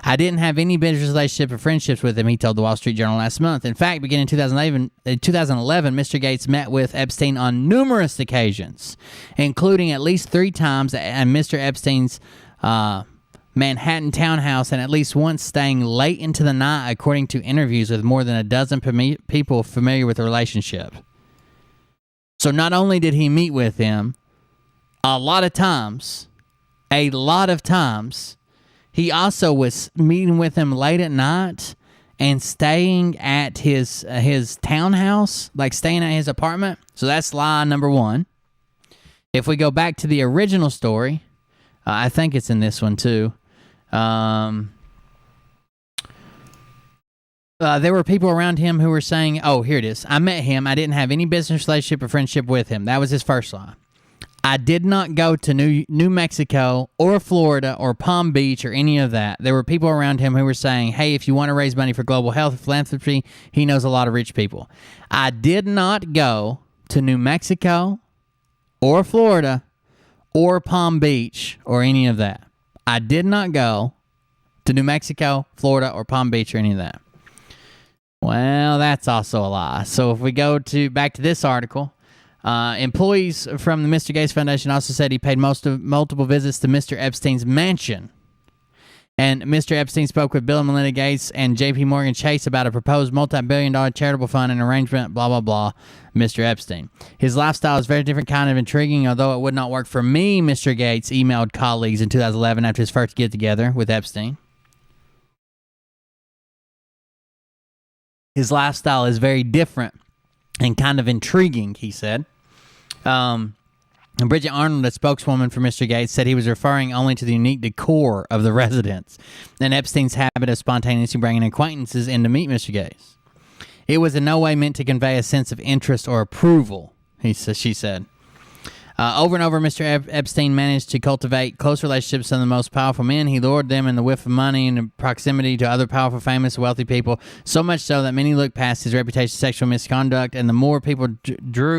I didn't have any business relationship or friendships with him, he told the Wall Street Journal last month. In fact, beginning in 2011, Mr. Gates met with Epstein on numerous occasions, including at least 3 times at Mr. Epstein's Manhattan townhouse, and at least once staying late into the night, according to interviews with more than a dozen people familiar with the relationship. So not only did he meet with him a lot of times, he also was meeting with him late at night and staying at his townhouse, like staying at his apartment. So that's lie number 1. If we go back to the original story, I think it's in this one too. there were people around him who were saying, oh, here it is. I met him. I didn't have any business relationship or friendship with him. That was his first lie. I did not go to New Mexico or Florida or Palm Beach or any of that. There were people around him who were saying, hey, if you want to raise money for global health philanthropy, he knows a lot of rich people. I did not go to New Mexico or Florida or Palm Beach or any of that. I did not go to New Mexico, Florida, or Palm Beach or any of that. Well, that's also a lie. So if we go back to this article, employees from the Mr. Gates Foundation also said he paid multiple visits to Mr. Epstein's mansion. And Mr. Epstein spoke with Bill and Melinda Gates and J.P. Morgan Chase about a proposed multi-billion-dollar charitable fund and arrangement, blah, blah, blah, Mr. Epstein. His lifestyle is very different, kind of intriguing, although it would not work for me, Mr. Gates emailed colleagues in 2011 after his first get-together with Epstein. His lifestyle is very different and kind of intriguing, he said. Bridget Arnold, a spokeswoman for Mr. Gates, said he was referring only to the unique decor of the residence and Epstein's habit of spontaneously bringing acquaintances in to meet Mr. Gates. It was in no way meant to convey a sense of interest or approval, she said. Over and over, Mr. Epstein managed to cultivate close relationships with some of the most powerful men. He lured them in the whiff of money and in proximity to other powerful, famous, wealthy people, so much so that many looked past his reputation of sexual misconduct, and the more people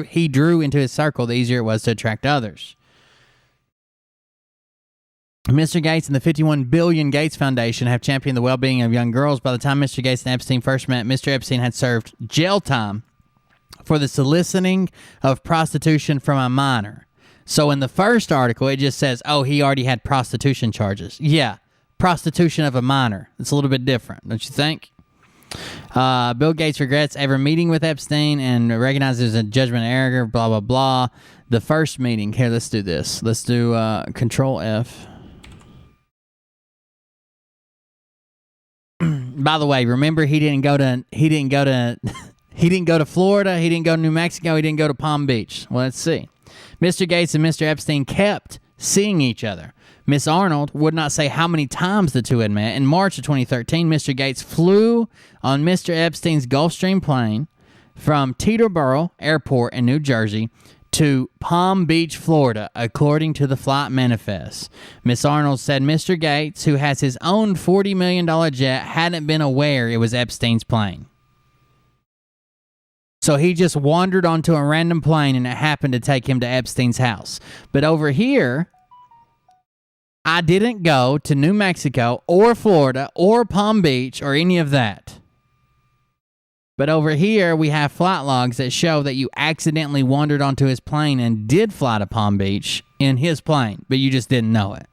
he drew into his circle, the easier it was to attract others. Mr. Gates and the 51 billion Gates Foundation have championed the well-being of young girls. By the time Mr. Gates and Epstein first met, Mr. Epstein had served jail time for the soliciting of prostitution from a minor. So in the first article, it just says, oh, he already had prostitution charges. Yeah, prostitution of a minor. It's a little bit different, don't you think? Bill Gates regrets ever meeting with Epstein and recognizes a judgment error, blah, blah, blah. The first meeting. Here, let's do this. Let's do Control F. By the way, remember he didn't go to Florida, he didn't go to New Mexico, he didn't go to Palm Beach. Well, let's see. Mr. Gates and Mr. Epstein kept seeing each other. Miss Arnold would not say how many times the two had met. In March of 2013, Mr. Gates flew on Mr. Epstein's Gulfstream plane from Teterboro Airport in New Jersey to Palm Beach, Florida, according to the flight manifest. Miss Arnold said Mr. Gates, who has his own $40 million jet, hadn't been aware it was Epstein's plane. So he just wandered onto a random plane and it happened to take him to Epstein's house. But over here, I didn't go to New Mexico or Florida or Palm Beach or any of that. But over here, we have flight logs that show that you accidentally wandered onto his plane and did fly to Palm Beach in his plane, but you just didn't know it.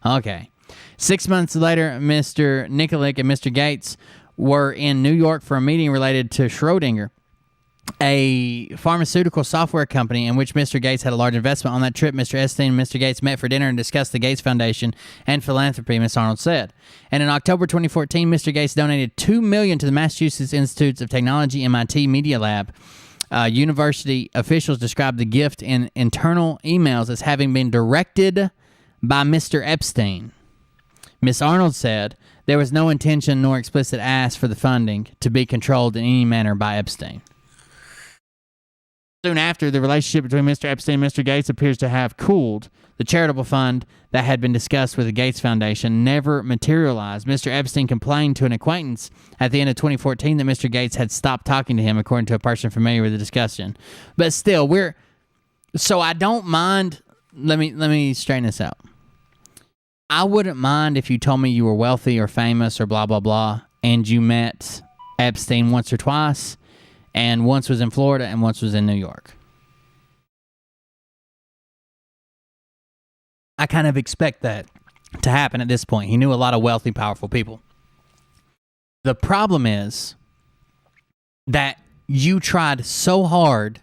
Okay. 6 months later, Mr. Nikolic and Mr. Gates were in New York for a meeting related to Schrodinger, a pharmaceutical software company in which Mr. Gates had a large investment. On that trip, Mr. Epstein and Mr. Gates met for dinner and discussed the Gates Foundation and philanthropy, Ms. Arnold said. And in October 2014, Mr. Gates donated $2 million to the Massachusetts Institutes of Technology MIT Media Lab. University officials described the gift in internal emails as having been directed by Mr. Epstein. Ms. Arnold said there was no intention nor explicit ask for the funding to be controlled in any manner by Epstein. Soon after, the relationship between Mr. Epstein and Mr. Gates appears to have cooled. The charitable fund that had been discussed with the Gates Foundation never materialized. Mr. Epstein complained to an acquaintance at the end of 2014 that Mr. Gates had stopped talking to him, according to a person familiar with the discussion. But still, so I don't mind. Let me straighten this out. I wouldn't mind if you told me you were wealthy or famous or blah, blah, blah, and you met Epstein once or twice, and once was in Florida and once was in New York. I kind of expect that to happen at this point. He knew a lot of wealthy, powerful people. The problem is that you tried so hard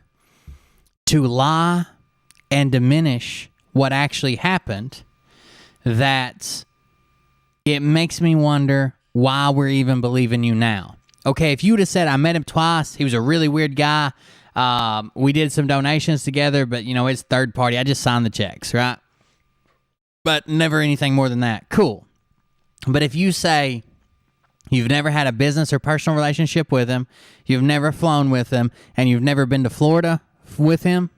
to lie and diminish what actually happened that it makes me wonder why we're even believing you now. Okay, if you would have said, I met him twice, he was a really weird guy, we did some donations together, but, it's third party, I just signed the checks, right? But never anything more than that. Cool. But if you say, You've never had a business or personal relationship with him. You've never flown with him, and you've never been to Florida with him.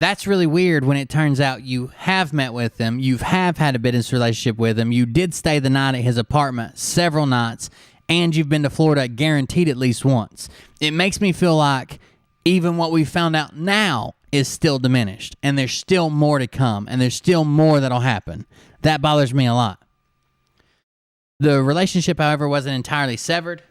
That's really weird when it turns out you have met with him. You have had a business relationship with him. You did stay the night at his apartment several nights, and you've been to Florida guaranteed at least once. It makes me feel like even what we found out now is still diminished, and there's still more to come, and there's still more that'll happen. That bothers me a lot. The relationship, however, wasn't entirely severed.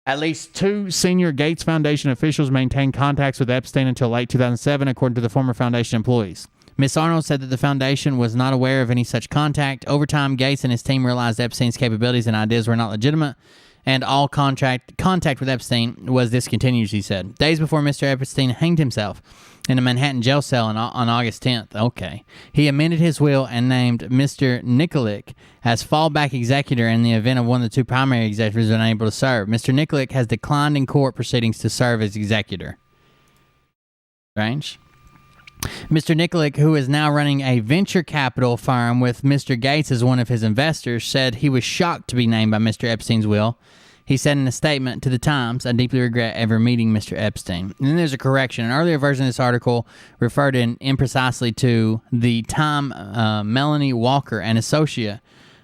At least 2 senior Gates Foundation officials maintained contacts with Epstein until late 2007, according to the former foundation employees. Ms. Arnold said that the foundation was not aware of any such contact. Over time, Gates and his team realized Epstein's capabilities and ideas were not legitimate, and all contact with Epstein was discontinued, she said. Days before Mr. Epstein hanged himself in a Manhattan jail cell on August 10th. Okay. He amended his will and named Mr. Nikolic as fallback executor in the event of one of the 2 primary executors unable to serve. Mr. Nikolic has declined in court proceedings to serve as executor. Strange. Mr. Nikolic, who is now running a venture capital firm with Mr. Gates as one of his investors, said he was shocked to be named by Mr. Epstein's will. He said in a statement to the Times, "I deeply regret ever meeting Mr. Epstein." And then there's a correction. An earlier version of this article referred imprecisely to the time Melanie Walker, an associate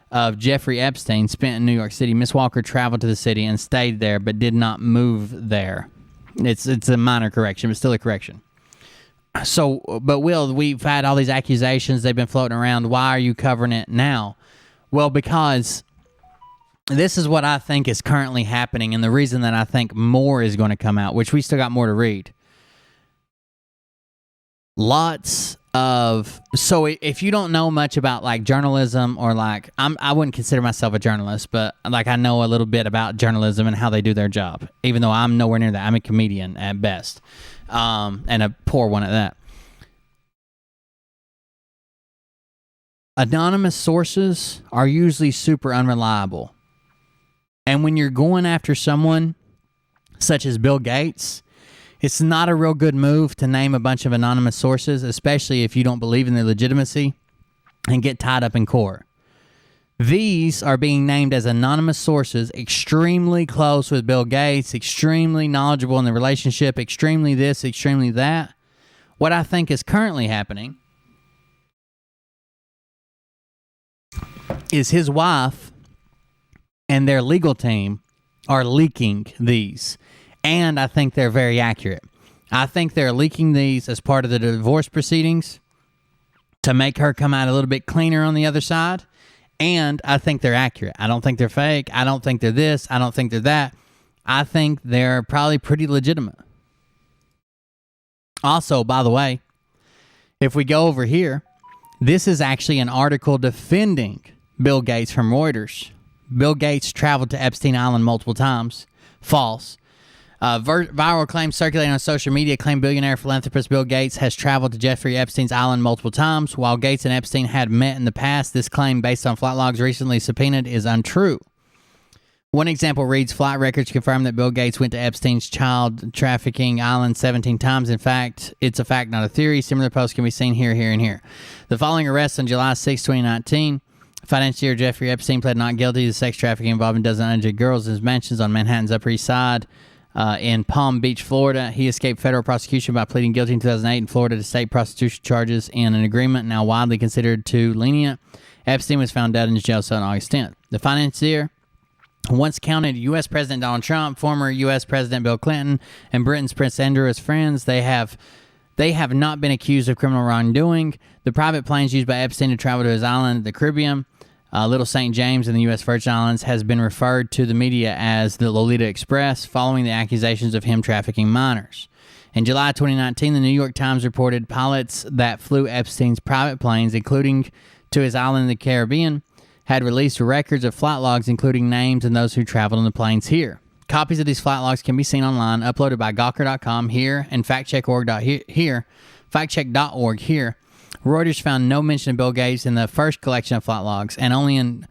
of Jeffrey Epstein, spent in New York City. Miss Walker traveled to the city and stayed there, but did not move there. It's a minor correction, but still a correction. So, but Will, we've had all these accusations. They've been floating around. Why are you covering it now? Well, because this is what I think is currently happening, and the reason that I think more is going to come out, which we still got more to read. So if you don't know much about like journalism, or like I wouldn't consider myself a journalist, but like I know a little bit about journalism and how they do their job, even though I'm nowhere near that. I'm a comedian at best, and a poor one at that. Anonymous sources are usually super unreliable. And when you're going after someone such as Bill Gates, it's not a real good move to name a bunch of anonymous sources, especially if you don't believe in their legitimacy, and get tied up in court. These are being named as anonymous sources, extremely close with Bill Gates, extremely knowledgeable in the relationship, extremely this, extremely that. What I think is currently happening is his wife and their legal team are leaking these. And I think they're very accurate. I think they're leaking these as part of the divorce proceedings to make her come out a little bit cleaner on the other side. And I think they're accurate. I don't think they're fake. I don't think they're this. I don't think they're that. I think they're probably pretty legitimate. Also, by the way, if we go over here, this is actually an article defending Bill Gates from Reuters. Bill Gates traveled to Epstein Island multiple times. False. Viral claims circulating on social media claim billionaire philanthropist Bill Gates has traveled to Jeffrey Epstein's island multiple times. While Gates and Epstein had met in the past, this claim, based on flight logs recently subpoenaed, is untrue. One example reads, flight records confirm that Bill Gates went to Epstein's child trafficking island 17 times. In fact, it's a fact, not a theory. Similar posts can be seen here, here, and here. The following arrests on July 6, 2019. Financier Jeffrey Epstein pled not guilty to sex trafficking involving dozens of underage girls in his mansions on Manhattan's Upper East Side. In Palm Beach, Florida. He escaped federal prosecution by pleading guilty in 2008 in Florida to state prostitution charges in an agreement now widely considered too lenient. Epstein was found dead in his jail cell on August 10th. The financier once counted U.S. President Donald Trump, former U.S. President Bill Clinton, and Britain's Prince Andrew as friends. They have not been accused of criminal wrongdoing. The private planes used by Epstein to travel to his island, the Caribbean, Little St. James in the U.S. Virgin Islands, has been referred to the media as the Lolita Express following the accusations of him trafficking minors. In July 2019, the New York Times reported pilots that flew Epstein's private planes, including to his island in the Caribbean, had released records of flight logs, including names and those who traveled on the planes here. Copies of these flight logs can be seen online, uploaded by Gawker.com here and factcheck.org here. Reuters found no mention of Bill Gates in the first collection of flight logs, and only in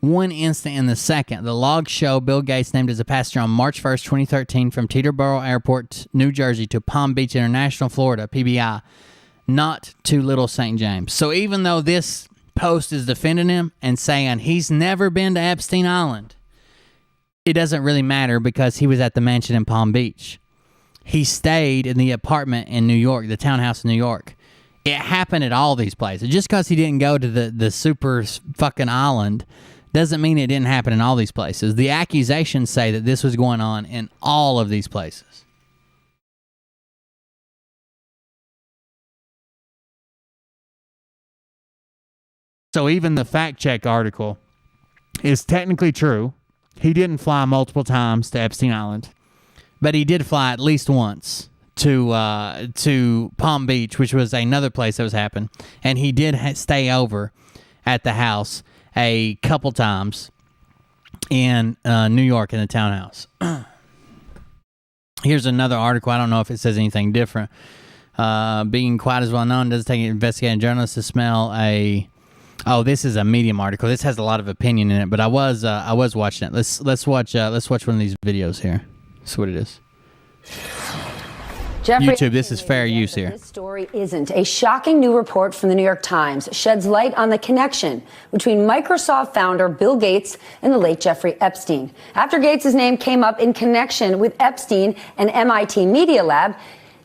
one instant in the second. The logs show Bill Gates named as a passenger on March 1st, 2013 from Teterboro Airport, New Jersey to Palm Beach International, Florida, PBI, not to Little St. James. So even though this Post is defending him and saying he's never been to Epstein Island. It doesn't really matter because he was at the mansion in Palm Beach. He stayed in the apartment in New York, the townhouse in New York. It happened at all these places. Just because he didn't go to the super fucking island doesn't mean it didn't happen in all these places. The accusations say that this was going on in all of these places. So even the fact check article is technically true. He didn't fly multiple times to Epstein Island, but he did fly at least once to Palm Beach, which was another place that was happening. And he did stay over at the house a couple times in New York in the townhouse. Here's another article. I don't know if it says anything different. Being quite as well known, doesn't take an investigating journalist to smell a... Oh, this is a Medium article. This has a lot of opinion in it, but I was watching it. Let's watch one of these videos here. That's what it is. YouTube, this is fair use here. This story isn't. A shocking new report from the New York Times sheds light on the connection between Microsoft founder Bill Gates and the late Jeffrey Epstein. After Gates' name came up in connection with Epstein and MIT Media Lab,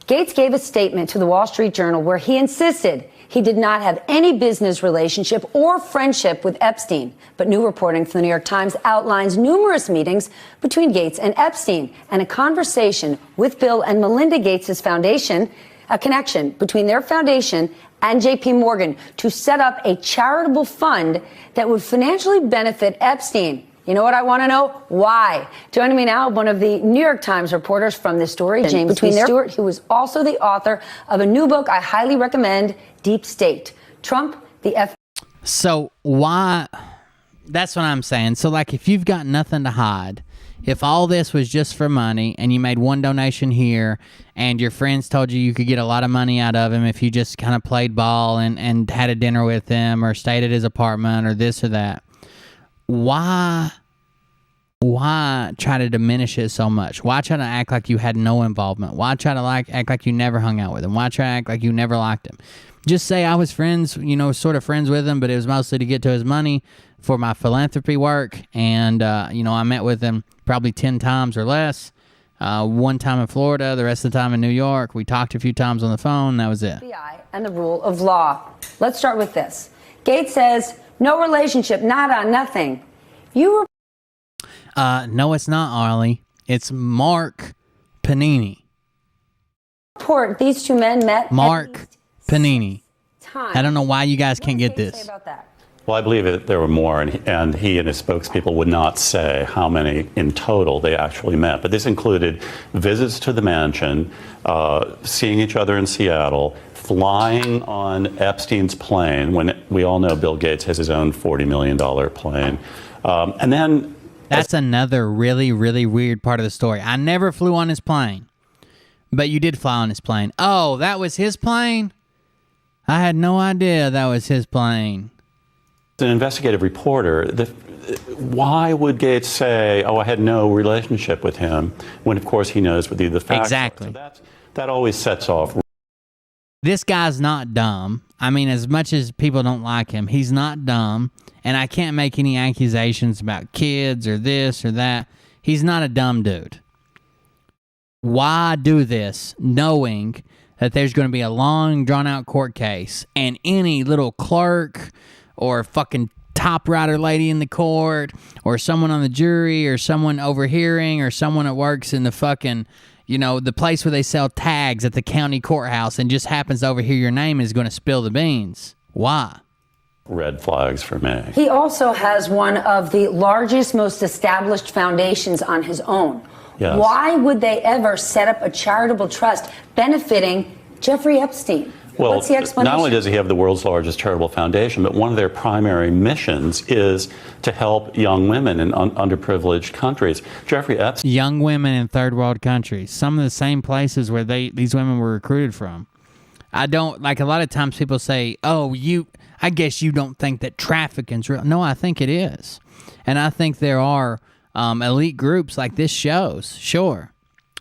Gates gave a statement to the Wall Street Journal where he insisted he did not have any business relationship or friendship with Epstein. But new reporting from the New York Times outlines numerous meetings between Gates and Epstein and a conversation with Bill and Melinda Gates' foundation, a connection between their foundation and JP Morgan to set up a charitable fund that would financially benefit Epstein. You know what I want to know? Why? Joining me now, one of the New York Times reporters from this story, James Stewart, who is also the author of a new book I highly recommend, Deep State. Trump, the F... So why... That's what I'm saying. So, like, if you've got nothing to hide, if all this was just for money and you made one donation here and your friends told you could get a lot of money out of him if you just kind of played ball and had a dinner with him or stayed at his apartment or this or that, why try to diminish it so much? Why try to act like you had no involvement? Why try to act like you never hung out with him? Why try to act like you never liked him? Just say I was friends, sort of friends with him, but it was mostly to get to his money for my philanthropy work. And, I met with him probably 10 times or less. One time in Florida, the rest of the time in New York. We talked a few times on the phone. That was it. FBI and the rule of law. Let's start with this. Gates says, no relationship, nada, nothing. You were... No, it's not, Arlie. It's Mark Panini. Report these two men met... Mark Panini. I don't know why you guys can't get this. Well, I believe that there were more, and he and his spokespeople would not say how many in total they actually met. But this included visits to the mansion, seeing each other in Seattle, flying on Epstein's plane, when we all know Bill Gates has his own $40 million plane. And then... That's another really, really weird part of the story. I never flew on his plane, but you did fly on his plane. Oh, that was his plane? I had no idea that was his plane. An investigative reporter, why would Gates say, oh, I had no relationship with him, when, of course, he knows what the facts exactly. are. So that always sets off. This guy's not dumb. I mean, as much as people don't like him, he's not dumb. And I can't make any accusations about kids or this or that. He's not a dumb dude. Why do this knowing that there's going to be a long, drawn-out court case and any little clerk or fucking typewriter lady in the court or someone on the jury or someone overhearing or someone that works in the fucking, the place where they sell tags at the county courthouse and just happens to overhear your name is going to spill the beans? Why? Red flags for me. He also has one of the largest, most established foundations on his own. Yes. Why would they ever set up a charitable trust benefiting Jeffrey Epstein? Well, what's the explanation? Not only does he have the world's largest charitable foundation, but one of their primary missions is to help young women in underprivileged countries. Jeffrey Epstein. Young women in third world countries. Some of the same places where these women were recruited from. I don't, a lot of times people say, oh, I guess you don't think that trafficking's real. No, I think it is. And I think there are elite groups like this shows, sure.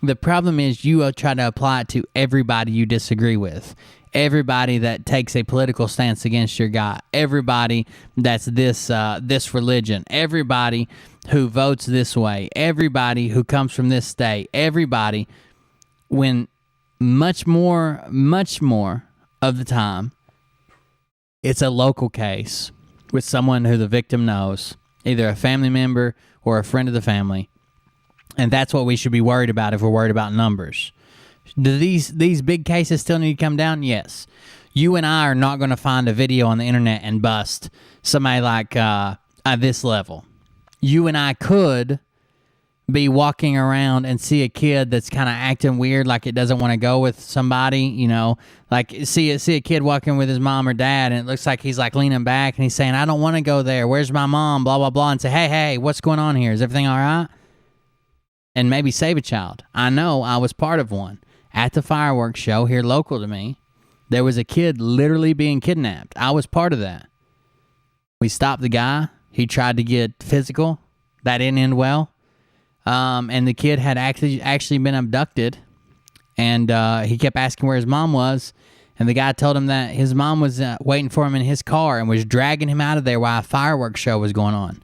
The problem is you try to apply it to everybody you disagree with. everybody that takes a political stance against your guy, everybody that's this religion, everybody who votes this way, everybody who comes from this state, everybody, when much more of the time, it's a local case with someone who the victim knows, either a family member or a friend of the family. And that's what we should be worried about if we're worried about numbers. Do these big cases still need to come down? Yes. You and I are not going to find a video on the internet and bust somebody like at this level. You and I could be walking around and see a kid that's kind of acting weird, like it doesn't want to go with somebody, you know, like see a kid walking with his mom or dad, and it looks like he's like leaning back and he's saying, I don't want to go there. Where's my mom? Blah, blah, blah. And say, hey, what's going on here? Is everything all right? And maybe save a child. I know I was part of one. At the fireworks show here local to me, there was a kid literally being kidnapped. I was part of that. We stopped the guy. He tried to get physical. That didn't end well. And the kid had actually been abducted. And he kept asking where his mom was. And the guy told him that his mom was waiting for him in his car and was dragging him out of there while a fireworks show was going on.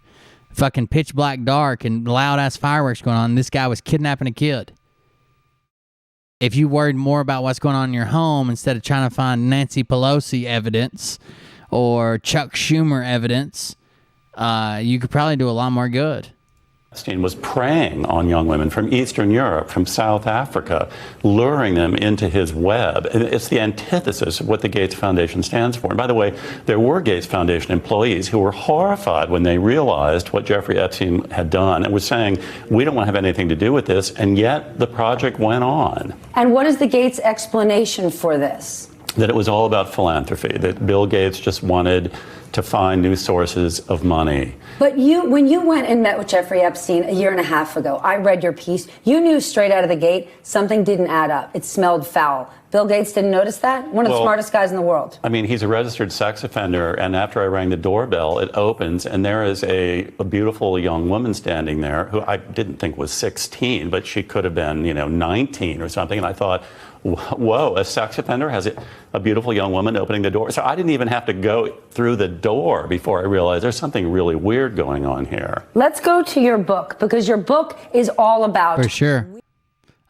Fucking pitch black dark and loud ass fireworks going on. This guy was kidnapping a kid. If you worried more about what's going on in your home instead of trying to find Nancy Pelosi evidence or Chuck Schumer evidence, you could probably do a lot more good. Epstein was preying on young women from Eastern Europe, from South Africa, luring them into his web. It's the antithesis of what the Gates Foundation stands for. And by the way, there were Gates Foundation employees who were horrified when they realized what Jeffrey Epstein had done and was saying, we don't want to have anything to do with this, and yet the project went on. And what is the Gates explanation for this? That it was all about philanthropy, that Bill Gates just wanted to find new sources of money. But when you went and met with Jeffrey Epstein a year and a half ago, I read your piece, you knew straight out of the gate something didn't add up. It smelled foul. Bill Gates didn't notice that? One of the smartest guys in the world. I mean, he's a registered sex offender, and after I rang the doorbell, it opens, and there is a beautiful young woman standing there who I didn't think was 16, but she could have been, 19 or something, and I thought, whoa, a sex offender has a beautiful young woman opening the door. So I didn't even have to go through the door before I realized there's something really weird going on here. Let's go to your book, because your book is all about... For sure.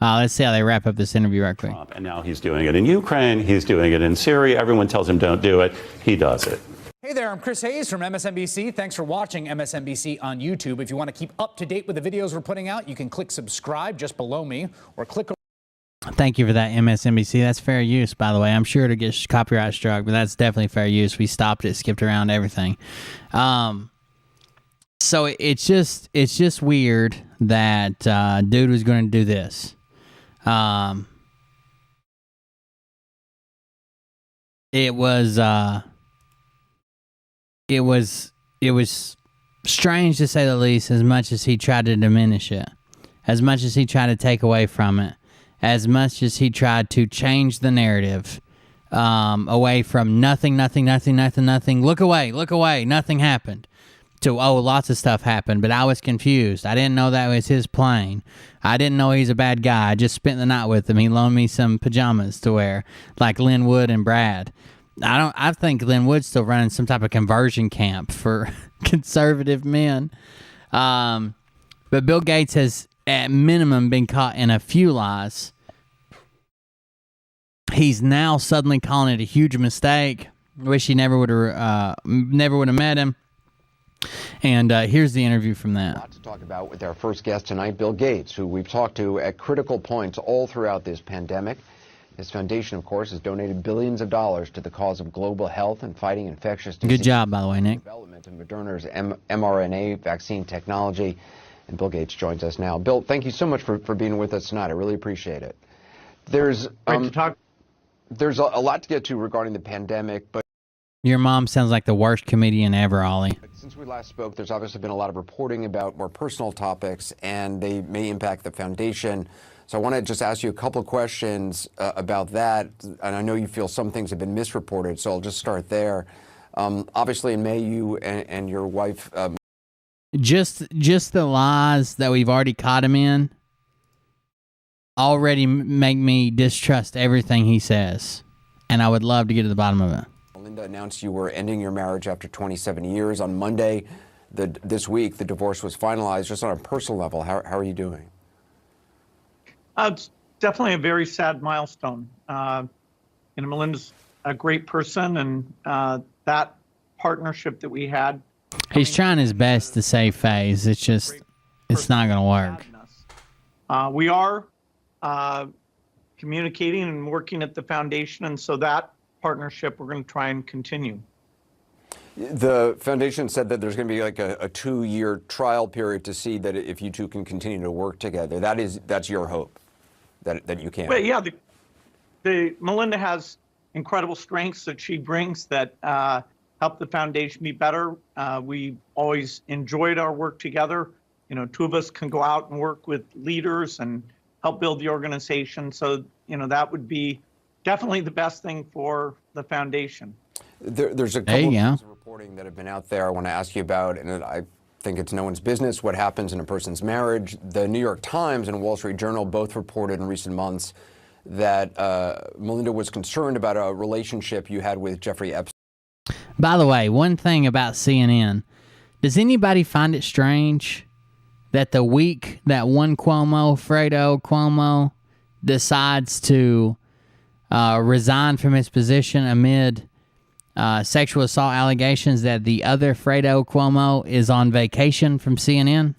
Let's see how they wrap up this interview right quick. And now he's doing it in Ukraine. He's doing it in Syria. Everyone tells him don't do it. He does it. Hey there, I'm Chris Hayes from MSNBC. Thanks for watching MSNBC on YouTube. If you want to keep up to date with the videos we're putting out, you can click subscribe just below me or click... Thank you for that, MSNBC. That's fair use, by the way. I'm sure to get copyright struck, but that's definitely fair use. We stopped it, skipped around everything. So it's just weird that dude was going to do this. It was strange to say the least, as much as he tried to diminish it, as much as he tried to take away from it, as much as he tried to change the narrative away from nothing, look away, nothing happened, to, oh, lots of stuff happened, but I was confused. I didn't know that was his plane. I didn't know he's a bad guy. I just spent the night with him. He loaned me some pajamas to wear, like Lynn Wood and Brad. I think Lynn Wood's still running some type of conversion camp for conservative men. But Bill Gates has, at minimum, been caught in a few lies. He's now suddenly calling it a huge mistake. Wish he never would have met him. And here's the interview from that. A lot to talk about with our first guest tonight, Bill Gates, who we've talked to at critical points all throughout this pandemic. His foundation, of course, has donated billions of dollars to the cause of global health and fighting infectious diseases. Good job, by the way, Nick. Development of Moderna's mRNA vaccine technology. And Bill Gates joins us now. Bill, thank you so much for being with us tonight. I really appreciate it. There's there's a lot to get to regarding the pandemic, but your mom sounds like the worst comedian ever, Ollie. Since we last spoke, there's obviously been a lot of reporting about more personal topics, and they may impact the foundation. So I want to just ask you a couple of questions about that. And I know you feel some things have been misreported, so I'll just start there. Obviously, in May, you and your wife... Just the lies that we've already caught him in already make me distrust everything he says. and I would love to get to the bottom of it. Melinda announced you were ending your marriage after 27 years. On Monday, this week, the divorce was finalized. Just on a personal level, how are you doing? It's definitely a very sad milestone. Melinda's a great person, and that partnership that we had. He's trying his best to save FaZe. It's just, it's not going to work. We are communicating and working at the foundation, and so that partnership we're going to try and continue. The foundation said that there's going to be like a 2-year trial period to see that if you two can continue to work together. That's your hope, that you can. Well, yeah, the Melinda has incredible strengths that she brings that help the foundation be better. We always enjoyed our work together. Two of us can go out and work with leaders and help build the organization. So, that would be definitely the best thing for the foundation. There's a couple of pieces of reporting that have been out there I want to ask you about, and I think it's no one's business what happens in a person's marriage. The New York Times and Wall Street Journal both reported in recent months that Melinda was concerned about a relationship you had with Jeffrey Epstein. By the way, one thing about CNN, does anybody find it strange that the week that one Cuomo, Fredo Cuomo, decides to resign from his position amid sexual assault allegations, that the other Fredo Cuomo is on vacation from CNN?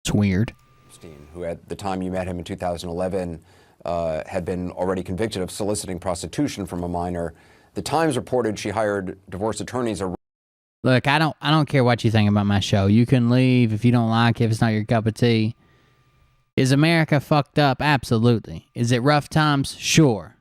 It's weird. Epstein, who at the time you met him in 2011 had been already convicted of soliciting prostitution from a minor. The Times reported she hired divorce attorneys. Look, I don't care what you think about my show. You can leave if you don't like it, if it's not your cup of tea. Is America fucked up? Absolutely. Is it rough times? Sure.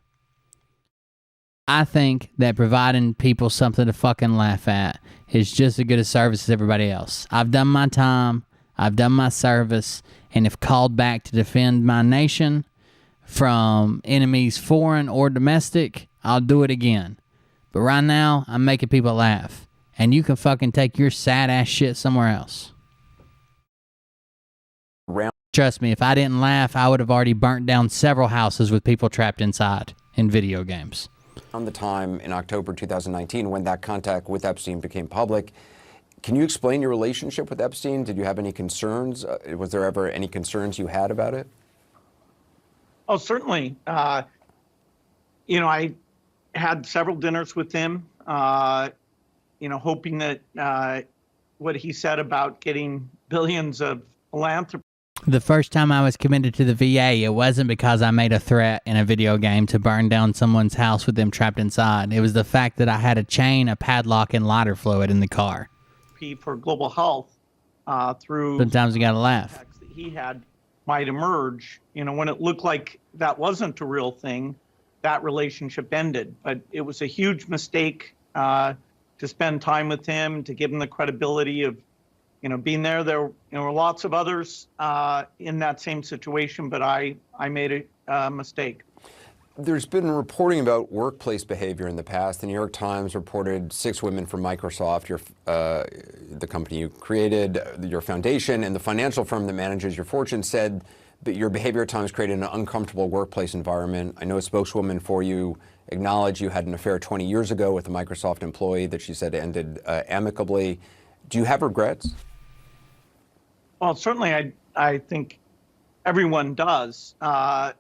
I think that providing people something to fucking laugh at is just as good a service as everybody else. I've done my time. I've done my service. And if called back to defend my nation from enemies foreign or domestic, I'll do it again. But right now, I'm making people laugh. And you can fucking take your sad ass shit somewhere else. Trust me, if I didn't laugh, I would have already burnt down several houses with people trapped inside in video games. On the time in October 2019 when that contact with Epstein became public, can you explain your relationship with Epstein? Did you have any concerns? Was there ever any concerns you had about it? Oh, certainly. I had several dinners with him, hoping that what he said about getting billions of philanthropy. The first time I was committed to the VA, it wasn't because I made a threat in a video game to burn down someone's house with them trapped inside. It was the fact that I had a chain, a padlock, and lighter fluid in the car. For global health through sometimes you gotta laugh. That he had might emerge. When it looked like that wasn't a real thing, that relationship ended. But it was a huge mistake to spend time with him, to give him the credibility of being there. There were lots of others in that same situation, but I made a mistake. There's been reporting about workplace behavior in the past. The New York Times reported 6 women from Microsoft, the company you created, your foundation, and the financial firm that manages your fortune said that your behavior at times created an uncomfortable workplace environment. I know a spokeswoman for you acknowledged you had an affair 20 years ago with a Microsoft employee that she said ended amicably. Do you have regrets? Well, certainly I think everyone does. But,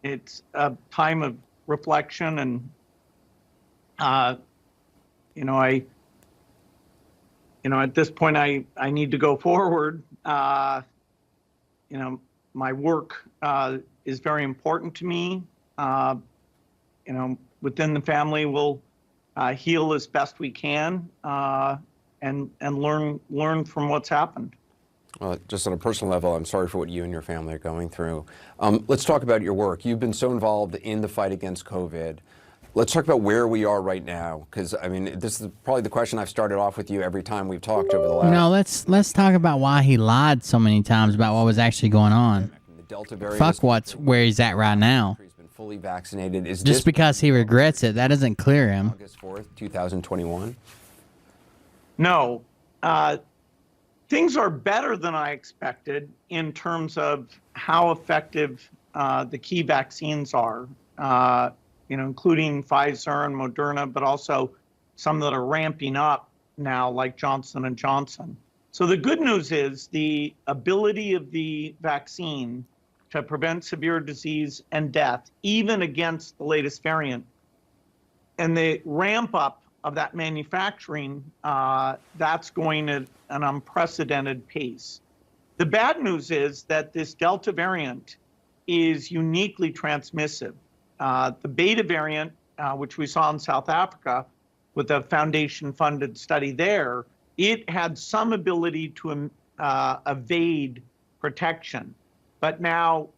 it's a time of reflection and, at this point I need to go forward. My work is very important to me. Within the family, we'll heal as best we can and learn from what's happened. Well, just on a personal level, I'm sorry for what you and your family are going through. Let's talk about your work. You've been so involved in the fight against COVID. Let's talk about where we are right now, because this is probably the question I've started off with you every time we've talked over the last. No, let's talk about why he lied so many times about what was actually going on. The Delta variant. Fuck where he's at right now. He's been fully vaccinated. Just because he regrets it, that doesn't clear him. August 4th, 2021. No, things are better than I expected in terms of how effective the key vaccines are, including Pfizer and Moderna, but also some that are ramping up now, like Johnson & Johnson. So the good news is the ability of the vaccine to prevent severe disease and death, even against the latest variant, and the ramp up of that manufacturing, that's going at an unprecedented pace. The bad news is that this Delta variant is uniquely transmissive. The Beta variant, which we saw in South Africa with a foundation-funded study there, it had some ability to evade protection. But now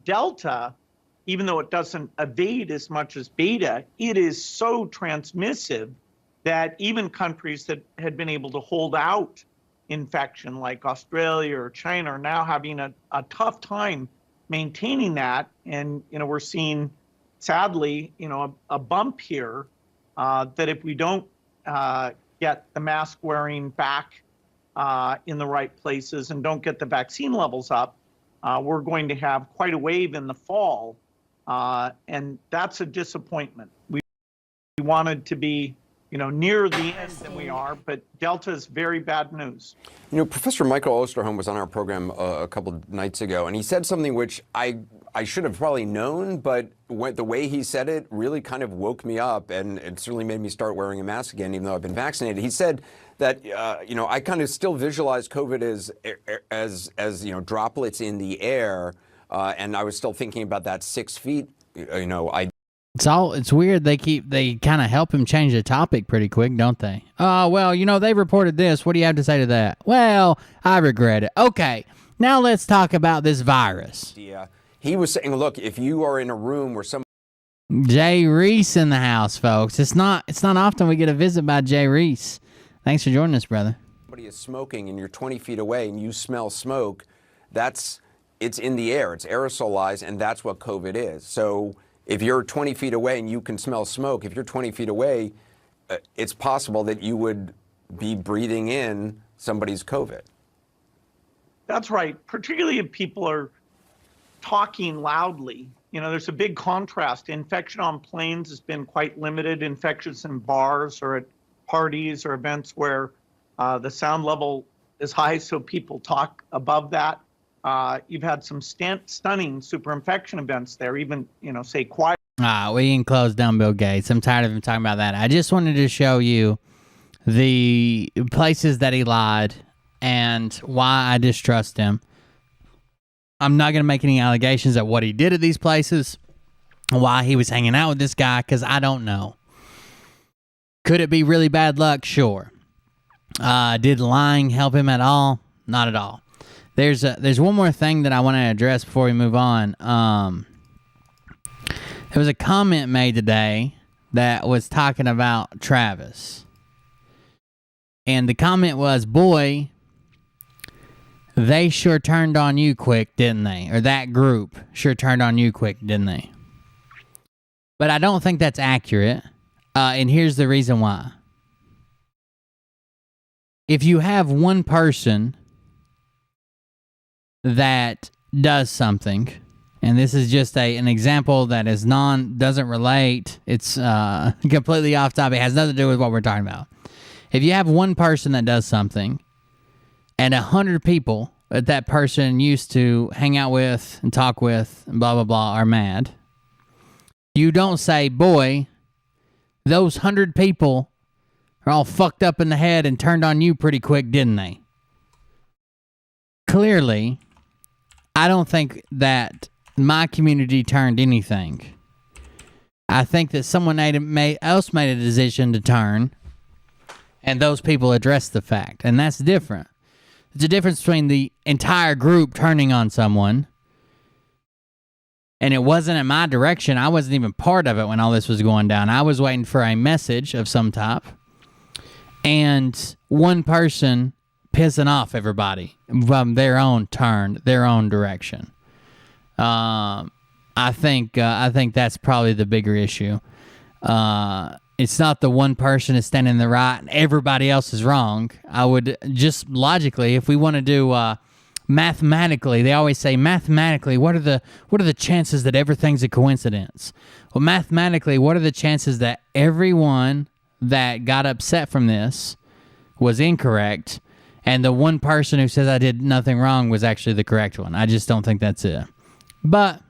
Delta, even though it doesn't evade as much as Beta, it is so transmissive that even countries that had been able to hold out infection, like Australia or China, are now having a tough time maintaining that. And, we're seeing, sadly, a bump here that if we don't get the mask wearing back in the right places and don't get the vaccine levels up, we're going to have quite a wave in the fall. And that's a disappointment. We wanted to be, near the end than we are, but Delta is very bad news. Professor Michael Osterholm was on our program a couple of nights ago, and he said something which I should have probably known, but the way he said it really kind of woke me up, and it certainly made me start wearing a mask again, even though I've been vaccinated. He said that, I kind of still visualize COVID as droplets in the air, and I was still thinking about that 6 feet, It's weird. They kind of help him change the topic pretty quick, don't they? Well, they reported this. What do you have to say to that? Well, I regret it. Okay, now let's talk about this virus. Yeah, he was saying, look, if you are in a room where Jay Reese in the house, folks. It's not often we get a visit by Jay Reese. Thanks for joining us, brother. Somebody is smoking and you're 20 feet away and you smell smoke, it's in the air. It's aerosolized, and that's what COVID is. So if you're 20 feet away and you can smell smoke, if you're 20 feet away, it's possible that you would be breathing in somebody's COVID. That's right, particularly if people are talking loudly. There's a big contrast. Infection on planes has been quite limited. Infections in bars or at parties or events where the sound level is high, so people talk above that. You've had some stunning super infection events there, even, say quiet. We can close down Bill Gates. I'm tired of him talking about that. I just wanted to show you the places that he lied and why I distrust him. I'm not going to make any allegations at what he did at these places, why he was hanging out with this guy, because I don't know. Could it be really bad luck? Sure. Did lying help him at all? Not at all. There's one more thing that I want to address before we move on. There was a comment made today that was talking about Travis. And the comment was, boy, they sure turned on you quick, didn't they? Or that group sure turned on you quick, didn't they? But I don't think that's accurate. And here's the reason why. If you have one person that does something, and this is just an example that is doesn't relate, it's completely off topic, it has nothing to do with what we're talking about. If you have one person that does something, and 100 people that that person used to hang out with and talk with and blah, blah, blah are mad, you don't say, boy, those 100 people are all fucked up in the head and turned on you pretty quick, didn't they? Clearly, I don't think that my community turned anything. I think that someone else made a decision to turn, and those people addressed the fact, and that's different. There's a difference between the entire group turning on someone, and it wasn't in my direction. I wasn't even part of it when all this was going down. I was waiting for a message of some type, and one person pissing off everybody from their own turn, their own direction. I think that's probably the bigger issue. It's not the one person is standing in the right and everybody else is wrong. I would just logically, if we want to do mathematically, they always say mathematically, what are the chances that everything's a coincidence? Well, mathematically, what are the chances that everyone that got upset from this was incorrect, and the one person who says I did nothing wrong was actually the correct one? I just don't think that's it. But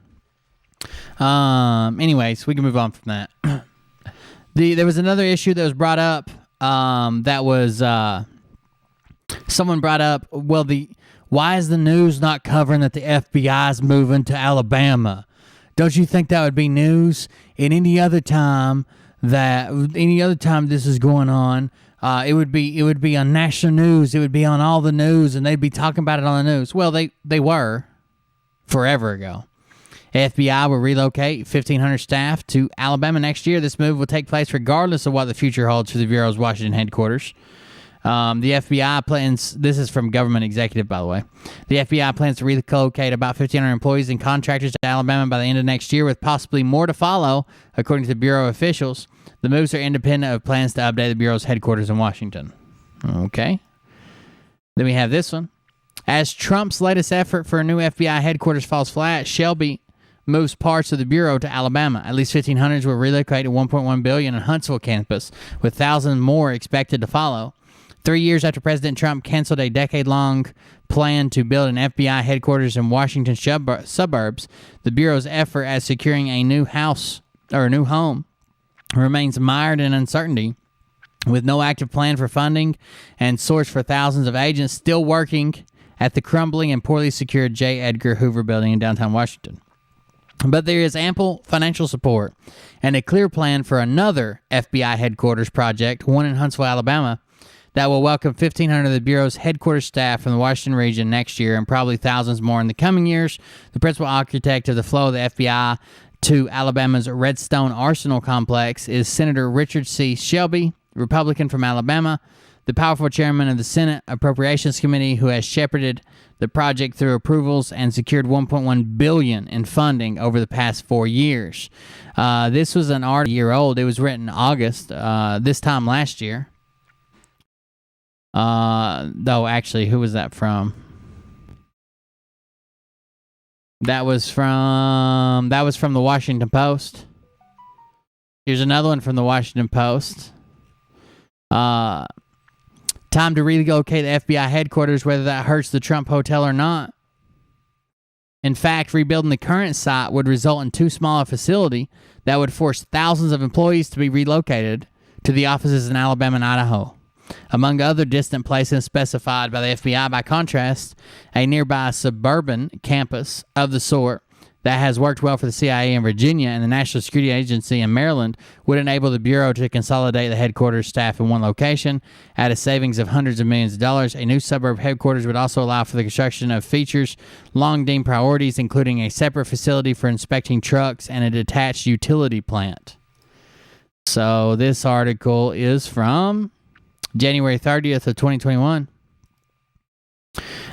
anyways, we can move on from that. There was another issue that was brought up. That was someone brought up. Well, why is the news not covering that the FBI is moving to Alabama? Don't you think that would be news? In any other time this is going on, it would be on national news. It would be on all the news, and they'd be talking about it on the news. Well, they were forever ago. FBI will relocate 1,500 staff to Alabama next year. This move will take place regardless of what the future holds for the Bureau's Washington headquarters. The FBI plans, this is from government executive, by the way. The FBI plans to relocate about 1,500 employees and contractors to Alabama by the end of next year, with possibly more to follow, according to the Bureau officials. The moves are independent of plans to update the Bureau's headquarters in Washington. Okay. Then we have this one. As Trump's latest effort for a new FBI headquarters falls flat, Shelby moves parts of the Bureau to Alabama. At least 1,500 will relocate to $1.1 billion in Huntsville campus, with thousands more expected to follow. 3 years after President Trump canceled a decade-long plan to build an FBI headquarters in Washington suburbs, the Bureau's effort at securing a new home remains mired in uncertainty, with no active plan for funding and source for thousands of agents still working at the crumbling and poorly secured J. Edgar Hoover building in downtown Washington. But there is ample financial support and a clear plan for another FBI headquarters project, one in Huntsville, Alabama, that will welcome 1,500 of the Bureau's headquarters staff from the Washington region next year, and probably thousands more in the coming years. The principal architect of the flow of the FBI to Alabama's Redstone Arsenal complex is Senator Richard C. Shelby, Republican from Alabama, the powerful chairman of the Senate Appropriations Committee, who has shepherded the project through approvals and secured $1.1 billion in funding over the past 4 years. This was an article, a year old. It was written in August, this time last year. Though, actually, who was that from? That was from the Washington Post. Here's another one from the Washington Post. Time to relocate the FBI headquarters, whether that hurts the Trump Hotel or not. In fact, rebuilding the current site would result in too small a facility that would force thousands of employees to be relocated to the offices in Alabama and Idaho. Among other distant places specified by the FBI, by contrast, a nearby suburban campus of the sort that has worked well for the CIA in Virginia and the National Security Agency in Maryland would enable the Bureau to consolidate the headquarters staff in one location at a savings of hundreds of millions of dollars. A new suburb headquarters would also allow for the construction of features long deemed priorities, including a separate facility for inspecting trucks and a detached utility plant. So this article is from January 30th of 2021.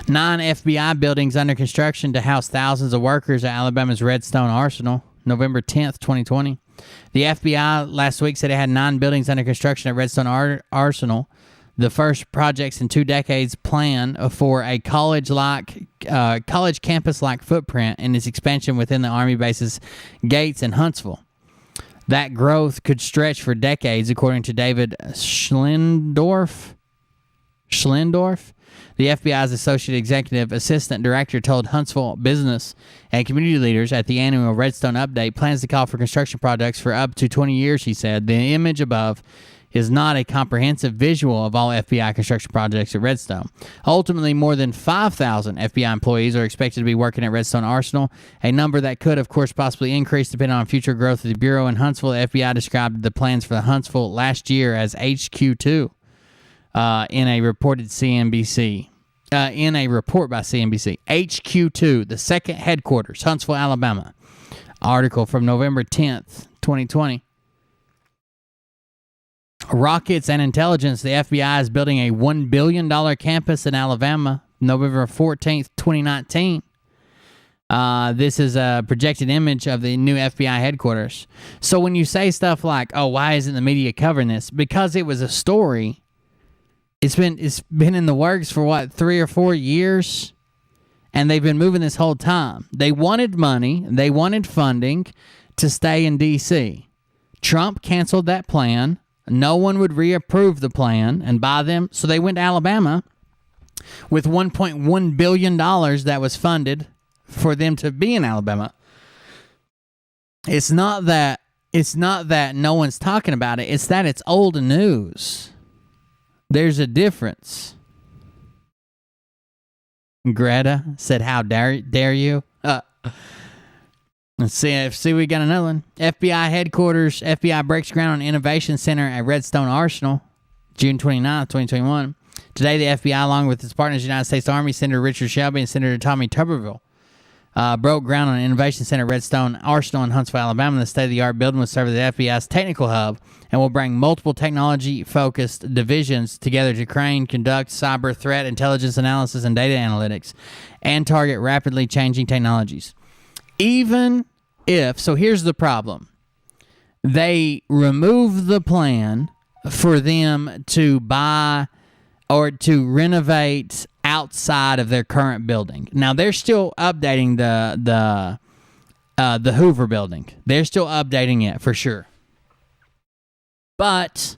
9 FBI buildings under construction to house thousands of workers at Alabama's Redstone Arsenal, November 10th, 2020. The FBI last week said it had 9 buildings under construction at Redstone Arsenal, the first projects in 2 decades plan for a college campus-like footprint in its expansion within the Army bases Gates and Huntsville. That growth could stretch for decades, according to David Schlendorf. The FBI's Associate Executive Assistant Director told Huntsville business and community leaders at the annual Redstone Update plans to call for construction projects for up to 20 years, he said. The image above is not a comprehensive visual of all FBI construction projects at Redstone. Ultimately, more than 5,000 FBI employees are expected to be working at Redstone Arsenal, a number that could, of course, possibly increase depending on future growth of the Bureau in Huntsville. The FBI described the plans for the Huntsville last year as HQ2 in a report by CNBC. HQ2, the second headquarters, Huntsville, Alabama. Article from November 10th, 2020. Rockets and Intelligence, the FBI is building a $1 billion campus in Alabama, November 14th, 2019. This is a projected image of the new FBI headquarters. So when you say stuff like, oh, why isn't the media covering this? Because it was a story. It's been in the works for, 3 or 4 years? And they've been moving this whole time. They wanted money. They wanted funding to stay in D.C. Trump canceled that plan. No one would reapprove the plan and buy them. So they went to Alabama with $1.1 billion that was funded for them to be in Alabama. It's not that no one's talking about it. It's that it's old news. There's a difference. Greta said, "How dare you?" Let's see. We got another one. FBI headquarters. FBI breaks ground on Innovation Center at Redstone Arsenal, June 29th, 2021. Today, the FBI, along with its partners, United States Army, Senator Richard Shelby, and Senator Tommy Tuberville, broke ground on an Innovation Center at Redstone Arsenal in Huntsville, Alabama. The state-of-the-art building will serve as the FBI's technical hub and will bring multiple technology-focused divisions together to conduct cyber threat intelligence analysis and data analytics and target rapidly changing technologies. Even if, so here's the problem. They remove the plan for them to buy or to renovate outside of their current building. Now they're still updating the Hoover building. They're still updating it for sure. But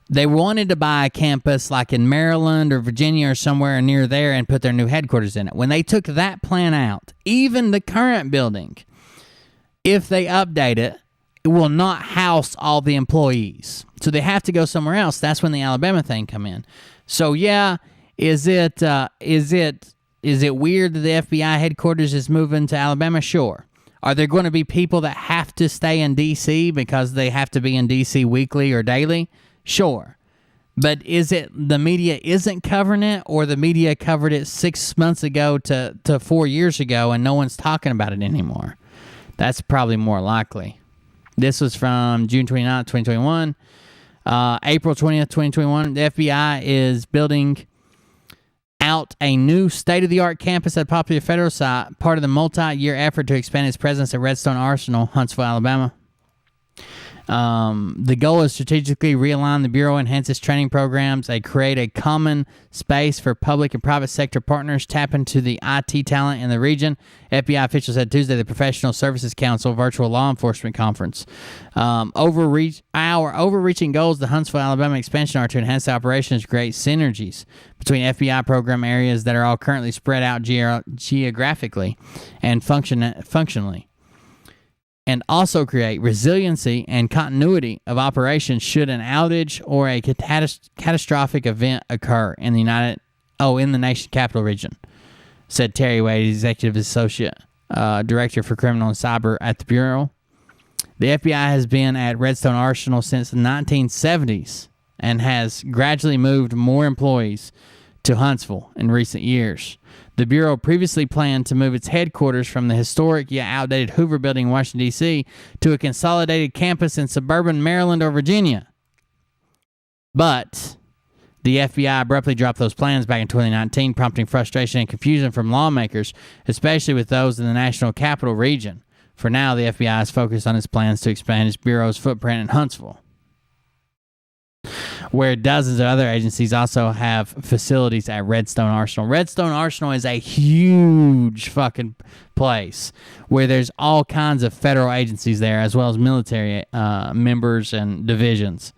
they wanted to buy a campus like in Maryland or Virginia or somewhere near there and put their new headquarters in it. When they took that plan out, even the current building, if they update it, it will not house all the employees. So they have to go somewhere else. That's when the Alabama thing come in. So yeah, is it weird that the FBI headquarters is moving to Alabama? Sure. Are there going to be people that have to stay in D.C. because they have to be in D.C. weekly or daily? Sure. But is it the media isn't covering it, or the media covered it 6 months ago to 4 years ago and no one's talking about it anymore? That's probably more likely. This was from June 29th, 2021. April 20th, 2021. The FBI is building out a new state-of-the-art campus at a popular federal site, part of the multi-year effort to expand its presence at Redstone Arsenal, Huntsville, Alabama. The goal is strategically realign the Bureau, enhance its training programs, create a common space for public and private sector partners, tap into the IT talent in the region. FBI officials said Tuesday the Professional Services Council virtual law enforcement conference. Our overreaching goals, the Huntsville, Alabama expansion are to enhance the operations, create synergies between FBI program areas that are all currently spread out geographically and functionally, and also create resiliency and continuity of operations should an outage or a catastrophic event occur in the nation capital region, said Terry Wade, Executive Associate Director for Criminal and Cyber at the Bureau. The FBI has been at Redstone Arsenal since the 1970s and has gradually moved more employees to Huntsville in recent years. The Bureau previously planned to move its headquarters from the historic yet outdated Hoover Building in Washington, D.C. to a consolidated campus in suburban Maryland or Virginia. But the FBI abruptly dropped those plans back in 2019, prompting frustration and confusion from lawmakers, especially with those in the national capital region. For now, the FBI is focused on its plans to expand its Bureau's footprint in Huntsville, where dozens of other agencies also have facilities at Redstone Arsenal. Redstone Arsenal is a huge fucking place where there's all kinds of federal agencies there, as well as military members and divisions.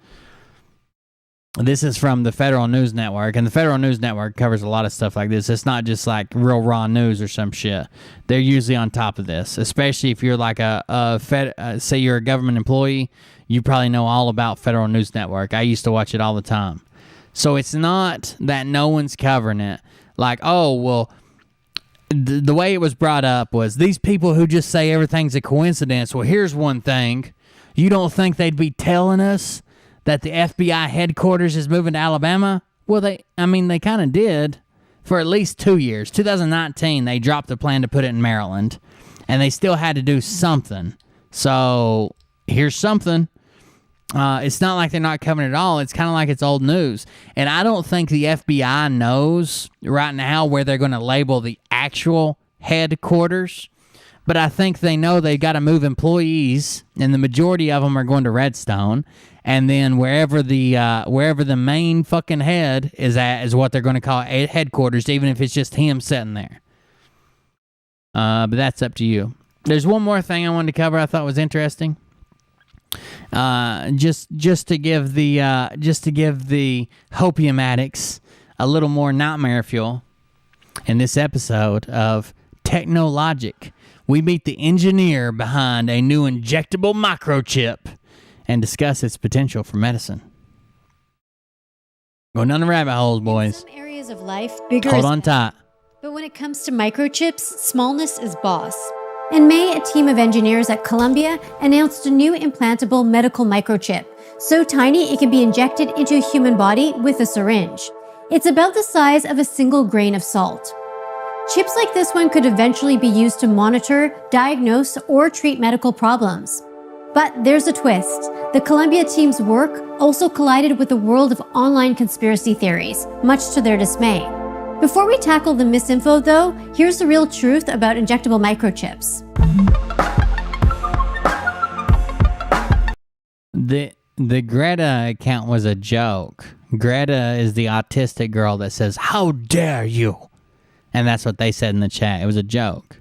This is from the Federal News Network, and the Federal News Network covers a lot of stuff like this. It's not just like real raw news or some shit. They're usually on top of this, especially if you're like say you're a government employee. You probably know all about Federal News Network. I used to watch it all the time. So it's not that no one's covering it. Like, oh, well, the way it was brought up was these people who just say everything's a coincidence. Well, here's one thing. You don't think they'd be telling us that the FBI headquarters is moving to Alabama? Well, they kind of did for at least 2 years. 2019, they dropped the plan to put it in Maryland, and they still had to do something. So here's something. It's not like they're not covering it all. It's kind of like it's old news. And I don't think the FBI knows right now where they're going to label the actual headquarters. But I think they know they got to move employees, and the majority of them are going to Redstone. And then wherever the main fucking head is at is what they're going to call headquarters, even if it's just him sitting there. But that's up to you. There's one more thing I wanted to cover I thought was interesting. Just to give the hopium addicts a little more nightmare fuel. In this episode of Technologic, we meet the engineer behind a new injectable microchip and discuss its potential for medicine. Go down the rabbit holes, boys. Some areas of life, bigger Hold is on tight. But when it comes to microchips, smallness is boss. In May, a team of engineers at Columbia announced a new implantable medical microchip, so tiny it can be injected into a human body with a syringe. It's about the size of a single grain of salt. Chips like this one could eventually be used to monitor, diagnose, or treat medical problems. But there's a twist. The Columbia team's work also collided with the world of online conspiracy theories, much to their dismay. Before we tackle the misinfo, though, here's the real truth about injectable microchips. The Greta account was a joke. Greta is the autistic girl that says, "How dare you?" And that's what they said in the chat. It was a joke.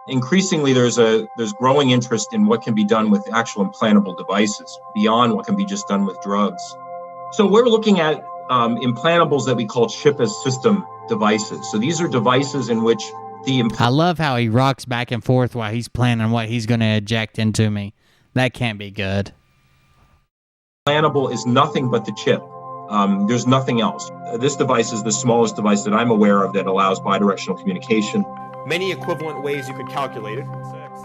Increasingly, there's growing interest in what can be done with actual implantable devices beyond what can be just done with drugs. So we're looking at implantables that we call chip as system devices. So these are devices in which I love how he rocks back and forth while he's planning what he's going to eject into me. That can't be good. Implantable is nothing but the chip. There's nothing else. This device is the smallest device that I'm aware of that allows bidirectional communication. Many equivalent ways you could calculate it.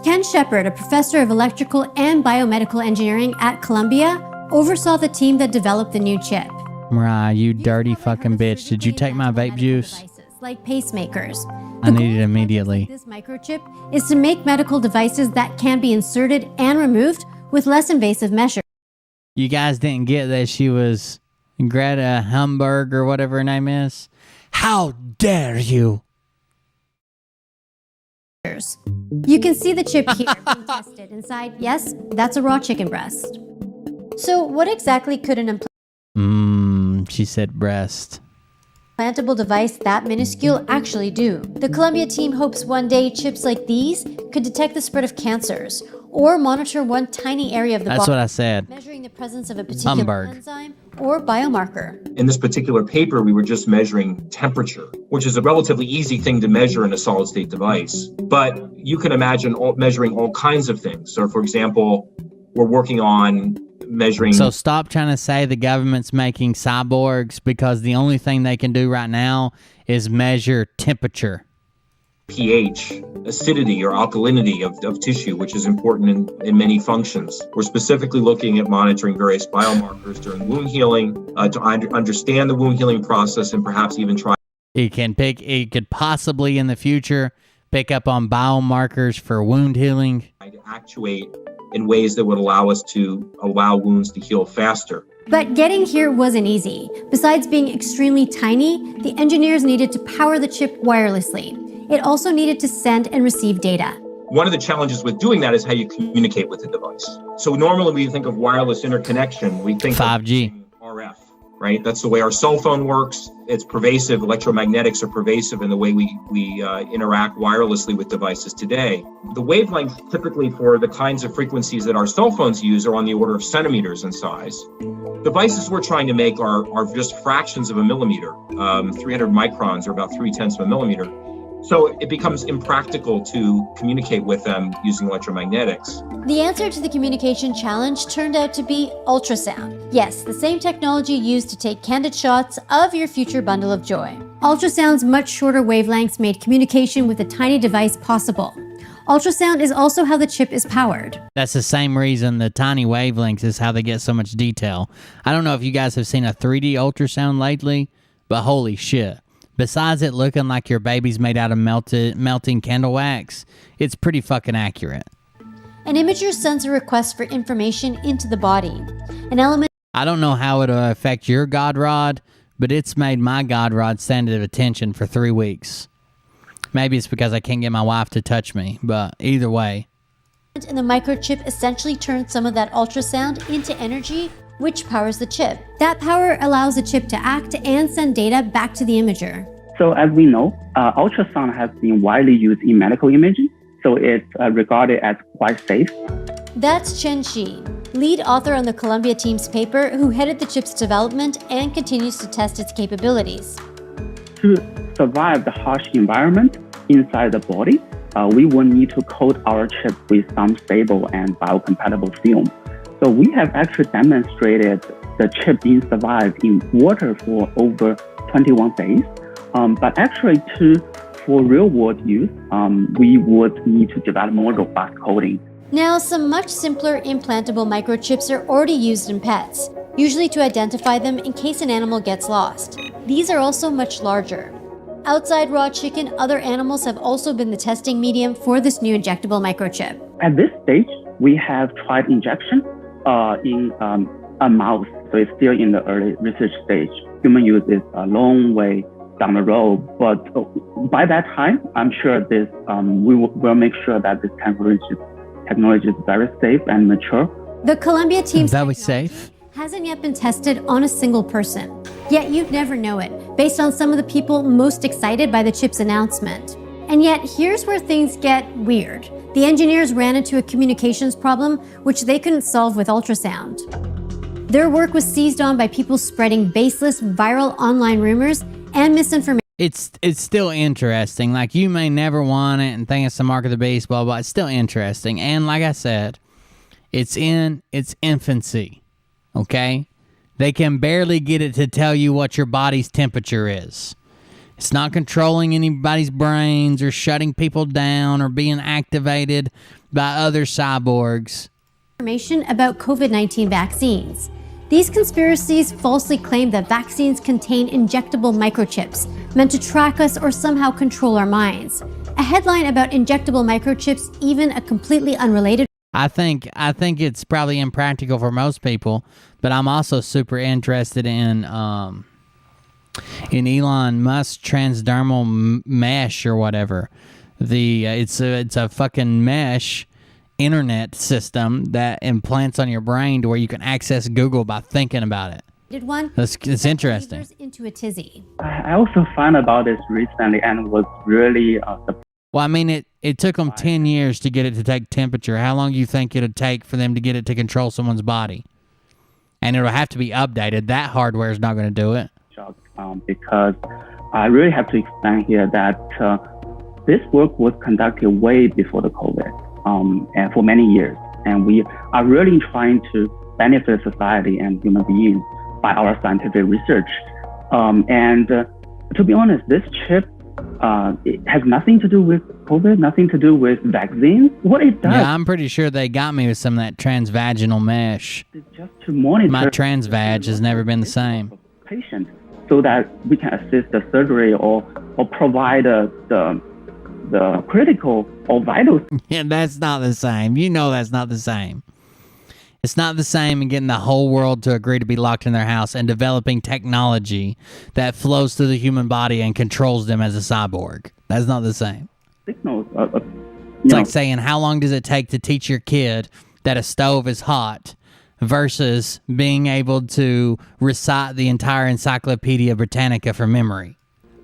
Ken Shepard, a professor of electrical and biomedical engineering at Columbia, oversaw the team that developed the new chip. Mariah, you dirty fucking bitch. Did you take my vape juice? Like pacemakers. I need it immediately. This microchip is to make medical devices that can be inserted and removed with less invasive measures. You guys didn't get that she was Greta Thunberg or whatever her name is? How dare you? You can see the chip here being tested inside. Yes, that's a raw chicken breast. So what exactly could an She said breast. implantable device that minuscule actually do? The Columbia team hopes one day chips like these could detect the spread of cancers or monitor one tiny area of the body. That's what I said. Measuring the presence of a particular enzyme or biomarker. In this particular paper, we were just measuring temperature, which is a relatively easy thing to measure in a solid state device. But you can imagine measuring all kinds of things. So for example, we're working on measuring. So stop trying to say the government's making cyborgs, because the only thing they can do right now is measure temperature. pH, acidity or alkalinity of tissue, which is important in many functions. We're specifically looking at monitoring various biomarkers during wound healing to understand the wound healing process and perhaps even try. It could possibly in the future pick up on biomarkers for wound healing. To actuate in ways that would allow us to allow wounds to heal faster. But getting here wasn't easy. Besides being extremely tiny, the engineers needed to power the chip wirelessly. It also needed to send and receive data. One of the challenges with doing that is how you communicate with the device. So normally when you think of wireless interconnection, we think 5G. of RF, right? That's the way our cell phone works. It's pervasive. Electromagnetics are pervasive in the way we interact wirelessly with devices today. The wavelengths typically for the kinds of frequencies that our cell phones use are on the order of centimeters in size. Devices we're trying to make are just fractions of a millimeter. 300 microns or about 0.3 of a millimeter. So it becomes impractical to communicate with them using electromagnetics. The answer to the communication challenge turned out to be ultrasound. Yes, the same technology used to take candid shots of your future bundle of joy. Ultrasound's much shorter wavelengths made communication with a tiny device possible. Ultrasound is also how the chip is powered. That's the same reason the tiny wavelengths is how they get so much detail. I don't know if you guys have seen a 3D ultrasound lately, but holy shit. Besides it looking like your baby's made out of melting candle wax, it's pretty fucking accurate. An imager sends a request for information into the body. An element. I don't know how it'll affect your God Rod, but it's made my God Rod stand at attention for 3 weeks. Maybe it's because I can't get my wife to touch me, but either way. And the microchip essentially turns some of that ultrasound into energy, which powers the chip. That power allows the chip to act and send data back to the imager. So as we know, ultrasound has been widely used in medical imaging, so it's regarded as quite safe. That's Chen Shi, lead author on the Columbia team's paper, who headed the chip's development and continues to test its capabilities. To survive the harsh environment inside the body, we will need to coat our chip with some stable and biocompatible film. So we have actually demonstrated the chip being survived in water for over 21 days. But actually, for real-world use, we would need to develop more robust coating. Now, some much simpler implantable microchips are already used in pets, usually to identify them in case an animal gets lost. These are also much larger. Outside raw chicken, other animals have also been the testing medium for this new injectable microchip. At this stage, we have tried injection in a mouse, so it's still in the early research stage. Human use is a long way down the road, but by that time, I'm sure this we will make sure that this technology is very safe and mature. The Columbia team's That was safe. hasn't yet been tested on a single person. Yet you'd never know it, based on some of the people most excited by the chip's announcement. And yet, here's where things get weird. The engineers ran into a communications problem which they couldn't solve with ultrasound. Their work was seized on by people spreading baseless, viral online rumors and misinformation. It's still interesting. Like, you may never want it and think it's the mark of the beast, blah, blah. It's still interesting. And like I said, it's in its infancy, okay? They can barely get it to tell you what your body's temperature is. It's not controlling anybody's brains or shutting people down or being activated by other cyborgs. Information about COVID-19 vaccines. These conspiracies falsely claim that vaccines contain injectable microchips meant to track us or somehow control our minds. A headline about injectable microchips, even a completely unrelated. I think it's probably impractical for most people, but I'm also super interested in Elon Musk's transdermal mesh or whatever. It's a fucking mesh internet system that implants on your brain to where you can access Google by thinking about it. One it's interesting. Into a tizzy. I also found about this recently and was really surprised. Well, I mean, it took them 10 years to get it to take temperature. How long do you think it'll take for them to get it to control someone's body? And it'll have to be updated. That hardware is not going to do it. Because I really have to explain here that this work was conducted way before the COVID, and for many years. And we are really trying to benefit society and human beings by our scientific research. And to be honest, this chip, it has nothing to do with COVID, nothing to do with vaccines. What it does... Yeah, I'm pretty sure they got me with some of that transvaginal mesh. Just to monitor... My transvag has never been the same. Patient, so that we can assist the surgery or provide the critical or vital... Yeah, that's not the same. You know that's not the same. It's not the same in getting the whole world to agree to be locked in their house and developing technology that flows through the human body and controls them as a cyborg. That's not the same. Signals. It's like saying, how long does it take to teach your kid that a stove is hot versus being able to recite the entire Encyclopedia Britannica from memory?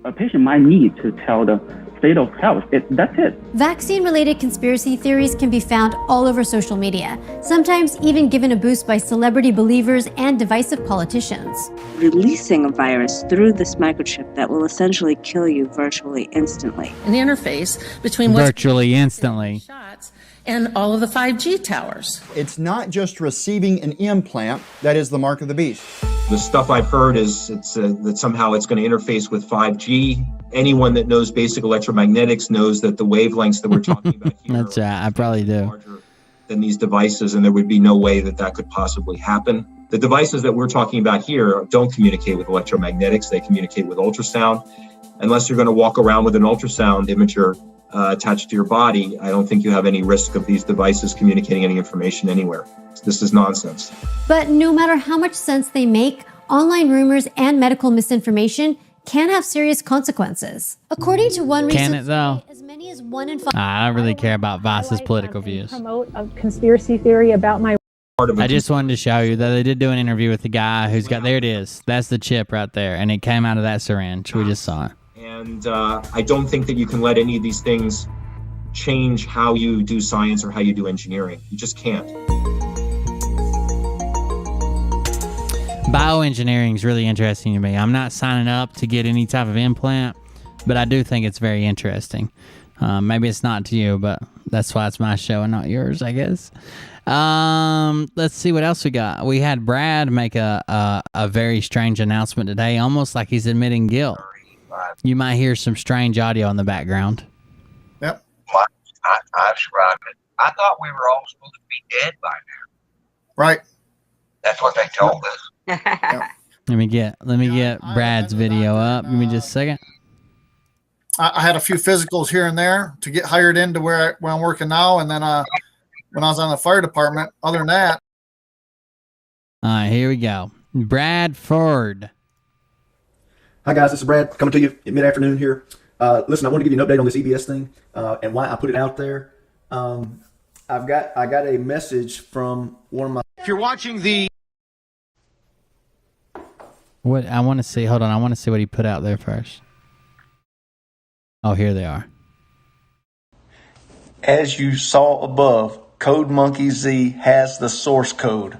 A patient might need to tell the state of health. That's it. Vaccine-related conspiracy theories can be found all over social media, sometimes even given a boost by celebrity believers and divisive politicians. Releasing a virus through this microchip that will essentially kill you virtually instantly. An interface between what's virtually instantly shots and all of the 5G towers. It's not just receiving an implant that is the mark of the beast. The stuff I've heard is that somehow it's going to interface with 5G. Anyone that knows basic electromagnetics knows that the wavelengths that we're talking about here That's I probably do. than these devices, and there would be no way that could possibly happen. The devices that we're talking about here don't communicate with electromagnetics. They communicate with ultrasound. Unless you're going to walk around with an ultrasound imager attached to your body, I don't think you have any risk of these devices communicating any information anywhere. This is nonsense. But no matter how much sense they make, online rumors and medical misinformation can have serious consequences. According to one Can recent it though? as many Chinese 1 in 5. I don't really care about Vice's political views. Promote a conspiracy theory about my. I just wanted to show you that they did do an interview with the guy who's got, there it is. That's the chip right there. And it came out of that syringe. We just saw it. And I don't think that you can let any of these things change how you do science or how you do engineering. You just can't. Bioengineering is really interesting to me. I'm not signing up to get any type of implant, but I do think it's very interesting. Maybe it's not to you, but that's why it's my show and not yours, I guess. Let's see what else we got. We had Brad make a very strange announcement today, almost like he's admitting guilt. You might hear some strange audio in the background. Yep. I described it. I thought we were all supposed to be dead by now. Right. That's what they told us. Yep. Let me get Brad's video up. Give me just a second. I had a few physicals here and there to get hired into where I'm working now, and then when I was on the fire department, other than that. All right, here we go. Brad Ford. Hi guys, this is Brad coming to you at mid-afternoon here. Listen, I want to give you an update on this EBS thing and why I put it out there. I got a message from one of my. If you're watching the. What I want to see. Hold on, I want to see what he put out there first. Oh, here they are. As you saw above, Code Monkey Z has the source code.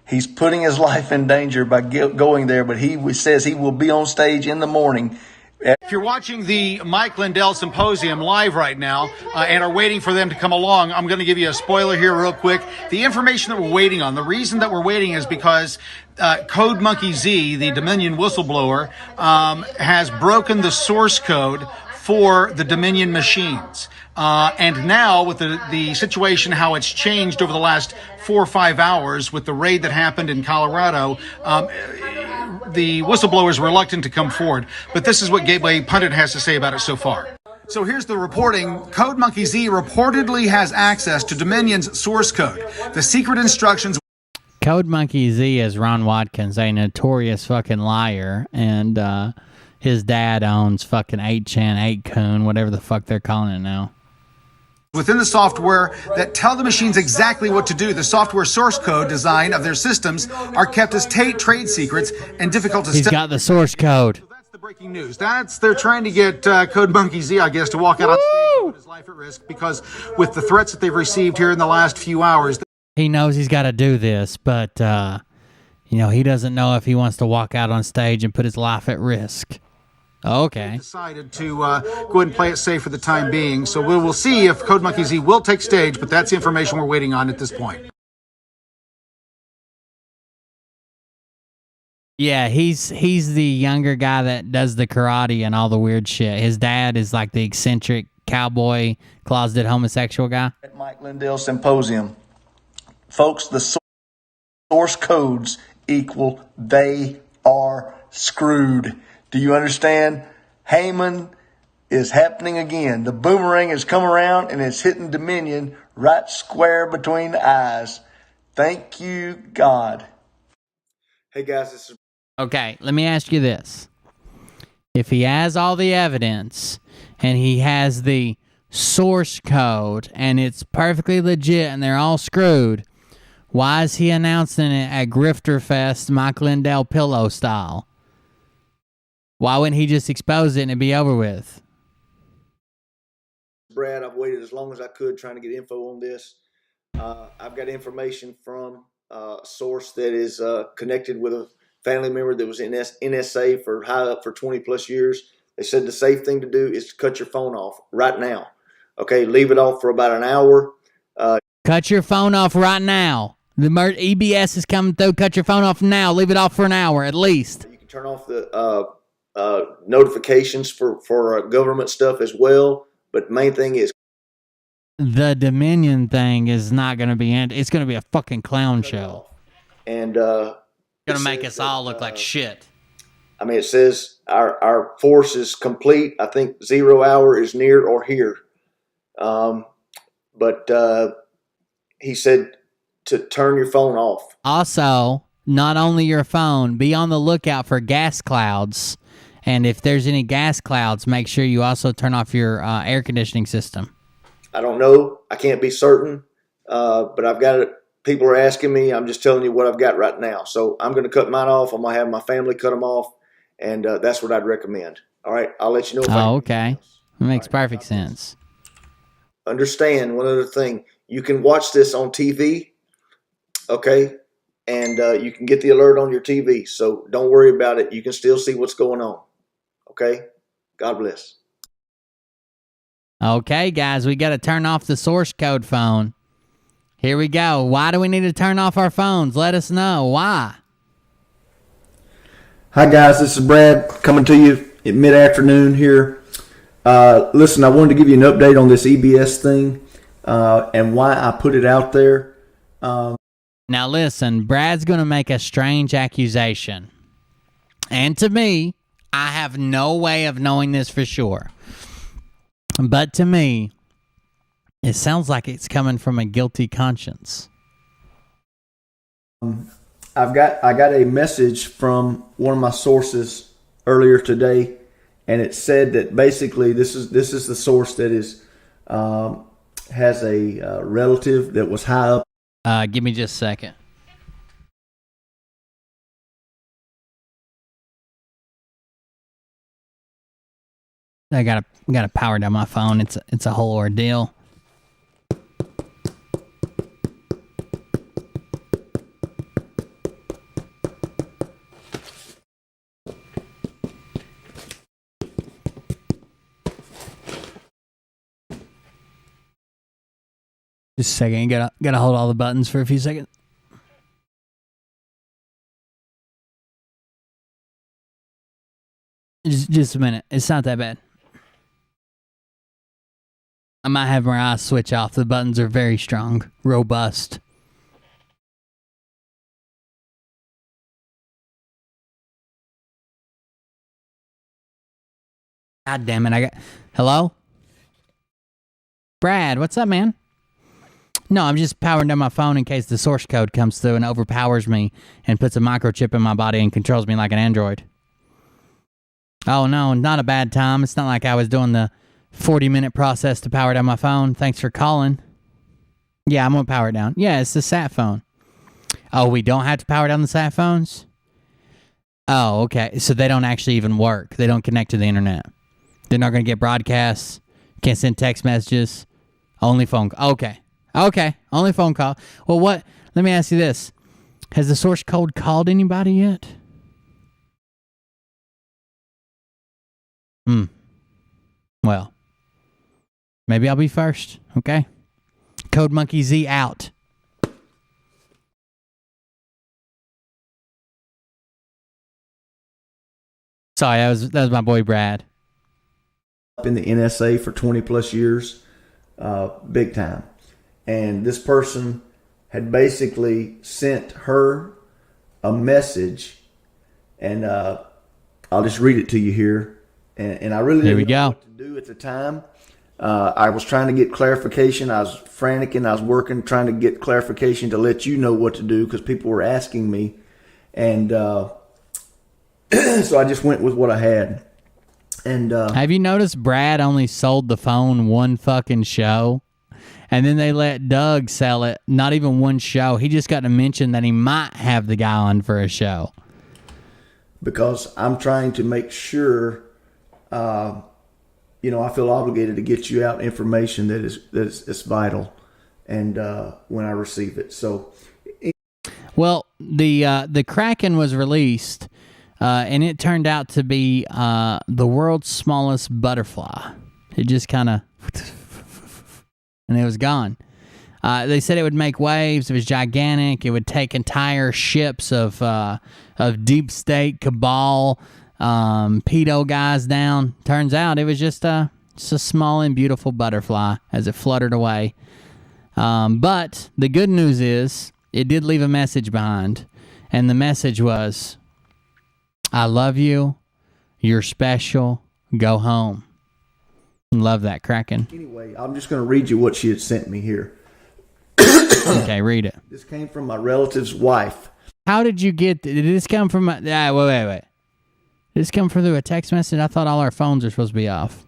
He's putting his life in danger by going there, but he says he will be on stage in the morning. If you're watching the Mike Lindell Symposium live right now and are waiting for them to come along, I'm going to give you a spoiler here real quick. The information that we're waiting on, the reason that we're waiting is because Code Monkey Z, the Dominion whistleblower, has broken the source code for the Dominion machines. And now with the situation, how it's changed over the last 4 or 5 hours with the raid that happened in Colorado, the whistleblower is reluctant to come forward. But this is what Gateway Pundit has to say about it so far. So here's the reporting. Code Monkey Z reportedly has access to Dominion's source code. The secret instructions. Code Monkey Z is Ron Watkins, a notorious fucking liar, and his dad owns fucking 8chan, 8kun, whatever the fuck they're calling it now. Within the software that tell the machines exactly what to do. The software source code design of their systems are kept as trade secrets and difficult to He's got the source code. So that's the breaking news. They're trying to get Code Monkey Z, I guess, to walk out on stage and put his life at risk because with the threats that they've received here in the last few hours. He knows he's got to do this, but, he doesn't know if he wants to walk out on stage and put his life at risk. Okay. Decided to go ahead and play it safe for the time being. So we'll see if Code Monkey Z will take stage, but that's the information we're waiting on at this point. Yeah, he's the younger guy that does the karate and all the weird shit. His dad is like the eccentric cowboy, closeted homosexual guy. At Mike Lindell Symposium, folks, the source codes equal they are screwed. Do you understand? Haman is happening again. The boomerang has come around and it's hitting Dominion right square between the eyes. Thank you, God. Hey guys, this is. Okay, let me ask you this. If he has all the evidence and he has the source code and it's perfectly legit and they're all screwed, why is he announcing it at Grifter Fest, Mike Lindell pillow style? Why wouldn't he just expose it and it'd be over with? Brad, I've waited as long as I could trying to get info on this. I've got information from a source that is connected with a family member that was in NSA for high up for 20 plus years. They said the safe thing to do is to cut your phone off right now. Okay, leave it off for about an hour. Cut your phone off right now. The EBS is coming through. Cut your phone off now. Leave it off for an hour at least. You can turn off the notifications for government stuff as well. But the main thing is the Dominion thing is not going to be it's going to be a fucking clown show. And going to make us all look like shit. I mean, it says our force is complete. I think 0 hour is near or here. But he said to turn your phone off. Also, not only your phone, be on the lookout for gas clouds And if there's any gas clouds, make sure you also turn off your air conditioning system. I don't know. I can't be certain, but I've got it. People are asking me. I'm just telling you what I've got right now. So I'm going to cut mine off. I'm going to have my family cut them off, and that's what I'd recommend. All right, I'll let you know. Okay. That makes perfect sense. Understand one other thing. You can watch this on TV, okay, and you can get the alert on your TV. So don't worry about it. You can still see what's going on, okay? God bless. Okay, guys, we got to turn off the source code phone. Here we go. Why do we need to turn off our phones? Let us know. Why? Hi, guys. This is Brad coming to you at mid-afternoon here. Listen, I wanted to give you an update on this EBS thing and why I put it out there. Now, listen, Brad's going to make a strange accusation. And to me, I have no way of knowing this for sure. But to me, it sounds like it's coming from a guilty conscience. I got a message from one of my sources earlier today, and it said that basically this is the source that is has a relative that was high up. Give me just a second. I gotta power down my phone. It's a whole ordeal. Just a second. You gotta hold all the buttons for a few seconds. Just a minute. It's not that bad. I might have my eyes switch off. The buttons are very strong, robust. God damn it. Hello? Brad, what's up, man? No, I'm just powering down my phone in case the source code comes through and overpowers me and puts a microchip in my body and controls me like an android. Oh, no, not a bad time. It's not like I was doing the 40-minute process to power down my phone. Thanks for calling. Yeah, I'm going to power it down. Yeah, it's the sat phone. Oh, we don't have to power down the sat phones? Oh, okay. So they don't actually even work. They don't connect to the internet. They're not going to get broadcasts. Can't send text messages. Only phone call. Okay. Okay. Only phone call. Well, what? Let me ask you this. Has the source code called anybody yet? Well, maybe I'll be first. Okay. Code Monkey Z out. Sorry, that was my boy Brad. Up in the NSA for 20 plus years, big time. And this person had basically sent her a message, and I'll just read it to you here. And I really didn't know what to do at the time. I was trying to get clarification. I was frantic and I was working, trying to get clarification to let you know what to do because people were asking me. And so I just went with what I had. And have you noticed Brad only sold the phone one fucking show? And then they let Doug sell it, not even one show. He just got to mention that he might have the guy on for a show. Because I'm trying to make sure, I feel obligated to get you out information that is vital, and when I receive it. So, well, the Kraken was released, and it turned out to be the world's smallest butterfly. It just kind of, and it was gone. They said it would make waves. It was gigantic. It would take entire ships of deep state cabal, pedo guys down. Turns out it was just a small and beautiful butterfly as it fluttered away. But the good news is it did leave a message behind, and the message was, "I love you. You're special. Go home." Love that, Kraken. Anyway, I'm just going to read you what she had sent me here. Okay, read it. This came from my relative's wife. How did you get? Did this come from? Wait. Did this come through a text message? I thought all our phones are supposed to be off.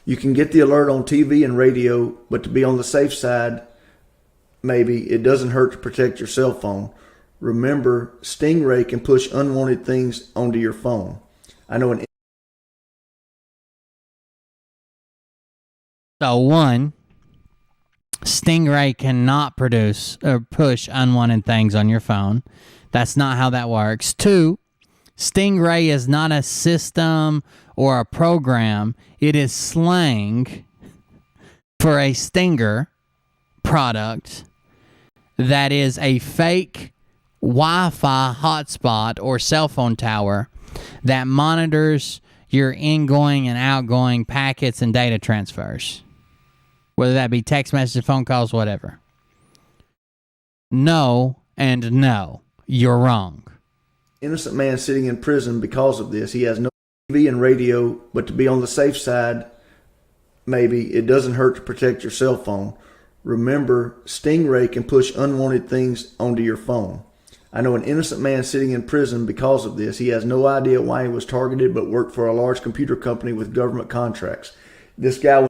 You can get the alert on TV and radio, but to be on the safe side, maybe it doesn't hurt to protect your cell phone. Remember, Stingray can push unwanted things onto your phone. I know an So one, Stingray cannot produce or push unwanted things on your phone. That's not how that works. Two, Stingray is not a system or a program. It is slang for a stinger product that is a fake Wi-Fi hotspot or cell phone tower that monitors your ingoing and outgoing packets and data transfers, whether that be text messages, phone calls, whatever. No and no. You're wrong. innocent man sitting in prison because of this. He has no TV and radio, but to be on the safe side, maybe it doesn't hurt to protect your cell phone. Remember, Stingray can push unwanted things onto your phone. I know an innocent man sitting in prison because of this. He has no idea why he was targeted, but worked for a large computer company with government contracts. This guy...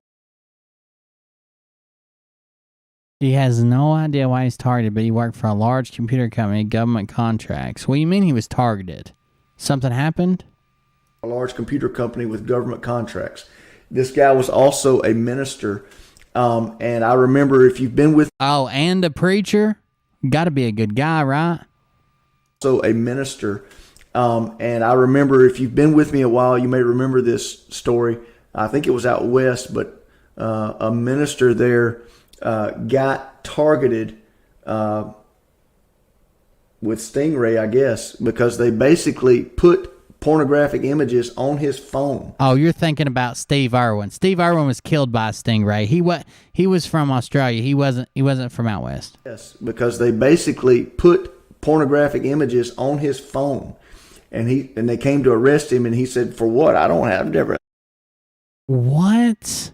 He has no idea why he's targeted, but he worked for a large computer company, government contracts. What do you mean he was targeted? Something happened? A large computer company with government contracts. This guy was also a minister, and I remember if you've been with... Oh, and a preacher? Got to be a good guy, right? Also a minister, and I remember if you've been with me a while, you may remember this story. I think it was out west, but a minister there got targeted with Stingray, I guess, because they basically put pornographic images on his phone. Oh, you're thinking about Steve Irwin. Steve Irwin was killed by a Stingray. He was from Australia. He wasn't from out west. Yes, because they basically put pornographic images on his phone, and they came to arrest him, and he said, "For what? I've never." What?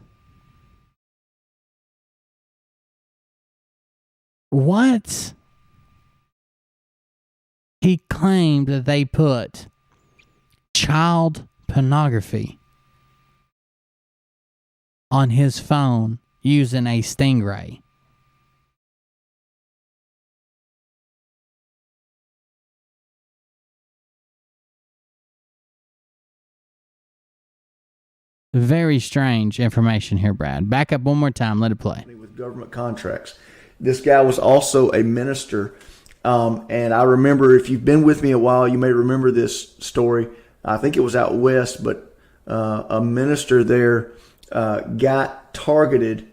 What? He claimed that they put child pornography on his phone using a Stingray. Very strange information here, Brad. Back up one more time. Let it play. With government contracts. This guy was also a minister, and I remember if you've been with me a while, you may remember this story. I think it was out west, but a minister there got targeted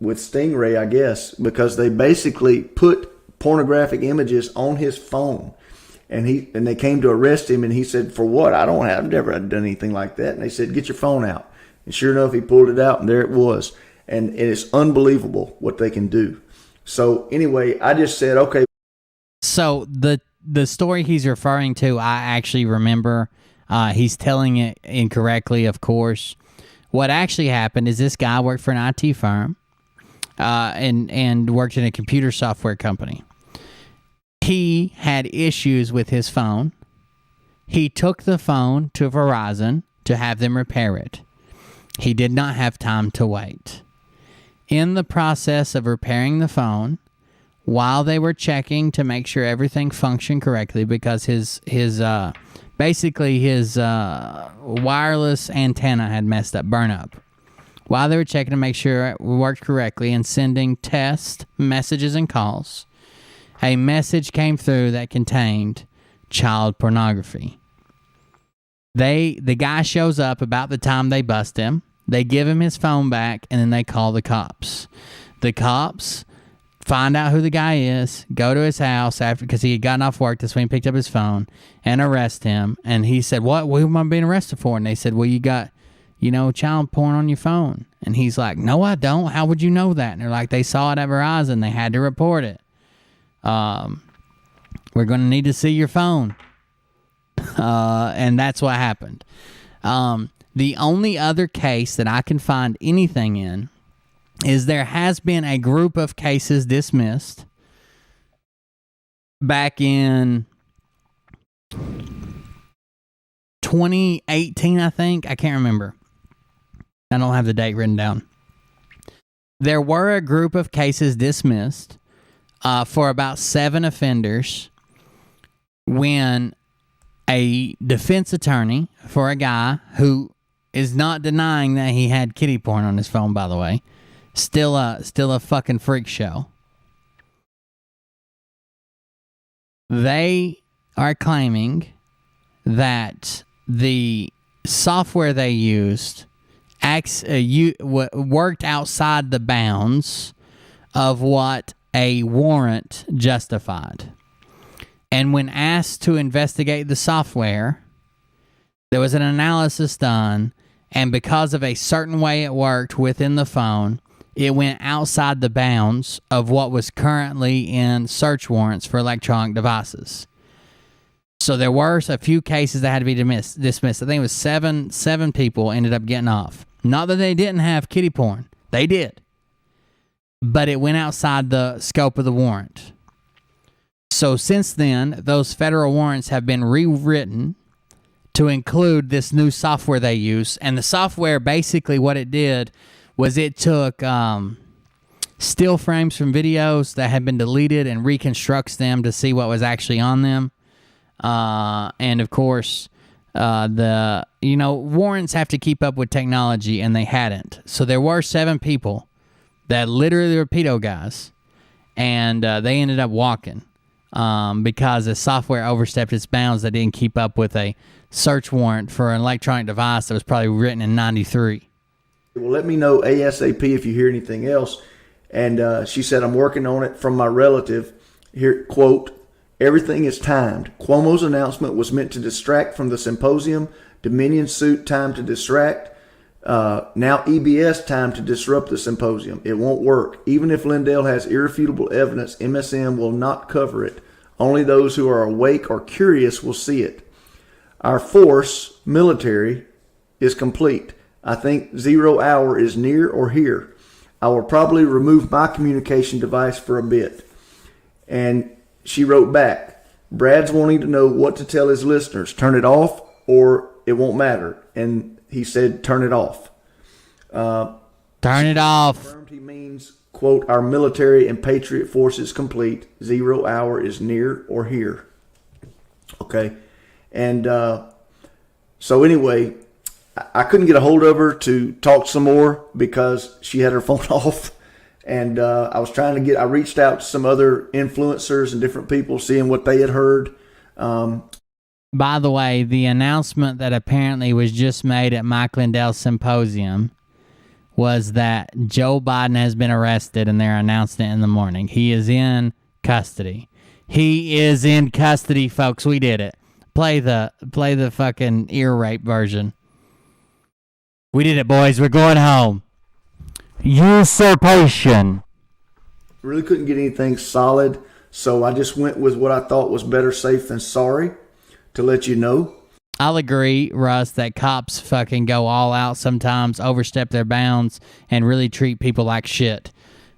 with Stingray, I guess, because they basically put pornographic images on his phone. And they came to arrest him, and he said, "For what? I've never done anything like that." And they said, "Get your phone out." And sure enough, he pulled it out, and there it was. And it's unbelievable what they can do. So anyway, I just said, okay. So the story he's referring to, I actually remember. He's telling it incorrectly, of course. What actually happened is this guy worked for an IT firm and worked in a computer software company. He had issues with his phone. He took the phone to Verizon to have them repair it. He did not have time to wait. In the process of repairing the phone, while they were checking to make sure everything functioned correctly, because his wireless antenna had messed up, burn up. While they were checking to make sure it worked correctly and sending test messages and calls, a message came through that contained child pornography. The guy shows up about the time they bust him. They give him his phone back, and then they call the cops. The cops find out who the guy is, go to his house because he had gotten off work. That's when he picked up his phone, and arrest him. And he said, "What am I being arrested for?" And they said, "Well, you got, child porn on your phone." And he's like, "No, I don't. How would you know that?" And they're like, "They saw it at Verizon. They had to report it. We're going to need to see your phone." And that's what happened. The only other case that I can find anything in is there has been a group of cases dismissed back in 2018, I think. I can't remember. I don't have the date written down. There were a group of cases dismissed for about 7 offenders when a defense attorney for a guy who is not denying that he had kiddie porn on his phone, by the way, still a fucking freak show. They are claiming that the software they used worked outside the bounds of what a warrant justified. And when asked to investigate the software, there was an analysis done, and because of a certain way it worked within the phone, it went outside the bounds of what was currently in search warrants for electronic devices. So there were a few cases that had to be dismissed. I think it was seven people ended up getting off. Not that they didn't have kiddie porn. They did. But it went outside the scope of the warrant. So since then, those federal warrants have been rewritten to include this new software they use. And the software, basically what it did was it took still frames from videos that had been deleted and reconstructs them to see what was actually on them. And of course, warrants have to keep up with technology, and they hadn't. So there were 7 people that literally were pedo guys, and they ended up walking because the software overstepped its bounds. That didn't keep up with a search warrant for an electronic device that was probably written in 93. Well, let me know ASAP if you hear anything else. And she said, I'm working on it from my relative. Here, quote, everything is timed. Cuomo's announcement was meant to distract from the symposium. Dominion suit time to distract. Now EBS time to disrupt the symposium. It won't work. Even if Lindell has irrefutable evidence, MSM will not cover it. Only those who are awake or curious will see it. Our force, military, is complete. I think 0 hour is near or here. I will probably remove my communication device for a bit. And she wrote back, Brad's wanting to know what to tell his listeners. Turn it off or it won't matter. And he said, turn it off. Turn it off. Confirmed he means, quote, our military and patriot force is complete. 0 hour is near or here. Okay. And so anyway, I couldn't get a hold of her to talk some more because she had her phone off. And I reached out to some other influencers and different people, seeing what they had heard. By the way, the announcement that apparently was just made at Mike Lindell's symposium was that Joe Biden has been arrested, and they're announcing it in the morning. He is in custody. He is in custody, folks. We did it. Play the fucking ear rape version. We did it, boys. We're going home. Usurpation. Really couldn't get anything solid, so I just went with what I thought was better safe than sorry to let you know. I'll agree, Russ, that cops fucking go all out sometimes, overstep their bounds, and really treat people like shit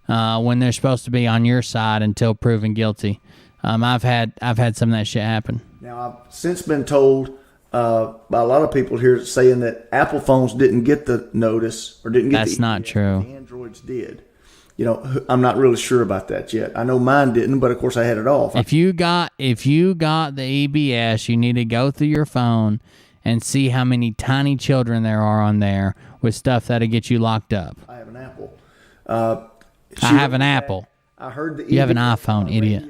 when they're supposed to be on your side until proven guilty. I've had some of that shit happen. Now, I've since been told by a lot of people here saying that Apple phones didn't get the notice or didn't get That's not true. The Androids did. I'm not really sure about that yet. I know mine didn't, but of course I had it off. If you got the EBS, you need to go through your phone and see how many tiny children there are on there with stuff that'll get you locked up. I have an Apple. I have an Apple. I heard the You have an iPhone, idiot.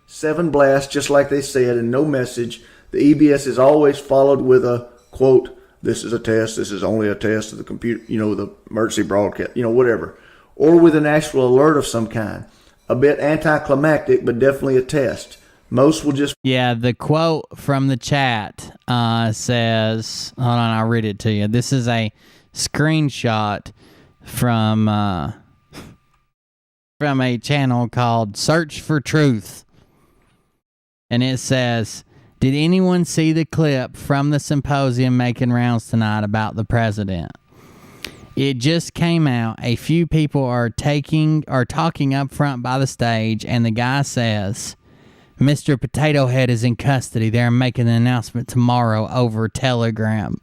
7 blast, just like they said, and no message. The EBS is always followed with a, quote, this is a test, this is only a test of the computer, the emergency broadcast, whatever. Or with an actual alert of some kind. A bit anticlimactic, but definitely a test. Most will just... Yeah, the quote from the chat says... Hold on, I'll read it to you. This is a screenshot from a channel called Search for Truth. And it says... Did anyone see the clip from the symposium making rounds tonight about the president? It just came out. A few people are talking up front by the stage, and the guy says Mr. Potato Head is in custody. They're making an announcement tomorrow over Telegram.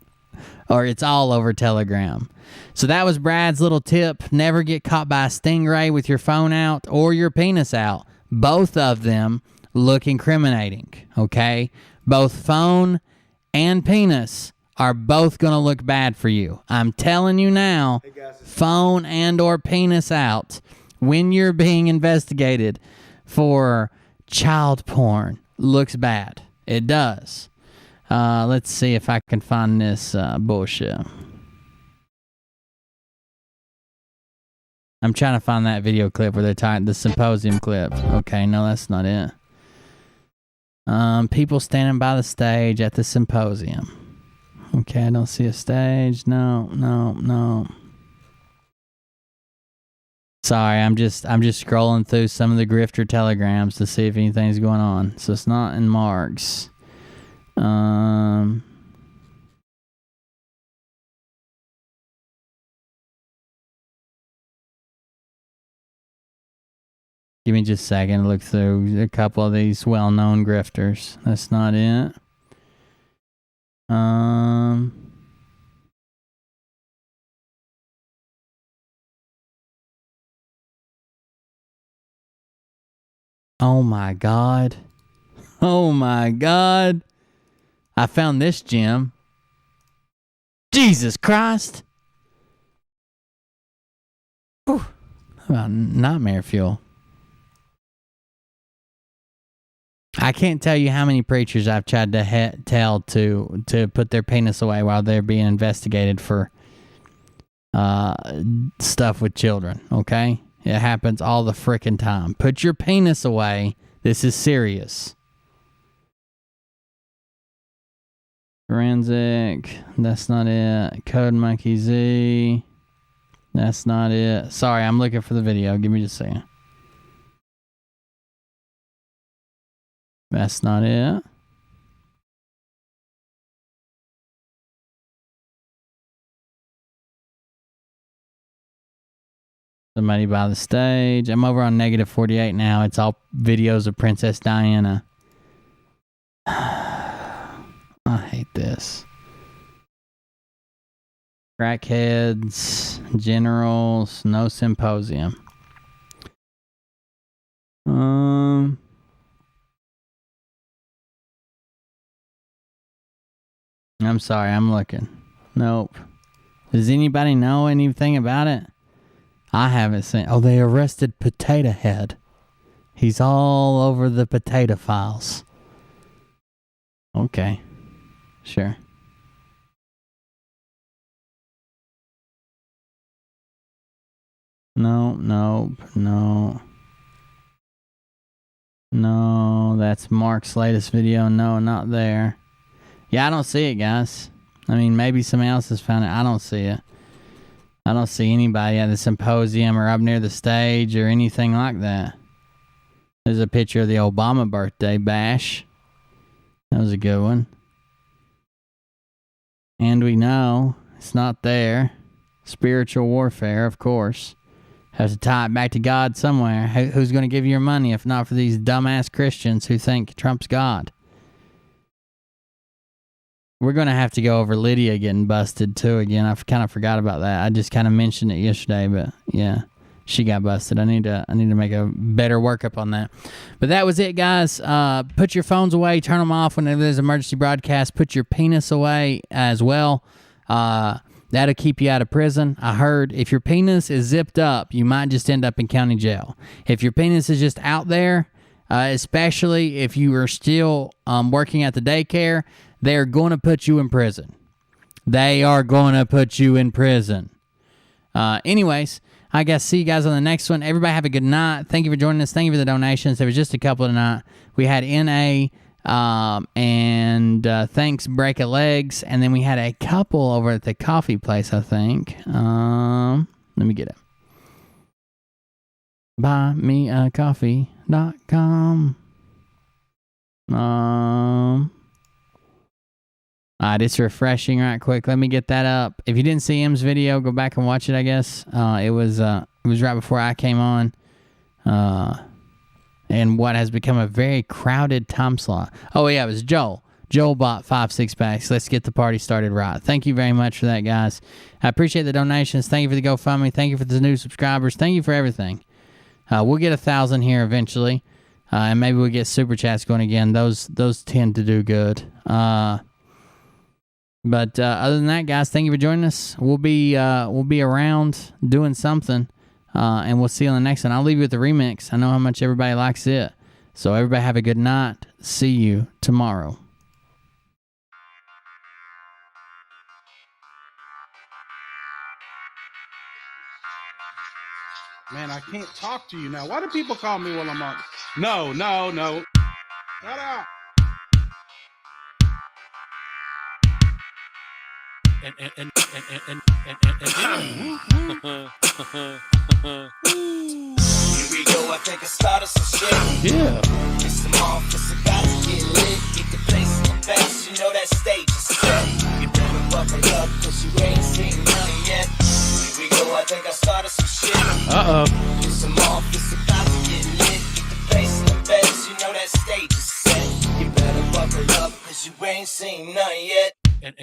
Or it's all over Telegram. So that was Brad's little tip. Never get caught by a stingray with your phone out or your penis out. Both of them look incriminating, okay? Both phone and penis are both going to look bad for you. I'm telling you now, phone and or penis out when you're being investigated for child porn looks bad. It does. Let's see if I can find this bullshit. I'm trying to find that video clip where they're talking, the symposium clip. Okay, no, that's not it. People standing by the stage at the symposium. Okay, I don't see a stage. No. Sorry, I'm just scrolling through some of the grifter telegrams to see if anything's going on. So it's not in Mark's. Give me just a second to look through a couple of these well-known grifters. That's not it. Oh my God. Oh my God. I found this gem. Jesus Christ. Whew. How about nightmare fuel? I can't tell you how many preachers I've tried to tell to put their penis away while they're being investigated for stuff with children, okay? It happens all the frickin' time. Put your penis away. This is serious. Forensic. That's not it. Code Monkey Z. That's not it. Sorry, I'm looking for the video. Give me just a second. That's not it. Somebody by the stage. I'm over on -48 now. It's all videos of Princess Diana. I hate this. Crackheads, generals, no symposium. I'm sorry, I'm looking. Nope. Does anybody know anything about it? I haven't seen. Oh, they arrested Potato Head. He's all over the potato files. Okay. Sure. No. No, that's Mark's latest video. No, not there. Yeah, I don't see it, guys. I mean, maybe somebody else has found it. I don't see it. I don't see anybody at the symposium or up near the stage or anything like that. There's a picture of the Obama birthday bash. That was a good one. And we know it's not there. Spiritual warfare, of course. Have to tie it back to God somewhere. Who's going to give you your money if not for these dumbass Christians who think Trump's God? We're going to have to go over Lydia getting busted too again. I kind of forgot about that. I just kind of mentioned it yesterday, but yeah, she got busted. I need to make a better workup on that. But that was it, guys. Put your phones away. Turn them off whenever there's an emergency broadcast. Put your penis away as well. That'll keep you out of prison. I heard if your penis is zipped up, you might just end up in county jail. If your penis is just out there, especially if you are still working at the daycare, they're going to put you in prison. They are going to put you in prison. Anyways, I guess see you guys on the next one. Everybody have a good night. Thank you for joining us. Thank you for the donations. There was just a couple tonight. We had NA and thanks Break a Legs. And then we had a couple over at the coffee place, I think. Let me get it. BuyMeACoffee.com. Alright, it's refreshing right quick. Let me get that up. If you didn't see M's video, go back and watch it, I guess. It was right before I came on. in what has become a very crowded time slot. Oh, yeah, it was Joel. Joel bought 5 6-packs. Let's get the party started right. Thank you very much for that, guys. I appreciate the donations. Thank you for the GoFundMe. Thank you for the new subscribers. Thank you for everything. We'll get 1,000 here eventually, and maybe we'll get Super Chats going again. Those tend to do good. But other than that, guys, thank you for joining us. We'll be around doing something, and we'll see you on the next one. I'll leave you with the remix. I know how much everybody likes it. So everybody have a good night. See you tomorrow. Man, I can't talk to you now. Why do people call me while I'm on? No. Shut up. Here we go, I think I started some shit. Yeah. It's some office about to get lit. Get the place in the best, you know that stage is set. You better buckle up, cause you ain't seen none yet. Here we go, I think I started some shit. It's some office about to get lit. Get the place in the best, you know that stage is set. You better buckle up, cause you ain't seen none yet. And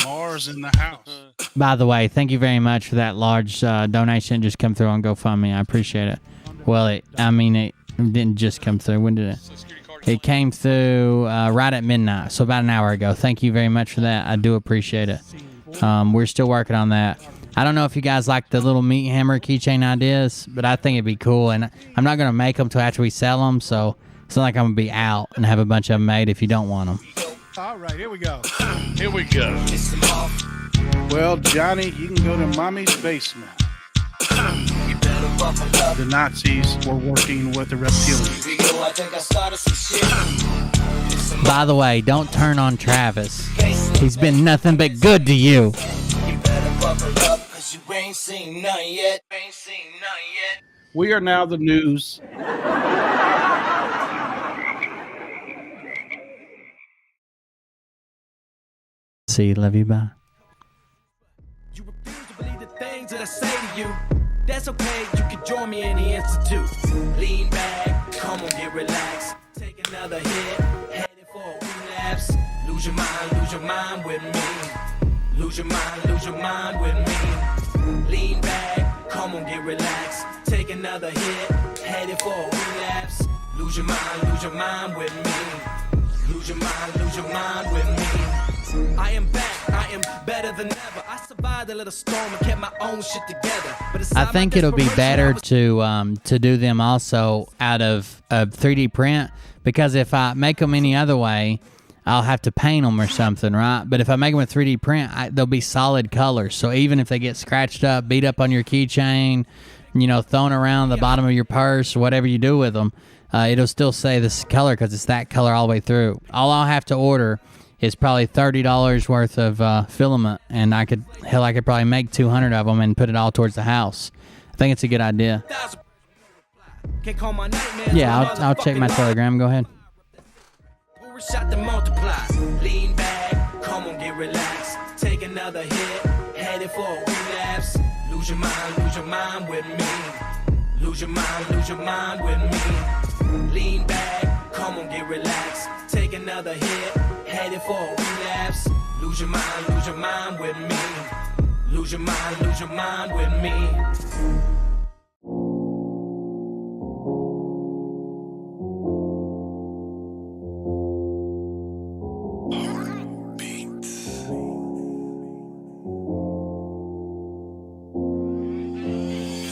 Mars in the house. By the way, thank you very much for that large donation just come through on GoFundMe. I appreciate it. Well, it didn't just come through. When did it? It came through right at midnight, so about an hour ago. Thank you very much for that. I do appreciate it. We're still working on that. I don't know if you guys like the little meat hammer keychain ideas, but I think it'd be cool. And I'm not going to make them till after we sell them, so it's not like I'm going to be out and have a bunch of them made if you don't want them. All right, here we go. Well, Johnny, you can go to Mommy's basement. The Nazis were working with the reptilians. By the way, don't turn on Travis. He's been nothing but good to you. We are now the news. See, love you, bye. Things that I say to you, that's okay, you can join me in the institute. Lean back, come on, get relaxed. Take another hit, headed for a relapse. Lose your mind with me. Lose your mind with me. Lean back, come on, get relaxed. Take another hit, headed for a relapse. Lose your mind with me. Lose your mind with me. I am back, I am better than ever. I survived a little storm and kept my own shit together. But I think it'll be better to do them also out of a 3D print, because if I make them any other way, I'll have to paint them or something, right? But if I make them with 3D print, they'll be solid colors. So even if they get scratched up, beat up on your keychain, thrown around the bottom of your purse, whatever you do with them, it'll still say this color because it's that color all the way through. All I'll have to order is probably $30 worth of filament, and I could probably make 200 of them and put it all towards the house. I think it's a good idea. Yeah, I'll check my Telegram. Go ahead. Shot to multiply. Lean back, come on, get relaxed. Take another hit, headed for a relapse. Lose your mind with me. Lose your mind with me. Lean back, come on, get relaxed. Take another hit, headed for a relapse. Lose your mind with me. Lose your mind with me.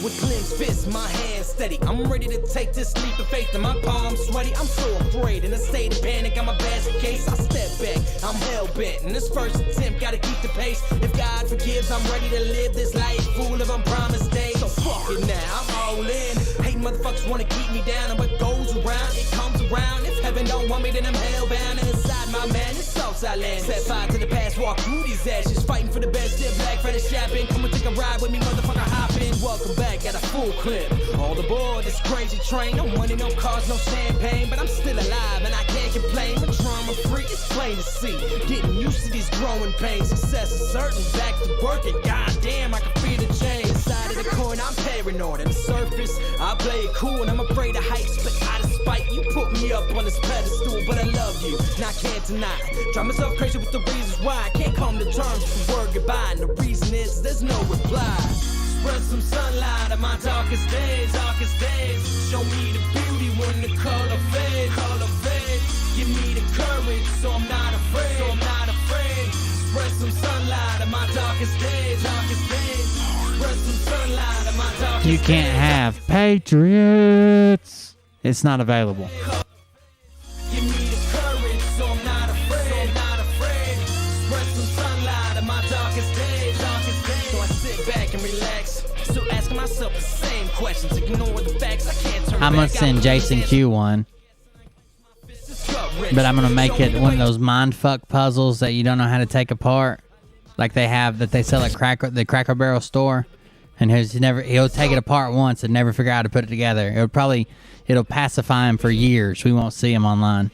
With clenched fists, my hands steady. I'm ready to take this leap of faith, and my palms sweaty. I'm so afraid, in a state of panic. I'm a basket case. I step back, I'm hell bent. In this first attempt, gotta keep the pace. If God forgives, I'm ready to live this life full of unpromised days. So fuck it now, I'm all in. Hate motherfuckers wanna keep me down, and what goes around, it comes around. If heaven don't want me, then I'm hellbound. And inside my man, it's Southside land. Set fire to the past, walk through these ashes, fighting for the best. Still black, for the shopping. Come and take a ride with me, motherfucker, hop in. Welcome back. Got a full clip. All aboard this crazy train. No money, no cars, no champagne. But I'm still alive and I can't complain. But drama free is plain to see. Getting used to these growing pains. Success is certain, back to working. Goddamn, I can feel the change. Side of the coin, I'm paranoid. At the surface, I play it cool and I'm afraid of heights. But out of spite, you put me up on this pedestal. But I love you, and I can't deny. Drive myself crazy with the reasons why I can't come to terms with the word goodbye. And the reason is there's no reply. Spread some sunlight on my darkest days, darkest days. Show me the beauty when the color fades, color fades. Give me the courage, so I'm not afraid, so I'm not afraid. Spread some sunlight on my darkest days, darkest days. Spread some sunlight on my darkest days. You can't have Patriots. It's not available. Give me the courage, so I'm not afraid, so I'm not afraid. Spread some sunlight on my darkest days, darkest days. So I sit back and relax, still asking myself the same questions. Ignore the facts, I can't turn I'm gonna back. send Jason Q one, but I'm gonna make it one of those mindfuck puzzles that you don't know how to take apart, like they have that they sell at the Cracker Barrel store. And he'll take it apart once and never figure out how to put it together. It'll pacify him for years. We won't see him online.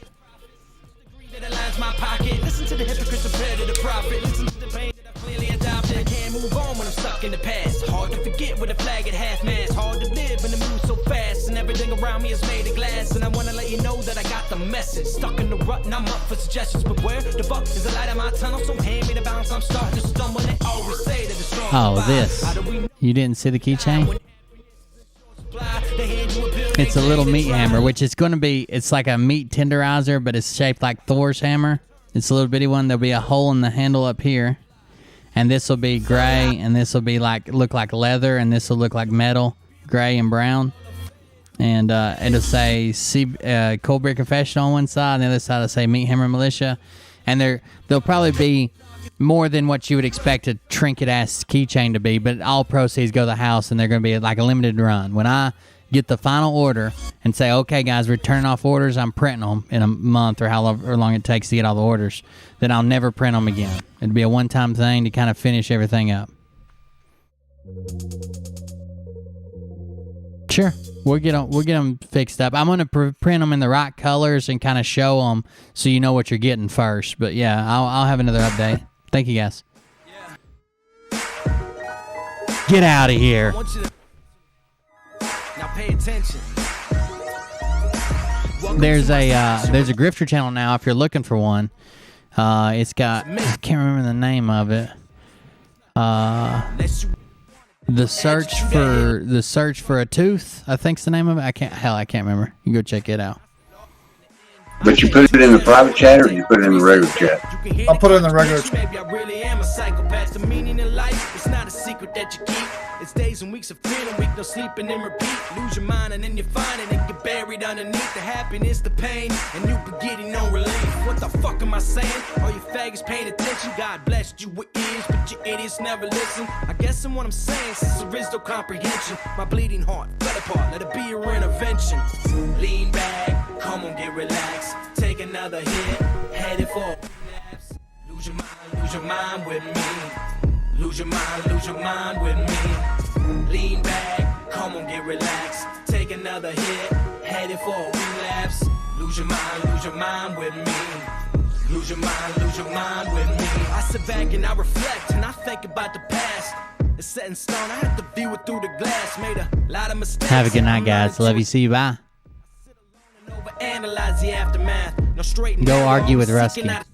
My pocket. Listen to the hypocrites compared to the prophet. Listen to the pain that I clearly adopted. I can't move on when I'm stuck in the past. Hard to forget with a flag at half mast. Hard to live when the moves so fast and everything around me is made of glass. And I wanna let you know that I got the message. Stuck in the rut and I'm up for suggestions. But where the fuck is the light of my tunnel? So hand me the balance. I'm starting to stumble. They always say that the strong Oh, survive. this. How do we You didn't see the keychain? It's a little meat hammer, which is going to be, it's like a meat tenderizer, but it's shaped like Thor's hammer. It's a little bitty one. There'll be a hole in the handle up here. And this will be gray, and this will be look like leather, and this will look like metal, gray and brown. And it'll say Cold Beer Confession on one side, and the other side will say Meat Hammer Militia. And they'll probably be more than what you would expect a trinket-ass keychain to be, but all proceeds go to the house, and they're going to be like a limited run. When I get the final order and say, okay, guys, we're turning off orders, I'm printing them in a month or however long it takes to get all the orders, then I'll never print them again. It'll be a one-time thing to kind of finish everything up. Sure, we'll get them fixed up. I'm going to print them in the right colors and kind of show them so you know what you're getting first. But yeah, I'll have another update. Thank you, guys. Get out of here. Now pay attention. There's a grifter channel now if you're looking for one. It's got, I can't remember the name of it. The search for a tooth, I think's the name of it. I can't remember. You go check it out. But you put it in the private chat or you put it in the regular chat? I'll put it in the regular chat. Maybe I really am a psychopath. The meaning in life, it's not a secret that you keep. It's days and weeks of feeling weak, no sleeping and repeat. Lose your mind and then you find it and get buried underneath the happiness, the pain, and you be getting no relief. What the fuck am I saying? All you faggots paying attention. God blessed you with ears, but you idiots never listen. I guess in what I'm saying, since there is no comprehension, my bleeding heart fell apart. Let it be your intervention. Lean back, come on, get relaxed. Take another hit, headed for a relapse. Lose your mind with me. Lose your mind with me. Lean back, come on, get relaxed. Take another hit, headed for a relapse. Lose your mind with me. Lose your mind with me. I sit back and I reflect and I think about the past. It's set in stone, I have to view it through the glass. Made a lot of mistakes. Have a good night, guys. Love you. See you. Bye. Overanalyze the aftermath. No straight and Go narrow, argue with seeking Rusky. out